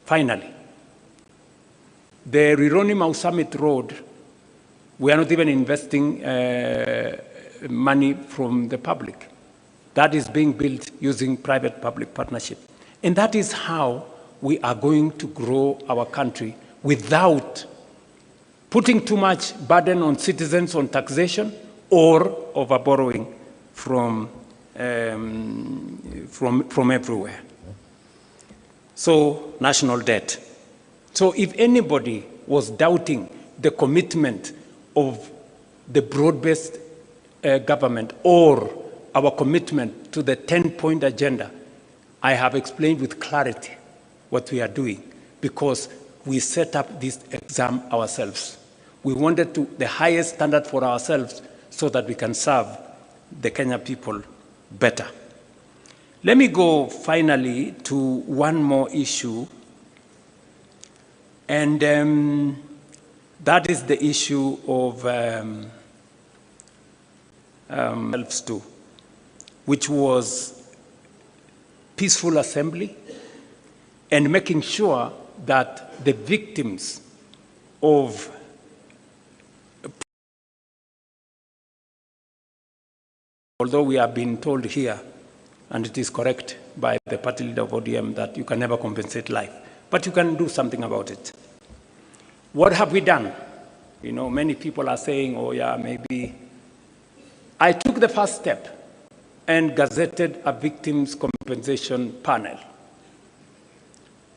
Finally, The Rironi-Mau Summit Road, we are not even investing money from the public. That is being built using private-public partnership. And that is how we are going to grow our country without putting too much burden on citizens on taxation or over borrowing from everywhere. So, national debt. So if anybody was doubting the commitment of the broad-based government or our commitment to the 10-point agenda, I have explained with clarity what we are doing because we set up this exam ourselves. We wanted the highest standard for ourselves so that we can serve the Kenyan people better. Let me go finally to one more issue, and that is the issue of which was peaceful assembly and making sure that the victims of although we have been told here, and it is correct by the party leader of ODM, that you can never compensate life, but you can do something about it. What have we done? You know, many people are saying, oh yeah, maybe. I took the first step and gazetted a victims compensation panel.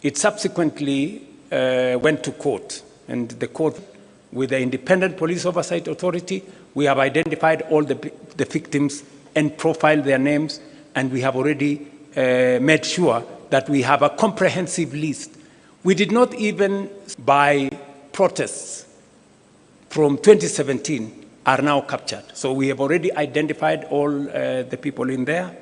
It subsequently went to court, and the court, with the Independent Police Oversight Authority, we have identified all the victims and profiled their names, and we have already made sure that we have a comprehensive list. We did not even buy protests from 2017 are now captured. So we have already identified all the people in there.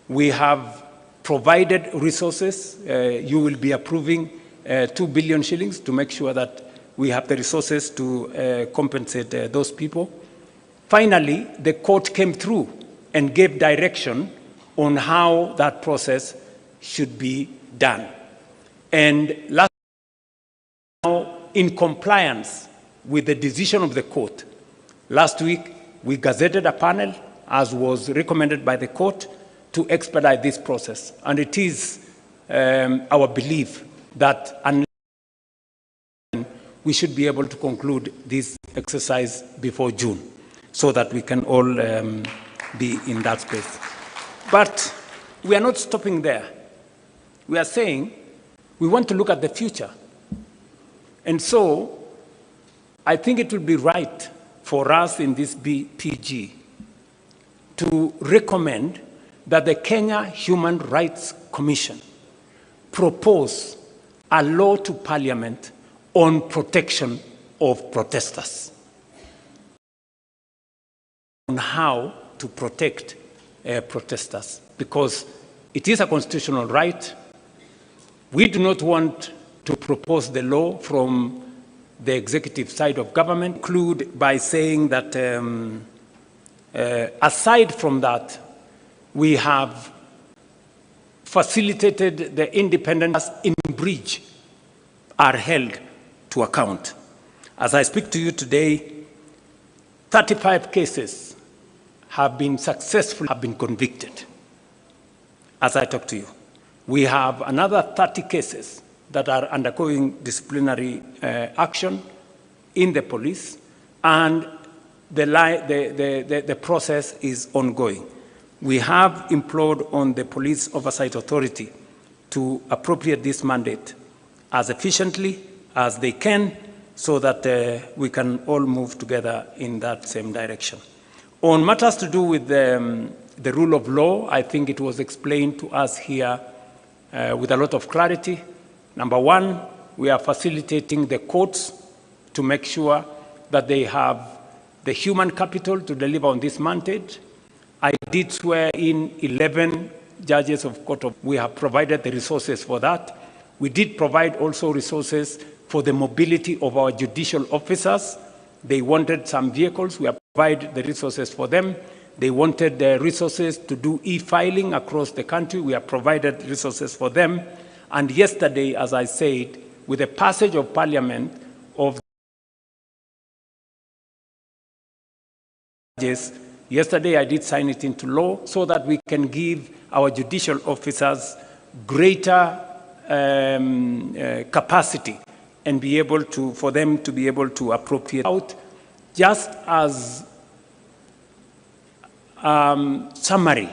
We have provided resources. You will be approving 2 billion shillings to make sure that we have the resources to compensate those people. Finally, the court came through and gave direction on how that process should be done. And last, now, in compliance with the decision of the court, last week we gazetted a panel, as was recommended by the court, to expedite this process. And it is our belief that unless we should be able to conclude this exercise before June, so that we can all be in that space. But we are not stopping there. We are saying we want to look at the future. And so I think it will be right for us in this BPG to recommend that the Kenya Human Rights Commission propose a law to Parliament on protection of protesters, on how to protect protesters, because it is a constitutional right. We do not want to propose the law from the executive side of government, conclude by saying that aside from that, we have facilitated the independence in bridge are held to account. As I speak to you today, 35 cases have been successful, have been convicted. As I talk to you, we have another 30 cases that are undergoing disciplinary action in the police, and the process is ongoing. We have implored on the Police Oversight Authority to appropriate this mandate as efficiently as they can, so that we can all move together in that same direction. On matters to do with the rule of law, I think it was explained to us here with a lot of clarity. Number one, we are facilitating the courts to make sure that they have the human capital to deliver on this mandate. I did swear in 11 judges of court. We have provided the resources for that. We did provide also resources for the mobility of our judicial officers. They wanted some vehicles. We have provided the resources for them. They wanted the resources to do e-filing across the country. We have provided resources for them. And yesterday, as I said, with the passage of Parliament, Yesterday, I did sign it into law so that we can give our judicial officers greater capacity and be able to, for them to be able to appropriate out, just as summary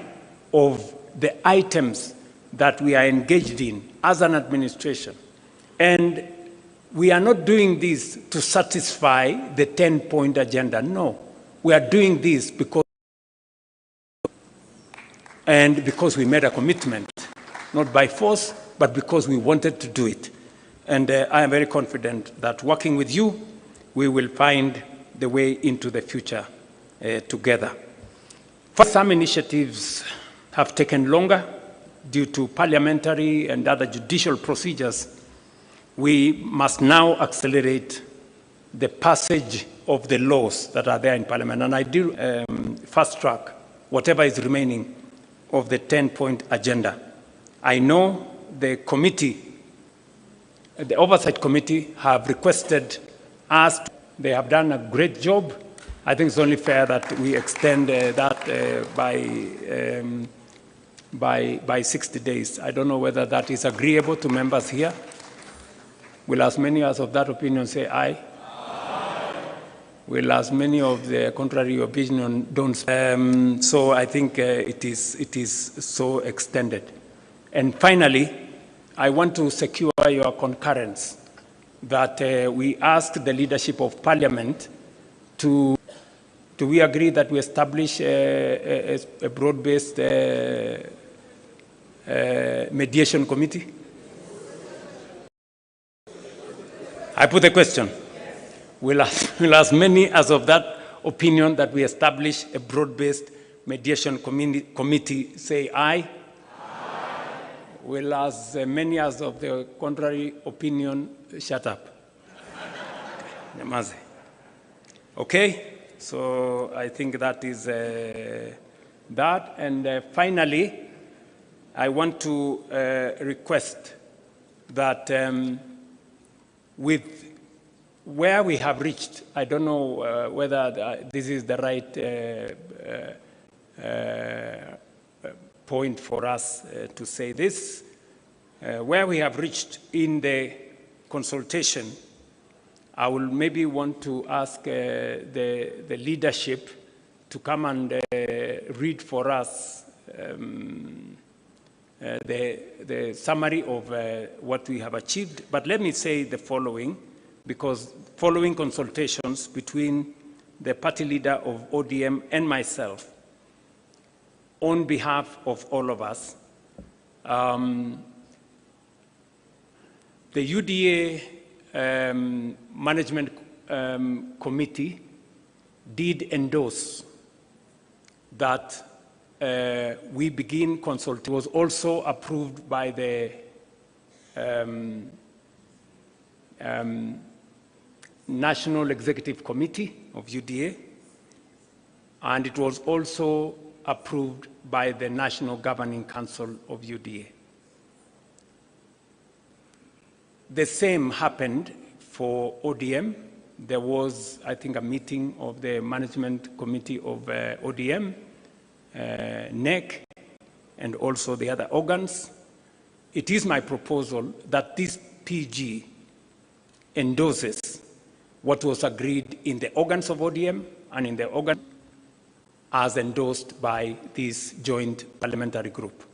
of the items that we are engaged in as an administration. And we are not doing this to satisfy the 10-point agenda. No, we are doing this because we made a commitment, not by force, but because we wanted to do it. And I am very confident that working with you, we will find the way into the future together. Some initiatives have taken longer due to parliamentary and other judicial procedures. We must now accelerate the passage of the laws that are there in Parliament. And I do fast track whatever is remaining of the 10-point agenda. I know the committee, the Oversight Committee, have requested us. They have done a great job. I think it's only fair that we extend that by 60 days. I don't know whether that is agreeable to members here. Will as many as of that opinion say aye? Aye. Will as many of the contrary opinion don't say? So I think it is so extended. And finally, I want to secure your concurrence that we ask the leadership of Parliament to, do we agree that we establish a broad-based mediation committee? I put a question. Will as many as of that opinion that we establish a broad-based mediation committee say aye? Aye. Will as many as of the contrary opinion shut up? Okay, so I think that is that. And finally, I want to request that with where we have reached, I don't know whether this is the right point for us to say this. Where we have reached in the consultation, I will maybe want to ask the leadership to come and read for us the summary of what we have achieved. But let me say the following, because following consultations between the party leader of ODM and myself, on behalf of all of us, the UDA Management Committee did endorse that we begin consultation. It was also approved by the National Executive Committee of UDA, and it was also approved by the National Governing Council of UDA. The same happened for ODM. There was, I think, a meeting of the Management Committee of ODM, NEC, and also the other organs. It is my proposal that this PG endorses what was agreed in the organs of ODM and in the organ as endorsed by this joint parliamentary group.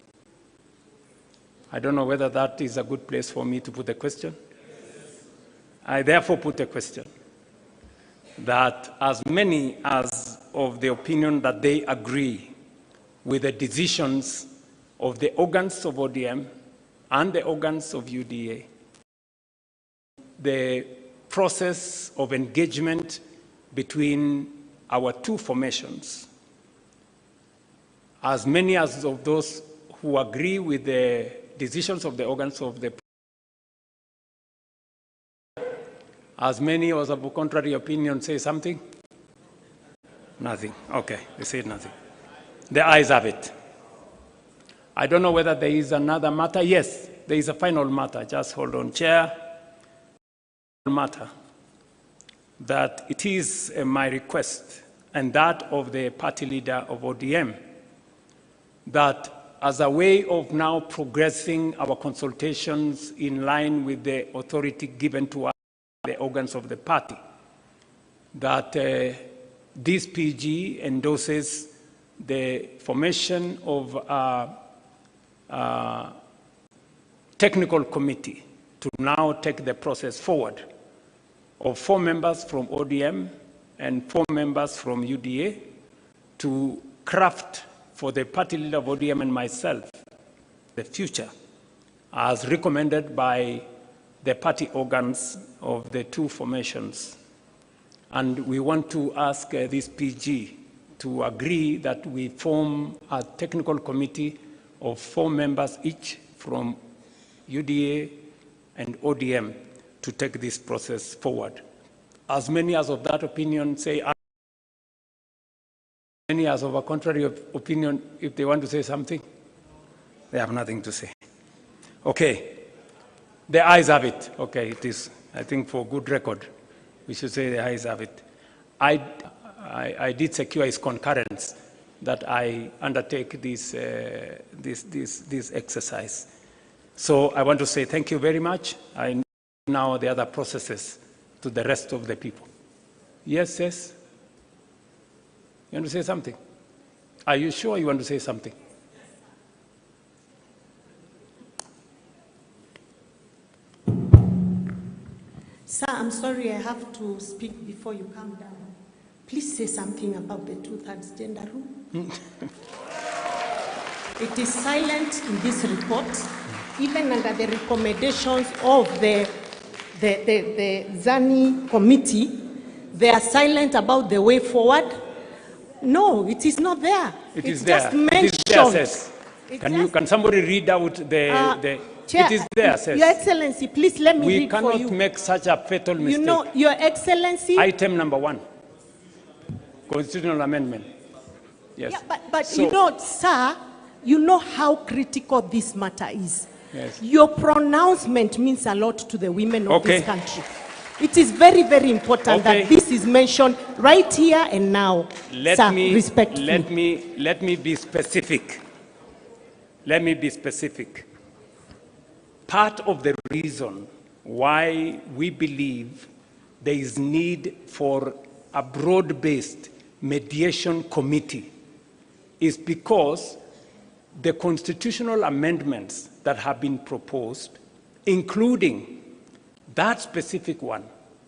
I don't know whether that is a good place for me to put the question. I therefore put a question that as many as of the opinion that they agree with the decisions of the organs of ODM and the organs of UDA, the process of engagement between our two formations, as many as of those who agree with the decisions of the organs of the, as many as of a contrary opinion say something? Nothing. Okay, they said nothing. The ayes have it. I don't know whether there is another matter. Yes, there is a final matter. Just hold on, Chair. Matter that it is my request and that of the party leader of ODM, that as a way of now progressing our consultations in line with the authority given to us by the organs of the party, that this PG endorses the formation of a technical committee to now take the process forward of 4 members from ODM and 4 members from UDA to craft for the party leader of ODM and myself the future as recommended by the party organs of the 2 formations. And we want to ask this PG to agree that we form a technical committee of 4 members each from UDA and ODM to take this process forward. As many as of that opinion say aye. Many as of a contrary opinion, if they want to say something, they have nothing to say. Okay, the ayes have it. Okay, it is, I think for good record, we should say the ayes have it. I did secure his concurrence that I undertake this exercise. So I want to say thank you very much. I know now the other processes to the rest of the people. Yes, yes? You want to say something? Are you sure you want to say something? Sir, I'm sorry I have to speak before you come down. Please say something about the 2/3 gender rule. It is silent in this report, even under the recommendations of the ZANI committee. They are silent about the way forward. No, it is not there. It's there. Just mentioned. It is there, can somebody read out the Chair, it is there, says. Your Excellency, please let me read for you. We cannot make such a fatal mistake. You know, Your Excellency. Item number 1, constitutional amendment. Yes. Yeah, but so, you know, sir, you know how critical this matter is. Yes. Your pronouncement means a lot to the women of this country. It is very, very important that this is mentioned right here and now, respectfully. Let me be specific. Let me be specific. Part of the reason why we believe there is need for a broad-based mediation committee is because the constitutional amendments that have been proposed, including that specific one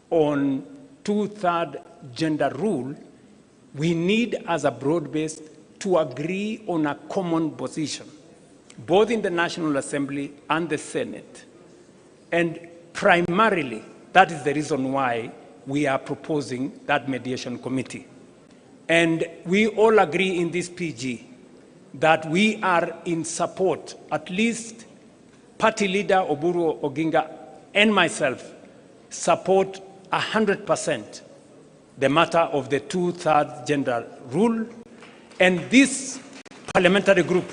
on 2/3 gender rule, we need as a broad-based to agree on a common position, both in the National Assembly and the Senate. And primarily, that is the reason why we are proposing that mediation committee. And we all agree in this PG that we are in support, at least party leader Oburu Oginga and myself support 100% the matter of the 2/3 gender rule, and this parliamentary group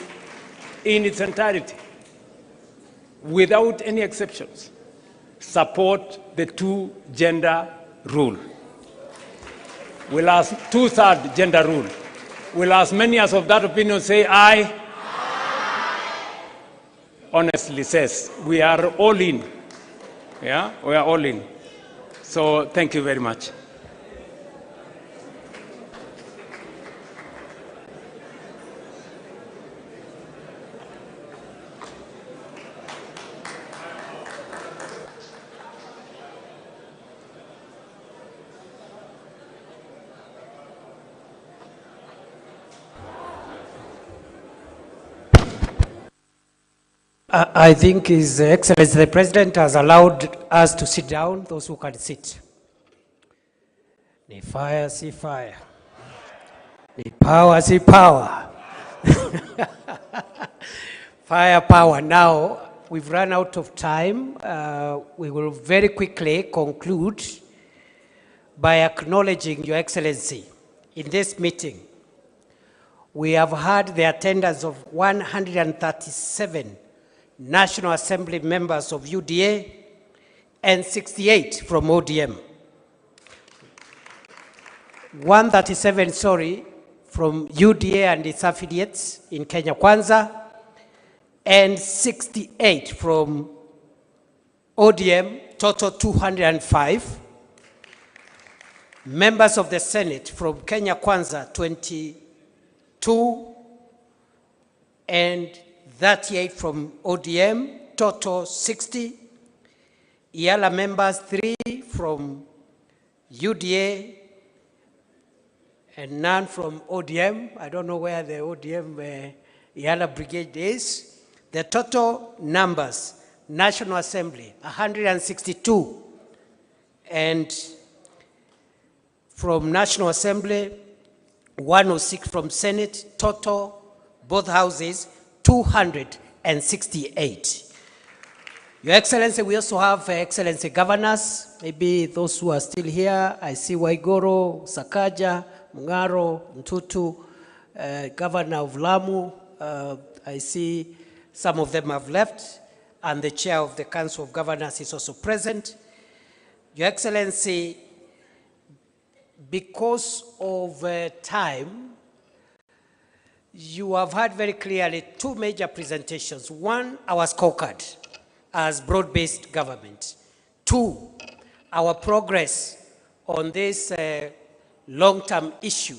in its entirety, without any exceptions, support the 2-gender rule. We'll ask 2/3 gender rule. Will as many as of that opinion say aye? Honestly says, we are all in. Yeah, we are all in. So thank you very much. I think His Excellency the President has allowed us to sit down, those who can sit. Ni fire, see fire. Ni power, see power. Fire, power. Now, we've run out of time. We will very quickly conclude by acknowledging Your Excellency in this meeting. We have had the attendance of 137 National Assembly members of UDA and 68 from ODM. 137, sorry, from UDA and its affiliates in Kenya Kwanza, and 68 from ODM, total 205. Members of the Senate from Kenya Kwanza, 22, and 38 from ODM, total 60. Iala members, 3 from UDA, and none from ODM. I don't know where the ODM Iala brigade is. The total numbers, National Assembly, 162, and from National Assembly, 106 from Senate, total, both houses, 268. Your Excellency, we also have Excellency governors, maybe those who are still here. I see Waigoro, Sakaja, Mungaro, Ntutu, Governor of Lamu. I see some of them have left, and the chair of the Council of Governors is also present. Your Excellency, because of time, you have had very clearly 2 major presentations. 1, our scorecard as broad-based government. 2, our progress on this long-term issue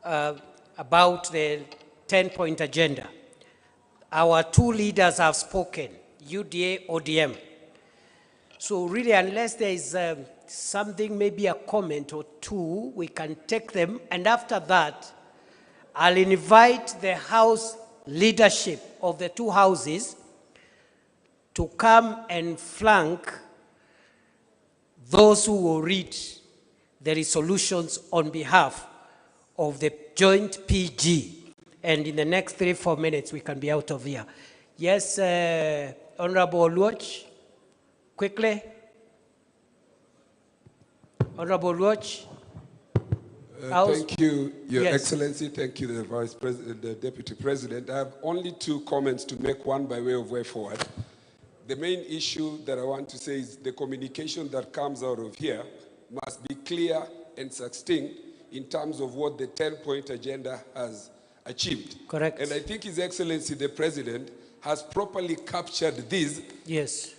about the 10-point agenda. Our 2 leaders have spoken, UDA, ODM. So really, unless there is something, maybe a comment or 2, we can take them. And after that, I'll invite the House leadership of the 2 houses to come and flank those who will read the resolutions on behalf of the joint PG. And in the next 3-4 minutes, we can be out of here. Yes, Honorable Oluoch, quickly. Honorable Oluoch. Thank you, Your Yes. Excellency. Thank you, the Vice President, the Deputy President. I have only 2 comments to make, one by way of way forward. The main issue that I want to say is the communication that comes out of here must be clear and succinct in terms of what the 10-point agenda has achieved. Correct. And I think His Excellency, the President, has properly captured this. Yes.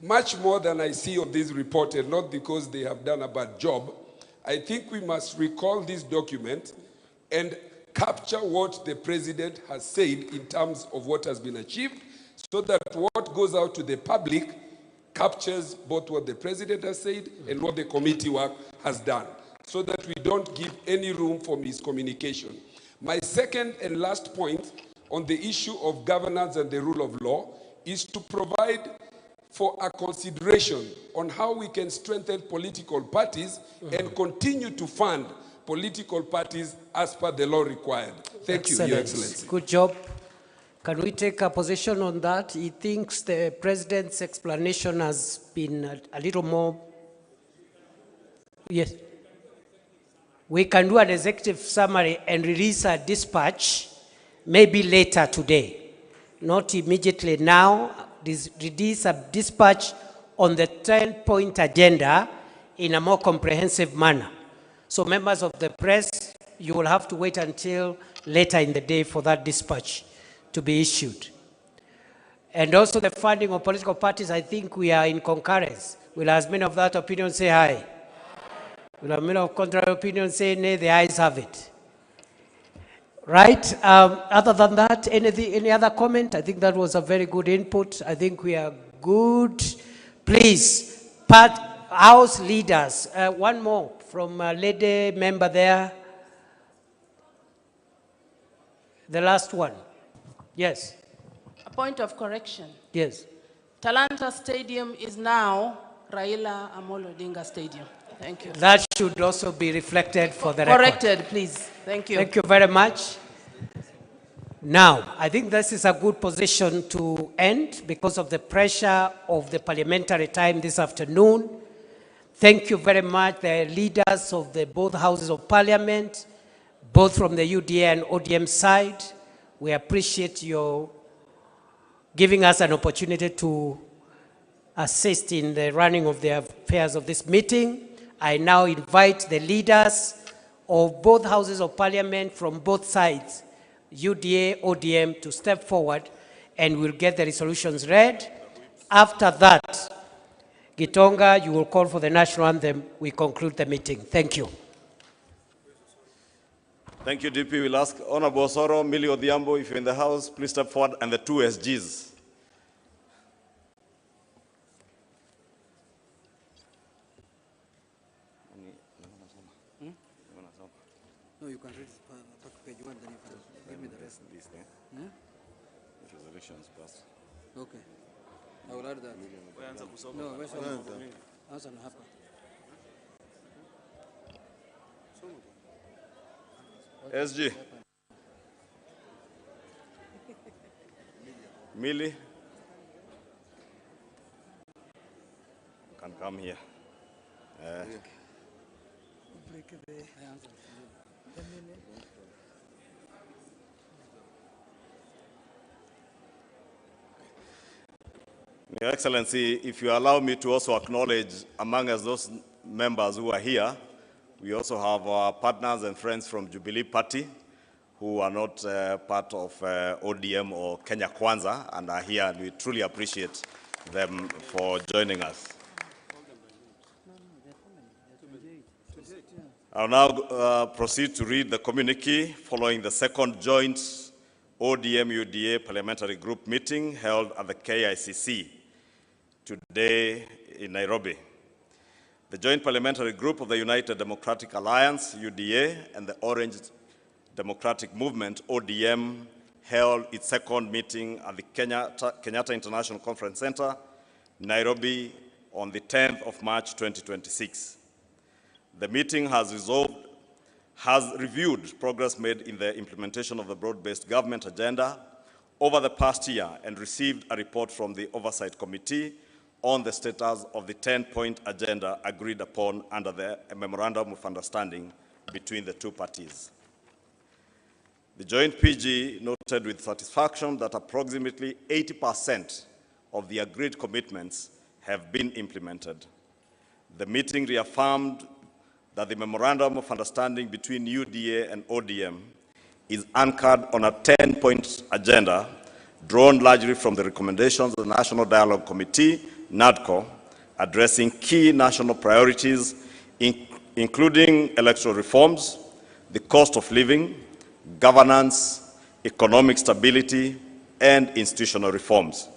Much more than I see on this report, and not because they have done a bad job. I think we must recall this document and capture what the President has said in terms of what has been achieved, so that what goes out to the public captures both what the President has said and what the committee work has done, so that we don't give any room for miscommunication. My second and last point on the issue of governance and the rule of law is to provide for a consideration on how we can strengthen political parties and continue to fund political parties as per the law required. Thank you, Your Excellency. Good job. Can we take a position on that? He thinks the President's explanation has been a little more. Yes. We can do an executive summary and release a dispatch maybe later today, not immediately now. Release a dispatch on the 10-point agenda in a more comprehensive manner. So members of the press, you will have to wait until later in the day for that dispatch to be issued. And also the funding of political parties, I think we are in concurrence. Will as many of that opinion say aye? Will as many of contrary opinion say nay? The ayes have it. Right? Other than that, any other comment? I think that was a very good input. I think we are good. Please, House leaders, one more from lady member there. The last one. Yes. A point of correction. Yes. Talanta Stadium is now Raila Amolo Odinga Stadium. Thank you. That should also be reflected for the record. Corrected, please. Thank you. Thank you very much. Now, I think this is a good position to end because of the pressure of the parliamentary time this afternoon. Thank you very much, the leaders of the both houses of parliament, both from the UDA and ODM side. We appreciate your giving us an opportunity to assist in the running of the affairs of this meeting. I now invite the leaders of both houses of parliament from both sides, UDA, ODM, to step forward, and we'll get the resolutions read. After that, Gitonga, you will call for the national anthem. We conclude the meeting. Thank you. Thank you, DP. We'll ask Honorable Osoro, Millie Odhiambo, if you're in the house, please step forward, and the two SGs. No, you can read page 1, then you can give me the rest. This thing. Resolutions passed. Okay. I will add that. No, where's answer na hapa. SG. Millie. Can come here. Your Excellency, if you allow me to also acknowledge among us those members who are here, we also have our partners and friends from Jubilee Party who are not part of ODM or Kenya Kwanza and are here, and we truly appreciate them for joining us. I'll now proceed to read the communique following the second joint ODM-UDA Parliamentary Group meeting held at the KICC today in Nairobi. The Joint Parliamentary Group of the United Democratic Alliance, UDA, and the Orange Democratic Movement, ODM, held its second meeting at the Kenyatta International Conference Center, Nairobi, on the 10th of March 2026. The meeting has reviewed progress made in the implementation of the broad-based government agenda over the past year and received a report from the Oversight Committee on the status of the 10-point agenda agreed upon under the Memorandum of Understanding between the two parties. The joint PG noted with satisfaction that approximately 80% of the agreed commitments have been implemented. The meeting reaffirmed that the Memorandum of Understanding between UDA and ODM is anchored on a 10-point agenda drawn largely from the recommendations of the National Dialogue Committee, NADCO, addressing key national priorities, including electoral reforms, the cost of living, governance, economic stability, and institutional reforms.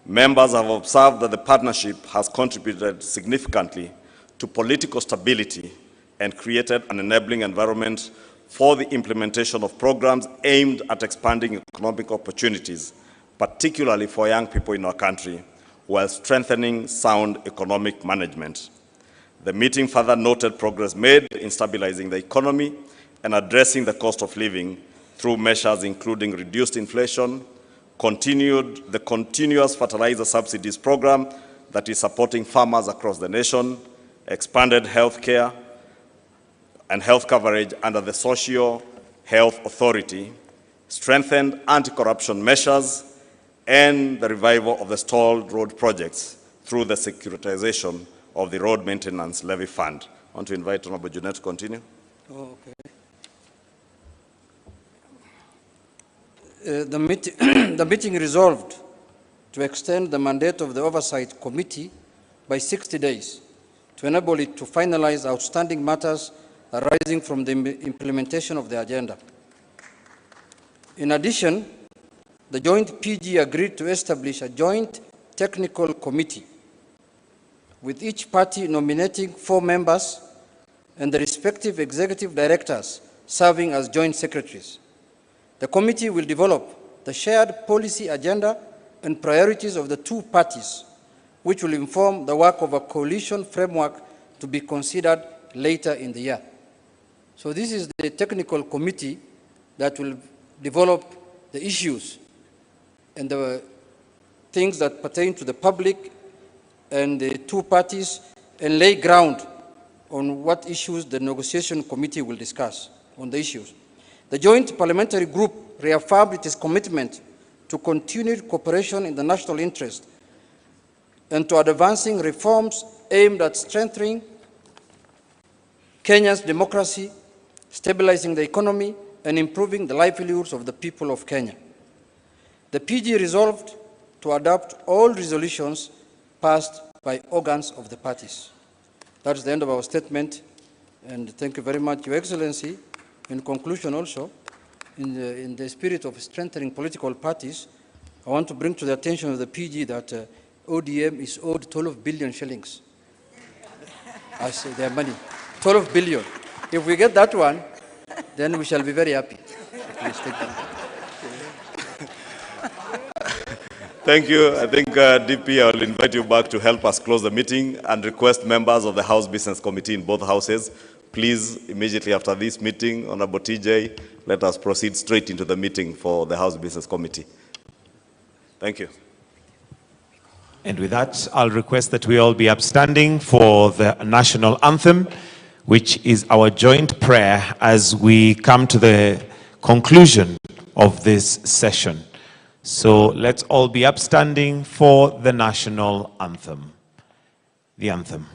Members have observed that the partnership has contributed significantly to political stability and created an enabling environment for the implementation of programs aimed at expanding economic opportunities, particularly for young people in our country, while strengthening sound economic management. The meeting further noted progress made in stabilizing the economy and addressing the cost of living through measures including reduced inflation, the continuous fertilizer subsidies program that is supporting farmers across the nation, expanded health care and health coverage under the Social Health Authority, strengthened anti-corruption measures, and the revival of the stalled road projects through the securitization of the Road Maintenance Levy Fund. I want to invite Honorable Junet to continue. Oh, okay. The meeting resolved to extend the mandate of the Oversight Committee by 60 days to enable it to finalize outstanding matters arising from the implementation of the agenda. In addition, the joint PG agreed to establish a joint technical committee with each party nominating 4 members and the respective executive directors serving as joint secretaries. The committee will develop the shared policy agenda and priorities of the two parties, which will inform the work of a coalition framework to be considered later in the year. So this is the technical committee that will develop the issues and the things that pertain to the public and the two parties and lay ground on what issues the negotiation committee will discuss on the issues. The Joint Parliamentary Group reaffirmed its commitment to continued cooperation in the national interest and to advancing reforms aimed at strengthening Kenya's democracy stabilizing the economy, and improving the livelihoods of the people of Kenya. The PG resolved to adopt all resolutions passed by organs of the parties. That's the end of our statement, and thank you very much, Your Excellency. In conclusion also, in the spirit of strengthening political parties, I want to bring to the attention of the PG that ODM is owed 12 billion shillings as their money. 12 billion. If we get that one, then we shall be very happy. Please take that. Thank you. I think, DP, I'll invite you back to help us close the meeting and request members of the House Business Committee in both houses, please, immediately after this meeting, Honorable TJ, let us proceed straight into the meeting for the House Business Committee. Thank you. And with that, I'll request that we all be upstanding for the national anthem, which is our joint prayer as we come to the conclusion of this session. So let's all be upstanding for the national anthem. The anthem.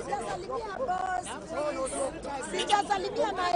Sijasalimia boss. Sijasalimia na